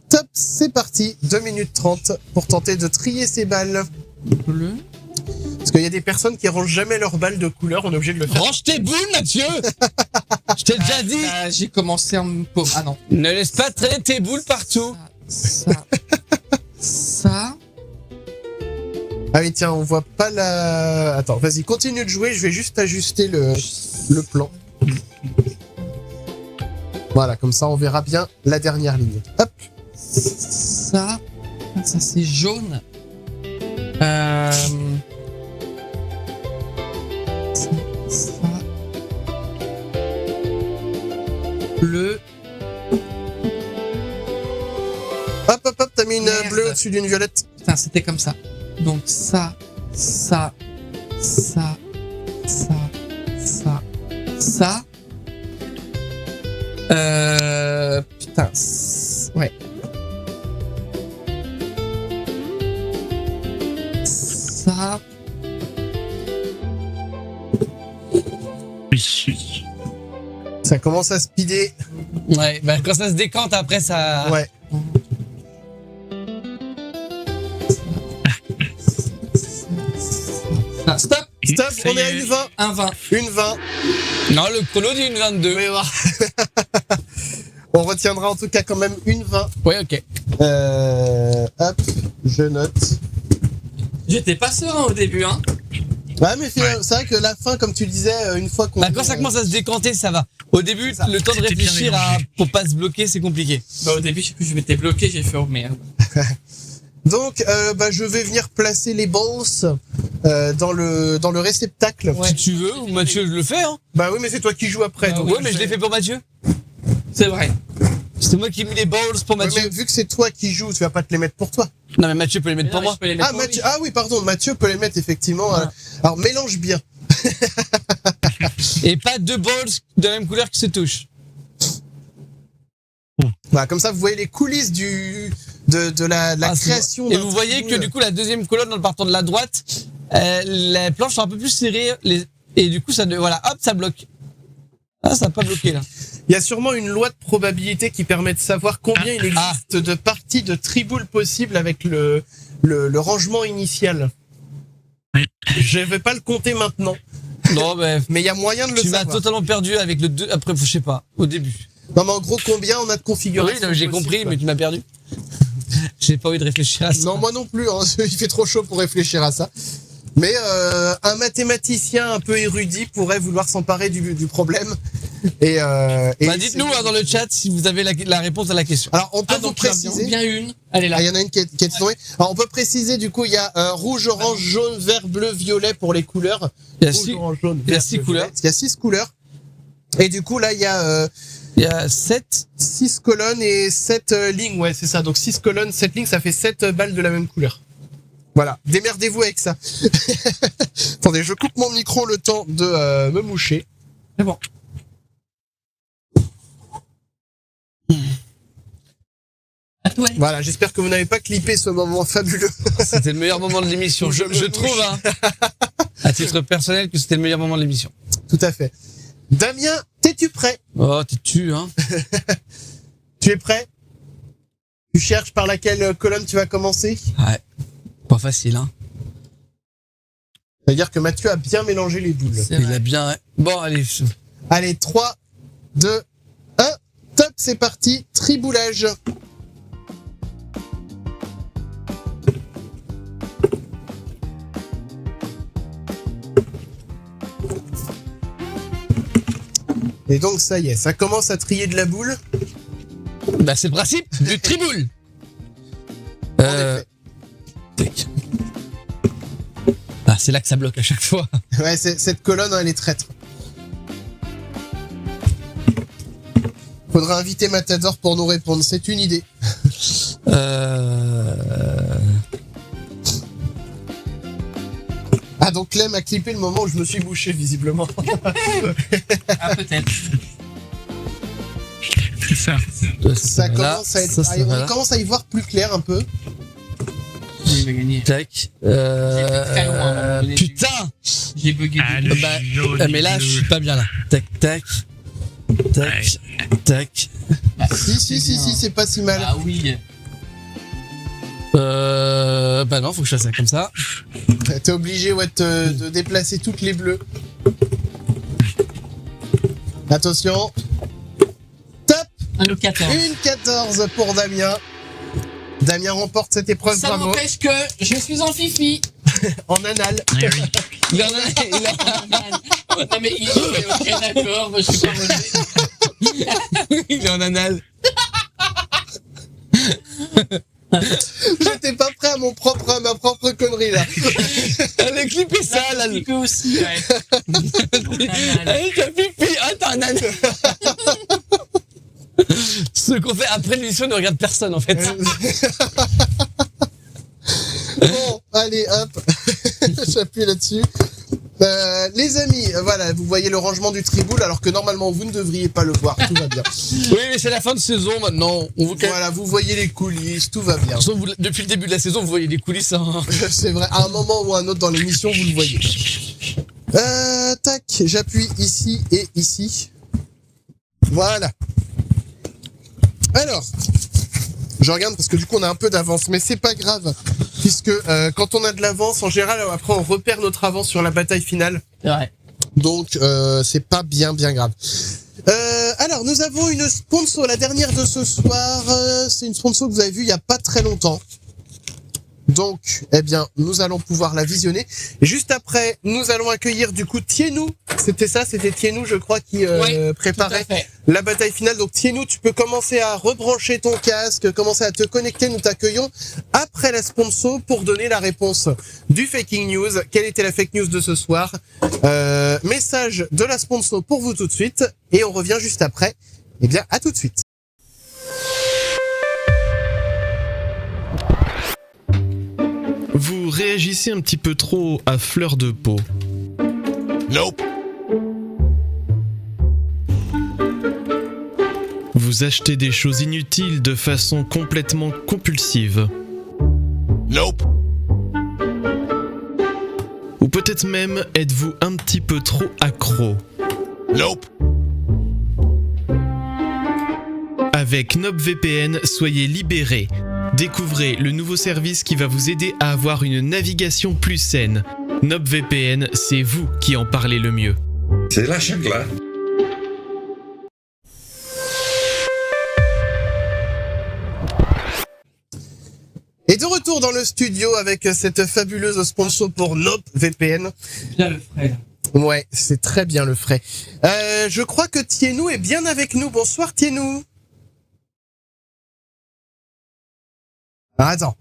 top, c'est parti. 2 minutes 30 pour tenter de trier ces balles. Bleu. Parce qu'il y a des personnes qui rangent jamais leurs balles de couleur, on est obligé de le faire. Range tes boules, Mathieu. Je t'ai déjà dit. J'ai commencé en... Ah non. Ne laisse pas traîner tes boules partout. Ça. Ah oui, tiens, on voit pas la... Attends, vas-y, continue de jouer, je vais juste ajuster le plan. Voilà, comme ça on verra bien la dernière ligne. Hop. Ça c'est jaune. Ça. Bleu. Hop, t'as mis une Merde. bleue au-dessus d'une violette. Putain, c'était comme ça. Donc ça. Putain. Ouais. Ça. Ça commence à speeder. Ouais, bah quand ça se décante après ça. Ouais. Ah, stop. Stop, Ça on y est à est. une 20. Un 20. Une 20. Non, le chrono dit une 22. Mais voilà. On retiendra en tout cas quand même une 20. Ouais, ok. Hop, je note. J'étais pas serein au début, hein. Ouais, mais c'est vrai que la fin, comme tu le disais, une fois qu'on... Bah quand ça commence à se décanter, ça va. Au début, le temps de C'était bien réfléchir pour pas se bloquer, c'est compliqué. Bah au début, je sais plus, je m'étais bloqué, j'ai fait oh merde. Donc, je vais venir placer les balls. dans le réceptacle. Ouais. Si tu veux, ou Mathieu le fait, hein. Bah oui, mais c'est toi qui joues après. Ah donc Ouais, mais je l'ai fait pour Mathieu. C'est vrai. C'était moi qui ai mis les balls pour Ouais, Mathieu. mais vu que c'est toi qui joues, tu vas pas te les mettre pour toi. Non, mais Mathieu peut les mettre pour Non, mais moi. je peux les mettre Ah, pour Mathieu, lui. ah oui, pardon, Mathieu peut les mettre effectivement. Voilà. Alors mélange bien. Et pas deux balls de la même couleur qui se touchent. Voilà, comme ça, vous voyez les coulisses de la Ah, c'est création. Et d'un vous voyez que triboule. du coup, la deuxième colonne en partant de la droite, les planches sont un peu plus serrées. Et du coup, voilà, hop, ça bloque. Ah, ça n'a pas bloqué là. Il y a sûrement une loi de probabilité qui permet de savoir combien il existe de parties de triboule possibles avec le rangement initial. Oui. Je vais pas le compter maintenant, Non, mais mais il y a moyen de le tu m'as savoir. totalement perdu avec le 2. Après, je sais pas, au début. Non, mais en gros, combien on a de Oui, configurations non, j'ai possibles, compris, quoi. mais tu m'as perdu. J'ai pas envie de réfléchir à ça. Non, moi non plus, hein. Il fait trop chaud pour réfléchir à ça. Mais un mathématicien un peu érudit pourrait vouloir s'emparer du problème. Et Bah, dites-nous hein, dans le chat si vous avez la réponse à la question. Alors, on peut Ah, vous donc il y en a préciser. bien une. Elle est là. Ah, il y en a une qui est tombée. Alors, on peut préciser, du coup, il y a rouge, orange, jaune, vert, bleu, violet pour les couleurs. Il y a Rouge, 6 orange, jaune, il y a vert, six bleu, couleurs. violet. Il y a 6 couleurs. Et du coup, là, il y a 7. 6 colonnes et 7 lignes. Ouais, c'est ça. Donc, 6 colonnes, 7 lignes, ça fait 7 balles de la même couleur. Voilà. Démerdez-vous avec ça. Attendez, je coupe mon micro le temps de me moucher. C'est bon. À toi. Voilà. J'espère que vous n'avez pas clippé ce moment fabuleux. C'était le meilleur moment de l'émission. Je me trouve, hein, à titre personnel, que c'était le meilleur moment de l'émission. Tout à fait. Damien, t'es-tu prêt? Oh, t'es tu, hein. Tu es prêt? Tu cherches par laquelle colonne tu vas commencer? Ouais. Pas facile, hein. C'est-à-dire que Mathieu a bien mélangé les boules. C'est Il vrai. a bien. Bon, allez. Allez, 3, 2, 1, top, c'est parti, triboulage. Et donc ça y est, ça commence à trier de la boule. Bah, c'est le principe du triboule. En effet. Tac. Ah, c'est là que ça bloque à chaque fois. Ouais, cette colonne, elle est traître. Faudra inviter Matador pour nous répondre, c'est une idée. Ah, donc Clem a clippé le moment où je me suis bouché, visiblement. Ah, peut-être. C'est ça. Ça Là, commence à être, ça, c'est on là. commence à y voir plus clair un peu. Il va gagner. Tac. très loin, à un moment donné. Putain. J'ai bugué. Ah, du le coup. Bah, joli mais là, bleu. je suis pas bien là. Tac, tac. Tac. Tac. Si, c'est pas si mal. Ah oui. Bah non, faut que je fasse ça comme ça. T'es obligé ouais, de déplacer toutes les bleues. Attention. Top. Le 14. Une 14 pour Damien. Damien remporte cette épreuve, Ça bravo. n'empêche que je suis en fifi. En anal. Eh oui. Il en a, Non mais il est ok, d'accord, moi, je suis pas mauvais. il est en anal. J'étais pas prêt à ma propre connerie là. Elle a clippé ça, là. Tu peux aussi, ouais. Allez, t'as pipi. Ah, t'as un anal. Ce qu'on fait après l'émission ne regarde personne, en fait. Bon, allez, hop. J'appuie là-dessus. Les amis, voilà, vous voyez le rangement du triboule alors que normalement vous ne devriez pas le voir, tout va bien. Oui, mais c'est la fin de saison maintenant. On vous Voilà, vous voyez les coulisses, tout va bien. Depuis le début de la saison, vous voyez les coulisses. Hein. C'est vrai, à un moment ou à un autre dans l'émission, vous le voyez. Tac, j'appuie ici et ici. Voilà. Alors, je regarde parce que du coup on a un peu d'avance, mais c'est pas grave, puisque quand on a de l'avance, en général, après on repère notre avance sur la bataille finale. C'est vrai. Donc c'est pas bien grave. Alors nous avons une sponsor, la dernière de ce soir. C'est une sponsor que vous avez vue il y a pas très longtemps. Donc, eh bien, nous allons pouvoir la visionner. Et juste après, nous allons accueillir du coup Tienou. C'était Tienou, je crois, qui préparait la bataille finale. Donc Tienou, tu peux commencer à rebrancher ton casque, commencer à te connecter. Nous t'accueillons après la sponsor pour donner la réponse du Faking News. Quelle était la fake news de ce soir? Message de la sponsor pour vous tout de suite. Et on revient juste après. Eh bien, à tout de suite. Vous réagissez un petit peu trop à fleur de peau. Nope. Vous achetez des choses inutiles de façon complètement compulsive. Nope. Ou peut-être même êtes-vous un petit peu trop accro. Nope. Avec NopVPN, soyez libérés. Découvrez le nouveau service qui va vous aider à avoir une navigation plus saine. NopVPN, c'est vous qui en parlez le mieux. C'est la chacla. Et de retour dans le studio avec cette fabuleuse sponsor pour NopVPN. Bien le frais. Ouais, c'est très bien le frais. Je crois que Tienou est bien avec nous. Bonsoir Tienou. Ah, attends.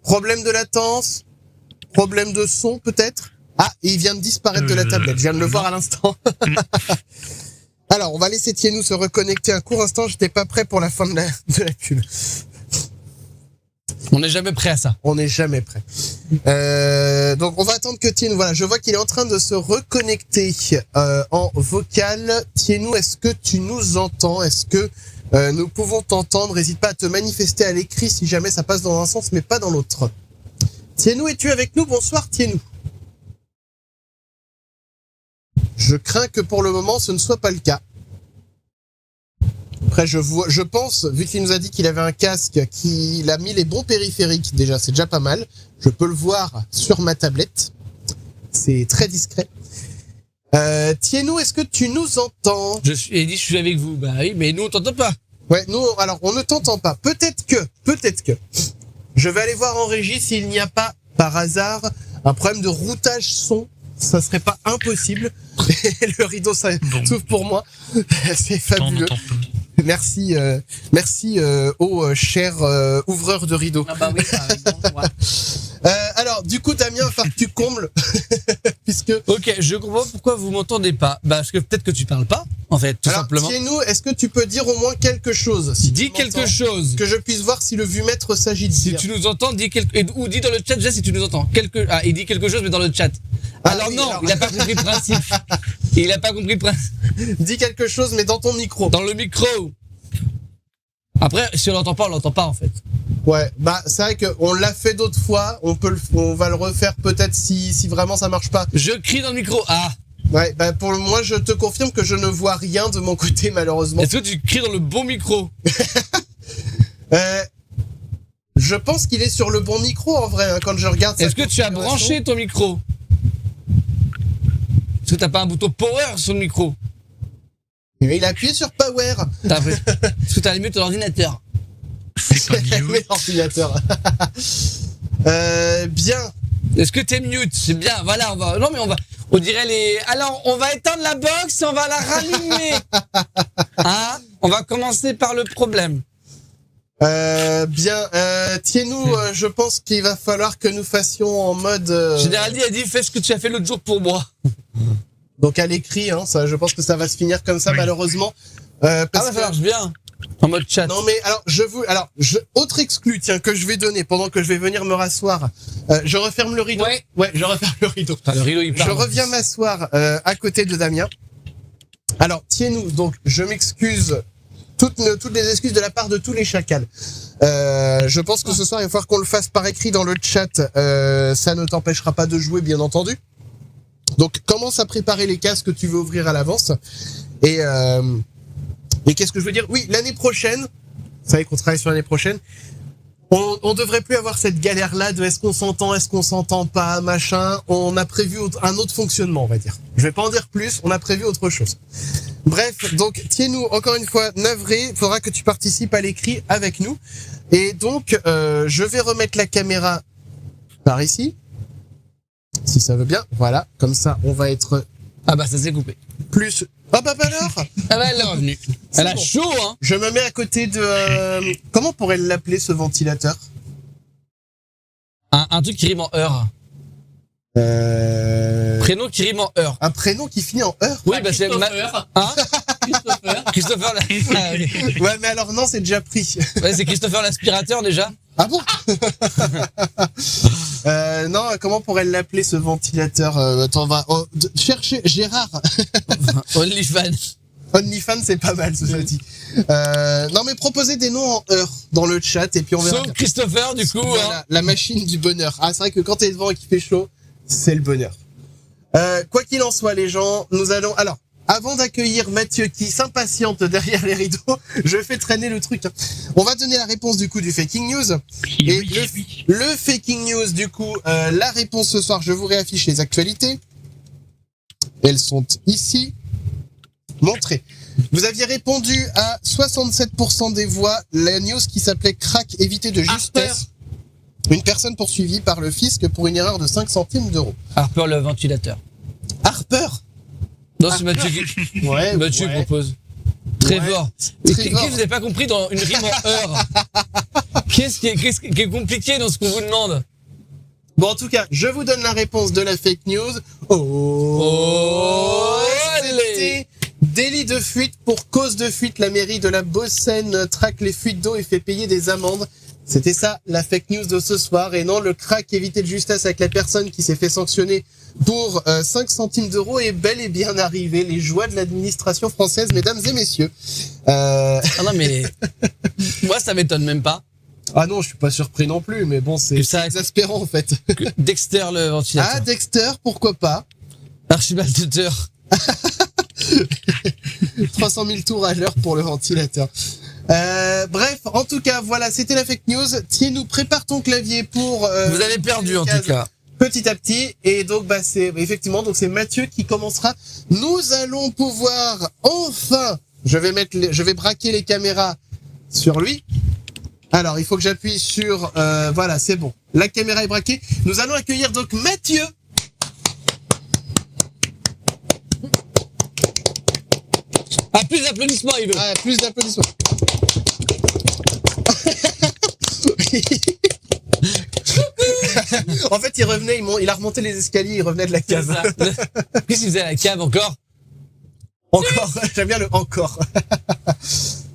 Problème de latence, problème de son peut-être. Ah, et il vient de disparaître de la tablette. Je viens de le voir à l'instant. Alors, on va laisser Tienou se reconnecter un court instant. J'étais pas prêt pour la fin de la pub. On n'est jamais prêt à ça. On n'est jamais prêt. Donc, on va attendre que Tienou... Voilà, je vois qu'il est en train de se reconnecter en vocal. Tienou, est-ce que tu nous entends? Est-ce que nous pouvons t'entendre? N'hésite pas à te manifester à l'écrit si jamais ça passe dans un sens mais pas dans l'autre. Tienou, es-tu avec nous? Bonsoir Tienou. Je crains que pour le moment ce ne soit pas le cas. Après je pense, vu qu'il nous a dit qu'il avait un casque, qu'il a mis les bons périphériques déjà, c'est déjà pas mal. Je peux le voir sur ma tablette. C'est très discret. Tienou, est-ce que tu nous entends? Je suis avec vous. Bah oui, mais nous on t'entend pas. Ouais, nous, alors, on ne t'entend pas. Peut-être que. Je vais aller voir en régie s'il n'y a pas, par hasard, un problème de routage son. Ça serait pas impossible. Le rideau, ça s'ouvre pour moi. C'est fabuleux. Merci au cher ouvreur de rideau. Ah bah oui, ça arrive, ouais. Alors, du coup, Damien, il va falloir que tu combles. Puisque... Ok, je comprends pourquoi vous m'entendez pas. Bah, parce que peut-être que tu parles pas, en fait, tout simplement. Alors, Tienou, est-ce que tu peux dire au moins quelque chose? Dis quelque chose. Que je puisse voir si le vumètre s'agit de Si dire. tu nous entends, ou dis dans le chat déjà si tu nous entends. Il dit quelque chose, mais dans le chat. Oui, il a pas compris le principe. Il a pas compris le principe. Dis quelque chose, mais dans ton micro. Dans le micro. Après, si on l'entend pas, en fait. Ouais, bah c'est vrai qu'on l'a fait d'autres fois. On va le refaire peut-être si vraiment ça marche pas. Je crie dans le micro. Ah. Ouais, bah pour moi je te confirme que je ne vois rien de mon côté malheureusement. Est-ce que tu cries dans le bon micro? Je pense qu'il est sur le bon micro en vrai quand je regarde. Est-ce que tu as branché ton micro? Est-ce que t'as pas un bouton power sur le micro? Il a appuyé sur power. Est-ce que t'as allumé ton ordinateur? C'est pas mieux. L'ordinateur. Bien. Est-ce que t'es mute? C'est bien, voilà, on dirait les... Alors, on va éteindre la box et on va la rallumer. Hein? On va commencer par le problème. Bien. Tienou, je pense qu'il va falloir que nous fassions en mode... Générali a dit, fais ce que tu as fait l'autre jour pour moi. Donc à l'écrit, hein, ça, je pense que ça va se finir comme ça malheureusement. Parce ça marche bien. En mode chat. Non mais autre exclu, tiens, que je vais donner pendant que je vais venir me rasseoir. Je referme le rideau. Ouais, je referme le rideau. Enfin, le rideau, il parle. Je reviens m'asseoir à côté de Damien. Alors, Tienou, donc je m'excuse, toutes les excuses de la part de tous les chacals. Je pense que ce soir il va falloir qu'on le fasse par écrit dans le chat. Ça ne t'empêchera pas de jouer, bien entendu. Donc commence à préparer les casques que tu veux ouvrir à l'avance. Et qu'est-ce que je veux dire? Oui, l'année prochaine, vous savez qu'on travaille sur l'année prochaine, on devrait plus avoir cette galère-là de est-ce qu'on s'entend pas, machin. On a prévu un autre fonctionnement, on va dire. Je vais pas en dire plus, on a prévu autre chose. Bref, donc Tienou, encore une fois, navré, il faudra que tu participes à l'écrit avec nous. Et donc, je vais remettre la caméra par ici. Si ça veut bien, voilà. Comme ça, on va être Ah bah ça s'est coupé. plus... Oh bah alors Ah bah elle est revenue. Elle a bon. chaud, hein. Je me mets à côté de... comment pourrait l'appeler, ce ventilateur? Un truc qui rime en heure. Prénom qui rime en heure. Un prénom qui finit en heure? Oui, bah c'est... Christopher. Hein Christopher. Christopher... Ah, oui. Ouais, mais alors non, c'est déjà pris. Ouais, c'est Christopher l'aspirateur déjà. Ah bon? Non, comment pourrait l'appeler, ce ventilateur? Attends, on va chercher Gérard. OnlyFans. OnlyFans, c'est pas mal, cela dit. Non, mais proposez des noms en heure dans le chat et puis on verra. Sauf Christopher, du coup. Voilà, Hein. la machine du bonheur. Ah, c'est vrai que quand t'es devant et qu'il fait chaud, c'est le bonheur. Quoi qu'il en soit, les gens, nous allons... Alors, avant d'accueillir Mathieu qui s'impatiente derrière les rideaux, je fais traîner le truc. On va donner la réponse du coup du Faking News. Et le Faking News, du coup, la réponse ce soir, je vous réaffiche les actualités. Elles sont ici. Montrées. Vous aviez répondu à 67% des voix la news qui s'appelait Crack évité de justesse. Une personne poursuivie par le fisc pour une erreur de 5 centimes d'euros. Harper le ventilateur. Harper. Non, c'est Mathieu qui... Ouais. Mathieu ouais. propose. Trevor. Trevor. Qu'est-ce que vous n'avez pas compris dans une rime en heure? Qu'est-ce qui est compliqué dans ce qu'on vous demande? Bon, en tout cas, je vous donne la réponse de la fake news. Oh, c'était délit de fuite pour cause de fuite. La mairie de la Beauce-Seine traque les fuites d'eau et fait payer des amendes. C'était ça, la fake news de ce soir. Et non, le crack évité de justesse avec la personne qui s'est fait sanctionner pour 5 centimes d'euros est bel et bien arrivé. Les joies de l'administration française, mesdames et messieurs. Ah non, mais... Moi, ça m'étonne même pas. Ah non, je suis pas surpris non plus, mais bon, c'est Que ça- exaspérant en fait. Que Dexter le ventilateur. Ah, Dexter, pourquoi pas? Archibald Tutter. 300 000 tours à l'heure pour le ventilateur. Bref, en tout cas, voilà, c'était la fake news. Tiens-nous, prépare ton clavier pour... Vous avez perdu en tout cas. Petit à petit. Et donc, bah, c'est effectivement, donc c'est Mathieu qui commencera. Nous allons pouvoir enfin, je vais braquer les caméras sur lui. Alors, il faut que j'appuie sur, voilà, c'est bon. La caméra est braquée. Nous allons accueillir donc Mathieu. Ah, plus d'applaudissements, il veut. Ah, plus d'applaudissements. En fait, il revenait, il a remonté les escaliers, il revenait de la C'est cave. ça. Qu'est-ce qu'il faisait à la cave encore? Encore, j'aime bien le encore.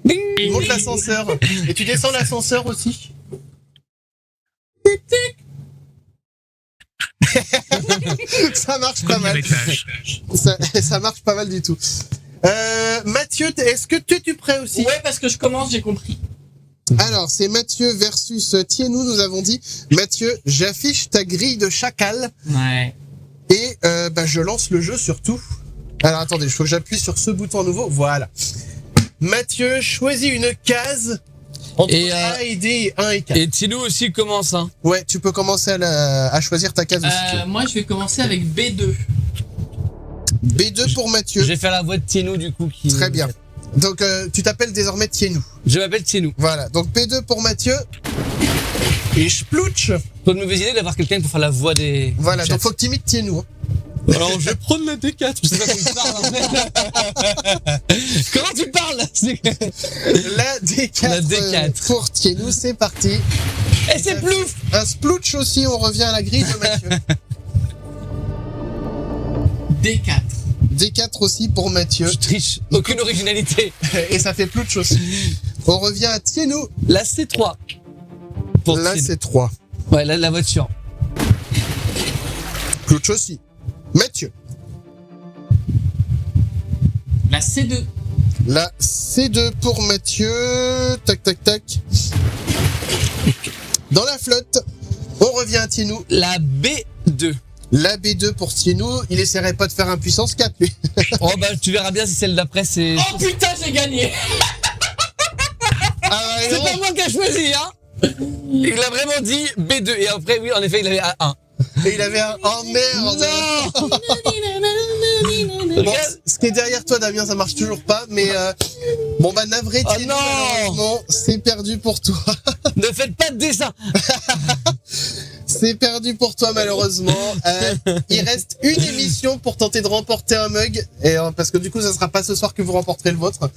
Il monte l'ascenseur. Et tu descends l'ascenseur aussi. Ça marche pas mal. Ça marche pas mal du tout. Mathieu, est-ce que tu es prêt aussi? Ouais, parce que je commence, j'ai compris. Alors, c'est Mathieu versus Thienou, nous avons dit. Mathieu, j'affiche ta grille de chacal Ouais. et bah, je lance le jeu surtout. Alors, attendez, il faut que j'appuie sur ce bouton à nouveau. Voilà. Mathieu, choisis une case entre Et, A et D et 1 et 4. Et Tino aussi commence, hein. Ouais, tu peux commencer à choisir ta case aussi. Moi, je vais commencer avec B2. B2 pour Mathieu. Je vais faire la voix de Tino du coup. Qui... Très bien. Donc, tu t'appelles désormais Thienou. Je m'appelle Tino. Voilà. Donc, B2 pour Mathieu. Et Splouch. Pas de mauvaise idée d'avoir quelqu'un pour faire la voix des... Voilà. du Donc, chat. faut que tu imites Thienou. Hein. Alors, je vais prendre la D4. Je sais pas comment tu parles, en fait. Comment tu parles? La D4. La D4. Pour Thienou, c'est parti. Et c'est plouf! Un Splouch aussi, on revient à la grille de Mathieu. D4. D4 aussi pour Mathieu. Je triche. Aucune originalité. Et ça fait Plouch aussi. On revient à Thienou. La C3. Pour Là, Tino. c'est 3. Ouais, la voiture. Plouch aussi. Mathieu. La C2. La C2 pour Mathieu. Tac, tac, tac. Dans la flotte, on revient à Thienou. La B2. La B2 pour Thienou. Il essaierait pas de faire un puissance 4, lui. Oh bah tu verras bien si celle d'après c'est... Oh putain, j'ai gagné. Ah, C'est pas moi qui ai choisi, hein. Il a vraiment dit B2 et après oui en effet il avait A1. Et il avait un... Oh merde. Non. Bon, Regarde. ce qui est derrière toi, Damien, ça marche toujours pas, mais bon bah navré, Oh Thienou, non. malheureusement, c'est perdu pour toi. Ne faites pas de dessin. C'est perdu pour toi malheureusement. Il reste une émission pour tenter de remporter un mug. Et parce que du coup, ça sera pas ce soir que vous remporterez le vôtre.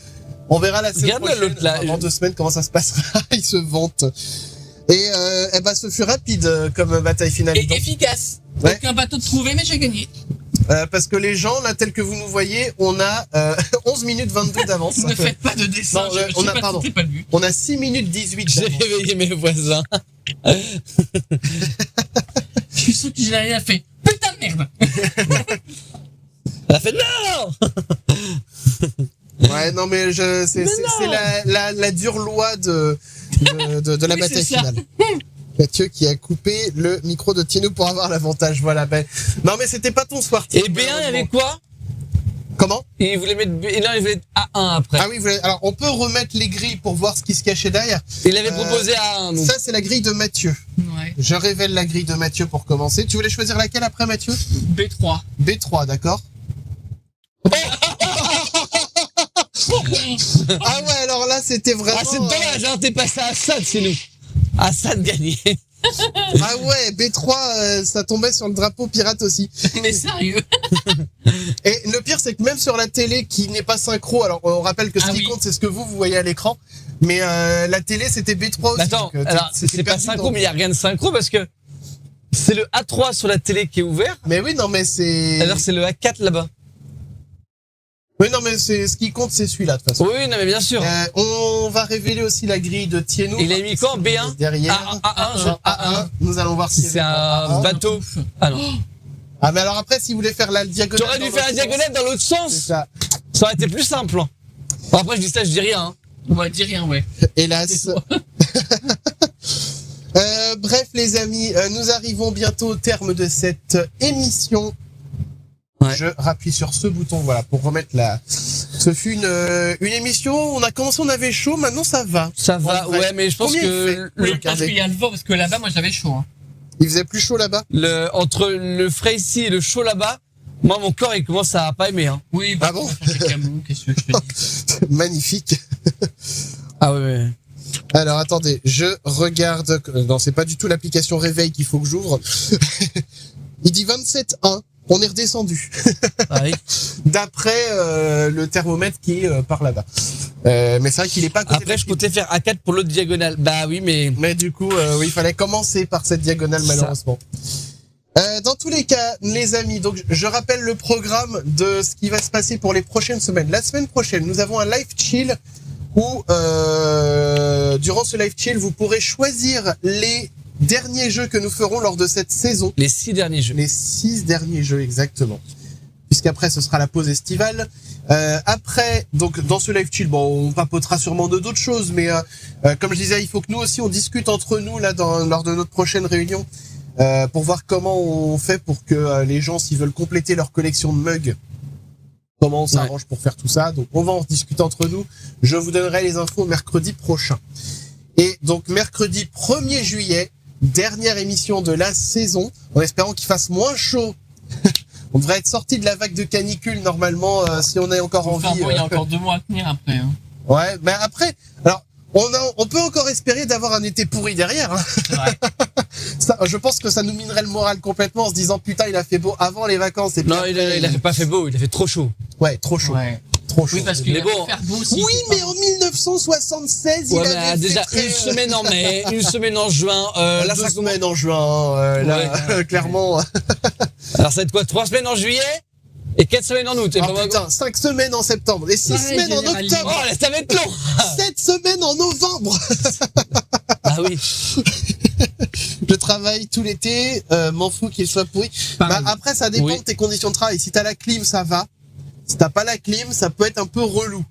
On verra la semaine Regarde prochaine, l'autre, là. dans 2 semaines, comment ça se passera. Il se vante. Et ce fut rapide comme bataille finale. Et Donc, efficace. Ouais. Aucun bateau de trouvé, mais j'ai gagné. parce que les gens, là, tels que vous nous voyez, on a 11 minutes 22 d'avance. Ne faites pas de dessin. Non, je on sais a- pas pardon. si c'est pas le but. On a 6 minutes 18 J'ai d'avance. réveillé mes voisins. Je suis sûr que j'ai rien fait. Putain de merde. Elle a fait non. Ouais, non, mais c'est la dure loi de la Oui, bataille c'est ça. finale. Mathieu qui a coupé le micro de Tino pour avoir l'avantage. Voilà, ben. Non, mais c'était pas ton soir. Tino, Et B1, il y avait malheureusement. quoi? Comment? Il voulait mettre B... Non, il voulait être A1 après. Ah oui, alors on peut remettre les grilles pour voir ce qui se cachait derrière. Il avait proposé A1. Donc. Ça, c'est la grille de Mathieu. Ouais. Je révèle la grille de Mathieu pour commencer. Tu voulais choisir laquelle après, Mathieu? B3. B3, d'accord? Ah ouais, alors là, c'était vraiment... Ah, c'est dommage, hein, t'es passé à Assad chez nous. Assad gagné. Ah ouais, B3, ça tombait sur le drapeau pirate aussi. Mais sérieux. Et le pire, c'est que même sur la télé qui n'est pas synchro, alors on rappelle que ce Ah qui oui. compte, c'est ce que vous voyez à l'écran, mais la télé, c'était B3 aussi. Attends, donc, alors c'était c'est pas perdu synchro, dans- mais il y a rien de synchro parce que c'est le A3 sur la télé qui est ouvert. Mais oui, non, mais c'est... Alors c'est le A4 là-bas. Oui, non, mais c'est ce qui compte, c'est celui-là, de toute façon. Oui, non, mais bien sûr. On va révéler aussi la grille de Tienou. Il a mis quoi en B1? Derrière. A1. A1. Nous allons voir Si si c'est un bateau. Ah non. Ah, mais alors après, si vous voulez faire la diagonale. T'aurais dû dans faire la l'autre diagonale dans l'autre sens, sens. c'est ça. Ça aurait été plus simple. Hein. Bon, après, je dis ça, je dis rien. Hein. On va dire rien, ouais. Hélas. Bref, les amis, nous arrivons bientôt au terme de cette émission. Ouais. Je rappuie sur ce bouton, voilà, pour remettre la. Ce fut une émission. On a commencé, on avait chaud. Maintenant, ça va. Ça va, En vrai. ouais, mais je pense Combien il que fait le, Oui, parce regardez. qu'il y a le vent, parce que là-bas, moi, j'avais chaud. Hein. Il faisait plus chaud là-bas. entre le frais ici et le chaud là-bas, moi, mon corps, il commence à pas aimer. Hein. Oui, Ah bon qu'est-ce que je te dis? Magnifique. Ah ouais. Alors attendez, je regarde. Non, c'est pas du tout l'application Réveil qu'il faut que j'ouvre. Il dit 27,1. On est redescendu. Ah oui. D'après le thermomètre qui est par là-bas. Mais c'est vrai qu'il est pas à côté de Après, la je comptais faire A4 pour l'autre diagonale. Bah oui, mais Mais du coup, oui, il fallait commencer par cette diagonale, Ça. malheureusement. Dans tous les cas, les amis, donc je rappelle le programme de ce qui va se passer pour les prochaines semaines. La semaine prochaine, nous avons un live chill où, durant ce live chill, vous pourrez choisir les derniers jeux que nous ferons lors de cette saison. les 6 derniers jeux. Les 6 derniers jeux, exactement. Puisqu'après, ce sera la pause estivale. Après, donc, dans ce live chill, bon, on papotera sûrement de d'autres choses, mais comme je disais, il faut que nous aussi, on discute entre nous, là, lors de notre prochaine réunion, pour voir comment on fait pour que les gens, s'ils veulent compléter leur collection de mugs, comment on s'arrange pour faire tout ça. Donc, on va en discuter entre nous. Je vous donnerai les infos mercredi prochain. Et donc, mercredi 1er juillet, dernière émission de la saison, en espérant qu'il fasse moins chaud. On devrait être sorti de la vague de canicule normalement si on est encore en Enfin, vie. bon, il y a encore 2 mois à tenir après. Hein. Ouais, mais après, alors on peut encore espérer d'avoir un été pourri derrière. Hein. Ouais. Ça, je pense que ça nous minerait le moral complètement en se disant putain il a fait beau avant les vacances. Et puis Non, après, il a pas fait beau, il a fait trop chaud. Ouais, trop chaud, Ouais. trop chaud. Oui, parce qu'il Mais a bon. faire beau aussi. Oui, c'est mais pas en 1976, Ouais, il mais avait déjà fait très, une semaine en mai, une semaine en juin. Là, 2 ça commence. semaines en juin. Là, clairement. Alors, ça va être quoi? 3 semaines en juillet et 4 semaines en août. Et Ah pas- putain, 5 semaines en septembre et 6 Pareil, semaines en généralisé. Oh, octobre. ça va être long. 7 semaines en novembre. Ah oui. Je travaille tout l'été, m'en fous qu'il soit pourri. Pareil. Bah, après, ça dépend Oui. de tes conditions de travail. Si t'as la clim, ça va. Si t'as pas la clim, ça peut être un peu relou.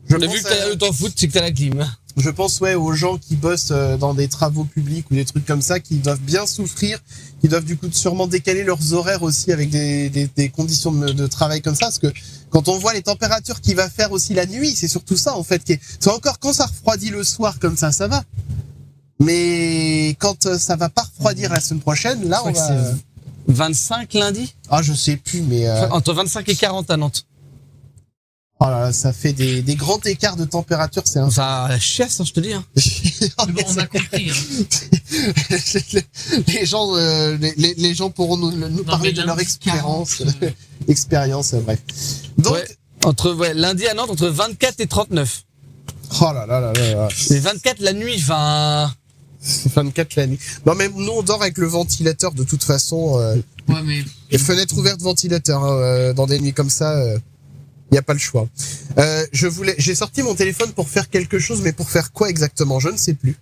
Je Vu pense, que t'as le temps foot, c'est que t'as la clim. je pense ouais aux gens qui bossent dans des travaux publics ou des trucs comme ça, qui doivent bien souffrir, qui doivent du coup sûrement décaler leurs horaires aussi avec des conditions de travail comme ça, parce que quand on voit les températures qu'il va faire aussi la nuit, c'est surtout ça en fait. C'est encore quand ça refroidit le soir comme ça va. Mais quand ça va pas refroidir la semaine prochaine, là on Je crois va. que c'est 25 lundi. Ah je sais plus, mais Entre 25 et 40 à Nantes. oh là là, ça fait des grands écarts de température, c'est un. Ça chasse, hein, je te dis. Hein. Mais bon, on a compris. Hein. les gens pourront nous parler de leur expérience. Bref. Donc, lundi à Nantes, entre 24 et 39. oh là là là là là. Mais 24 la nuit, enfin... C'est 24 la nuit. Non, mais nous, on dort avec le ventilateur de toute façon. Ouais, mais. Et fenêtre ouverte, ventilateur. Dans des nuits comme ça, y a pas le choix. J'ai sorti mon téléphone pour faire quelque chose, mais pour faire quoi exactement? Je ne sais plus.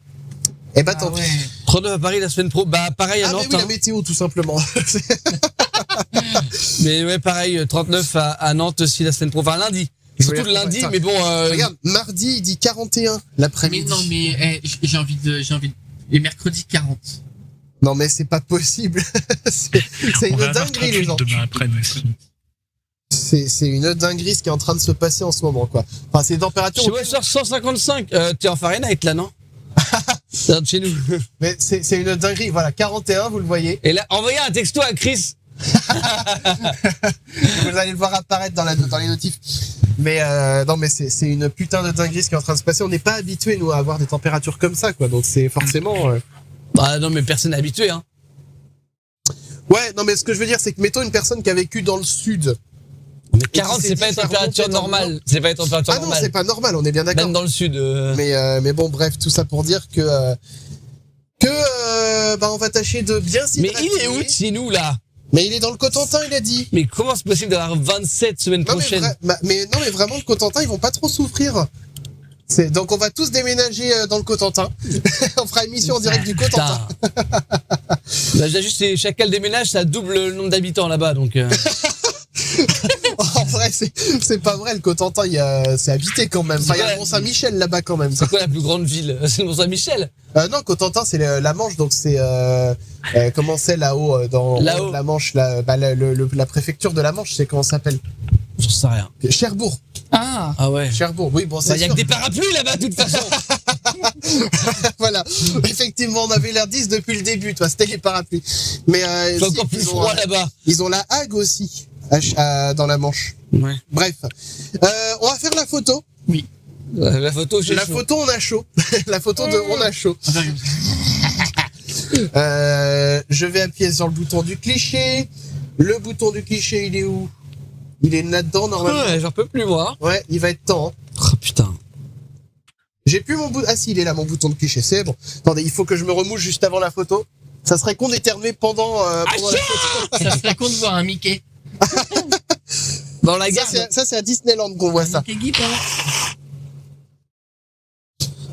Eh bah, tant pis. 39 à Paris la semaine pro, bah pareil à Ah, mais Nantes. oui, la météo, tout simplement. Mais ouais, pareil, 39 à Nantes aussi la semaine pro. Enfin, lundi. Surtout le lundi, Attends, mais bon... Regarde, mardi, il dit 41 Mais l'après-midi. non, mais j'ai envie de. Et mercredi 40. Non, mais c'est pas possible. c'est On une va avoir dinguerie, les 38 gens. demain après-midi aussi. C'est une dinguerie ce qui est en train de se passer en ce moment, quoi. Enfin, c'est des températures. Chez Wester 155. T'es en Fahrenheit là, non? C'est chez nous. Mais c'est une dinguerie. Voilà, 41, vous le voyez. Et là, envoyez un texto à Chris. Vous allez le voir apparaître dans les notifs. Mais non, mais c'est une putain de dinguerie ce qui est en train de se passer. On n'est pas habitué nous à avoir des températures comme ça, quoi. Donc c'est forcément. Bah non, mais personne n'est habitué, hein. Ouais, non, mais ce que je veux dire, c'est que mettons une personne qui a vécu dans le sud. Mais 40, c'est pas une ça température remontait dans le normale. nord. C'est pas une température Ah non, normale. c'est pas normal. On est bien d'accord. Même dans le sud. Mais bon, bref, tout ça pour dire que bah on va tâcher de bien s'y Mais il est où de chez nous là? Mais il est dans le Cotentin, il a dit. Mais comment c'est possible d'avoir 27 semaines Non, prochaines? mais vraiment, le Cotentin, ils vont pas trop souffrir. Donc on va tous déménager dans le Cotentin. On fera émission en direct du Cotentin. Putain. Bah, déjà juste chaque déménage, ça double le nombre d'habitants là-bas, donc. En vrai, c'est pas vrai, le Cotentin, c'est habité quand même. Enfin, il y a le Mont-Saint-Michel là-bas quand même. C'est quoi la plus grande ville? C'est le Mont-Saint-Michel? Non, Cotentin, c'est la Manche, donc c'est comment c'est là-haut dans Là-haut. la Manche, la préfecture de la Manche, c'est comment ça s'appelle? J'en sais rien. Cherbourg. Ah ouais. Cherbourg, oui, bon, c'est Il y a sûr. que des parapluies là-bas, de toute façon. Voilà. Effectivement, on avait l'indice depuis le début, toi, c'était les parapluies. Mais C'est encore plus froid là-bas. ils ont la Hague aussi dans la Manche. Ouais. Bref, on va faire la photo. La photo, j'ai La chaud. photo, on a chaud. La photo de on a chaud. Je vais appuyer sur le bouton du cliché. Le bouton du cliché, il est où? Il est là-dedans normalement. Ouais, j'en peux plus moi. Ouais, il va être temps. Hein. Oh putain. J'ai plus mon bouton. Ah si, il est là, mon bouton de cliché. C'est bon. Attendez, il faut que je me remouche juste avant la photo. Ça serait con d'éternuer pendant la photo. Ça serait con de voir un Mickey. Dans la gare. Ça, c'est à Disneyland qu'on voit ça. Mickey Guy, pardon.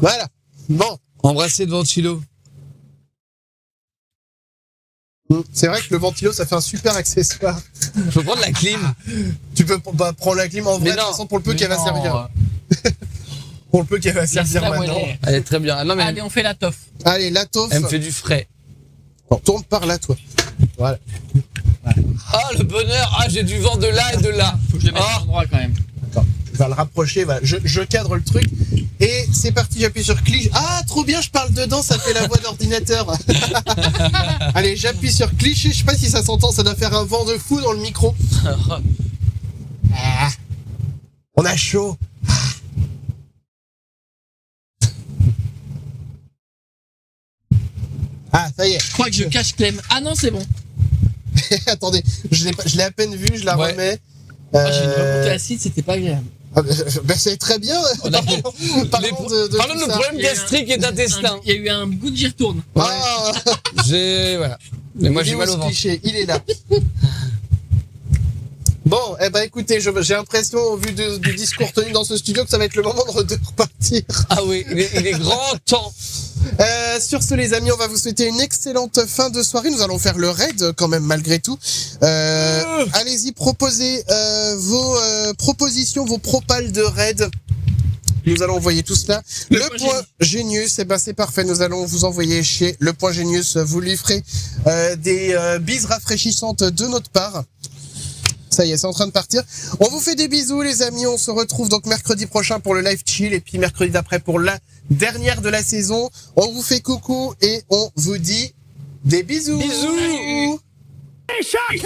Voilà. Bon. Embrasser devant Chilo. C'est vrai que le ventilo, ça fait un super accessoire. Faut prendre la clim. Tu peux prendre la clim en vrai, Mais de toute non. façon, pour le peu Mais qu'elle va non, servir. Pour le peu qu'elle va servir laisse-la où elle maintenant. est. Elle est très bien. Ah, non, mais Allez, on fait la toffe. Allez, la taufe. elle me fait du frais. Bon, tourne par là, toi. Voilà. Ah, le bonheur. Ah, j'ai du vent de là et de là. Faut que je le mette Ah. à l'endroit quand même. Attends, je vais le rapprocher. Voilà. Je cadre le truc. Et c'est parti, j'appuie sur cliché. Ah, trop bien, je parle dedans, ça fait la voix d'ordinateur. Allez, j'appuie sur cliché. Je sais pas si ça s'entend, ça doit faire un vent de fou dans le micro. Ah. On a chaud. Ah, ça y est. Je crois que je cache Clem. Ah non, c'est bon. Attendez, je l'ai à peine vu, je la Ouais. remets. Ah, j'ai une remontée acide, c'était pas agréable. Ben c'est très bien. On a- Parlons de Parlons de tout nos ça. problèmes gastriques et d'intestin. Il y a eu un goût de j'y retourne. Ah, Voilà. Mais moi, il est j'ai où, mal ce au ventre. cliché, il est là. Bon, eh ben écoutez, j'ai l'impression, au vu du discours tenu dans ce studio, que ça va être le moment de repartir. Ah oui, il est grand temps. Sur ce, les amis, on va vous souhaiter une excellente fin de soirée. Nous allons faire le raid quand même, malgré tout. Allez-y, proposez vos propositions, vos propals de raid. Nous allons envoyer tout cela. Le point Genius, eh ben c'est parfait. Nous allons vous envoyer chez le point Genius. Vous lui ferez des bises rafraîchissantes de notre part. Ça y est, c'est en train de partir. On vous fait des bisous, les amis. On se retrouve donc mercredi prochain pour le live chill et puis mercredi d'après pour la dernière de la saison. On vous fait coucou et on vous dit des bisous. Bisous. Salut.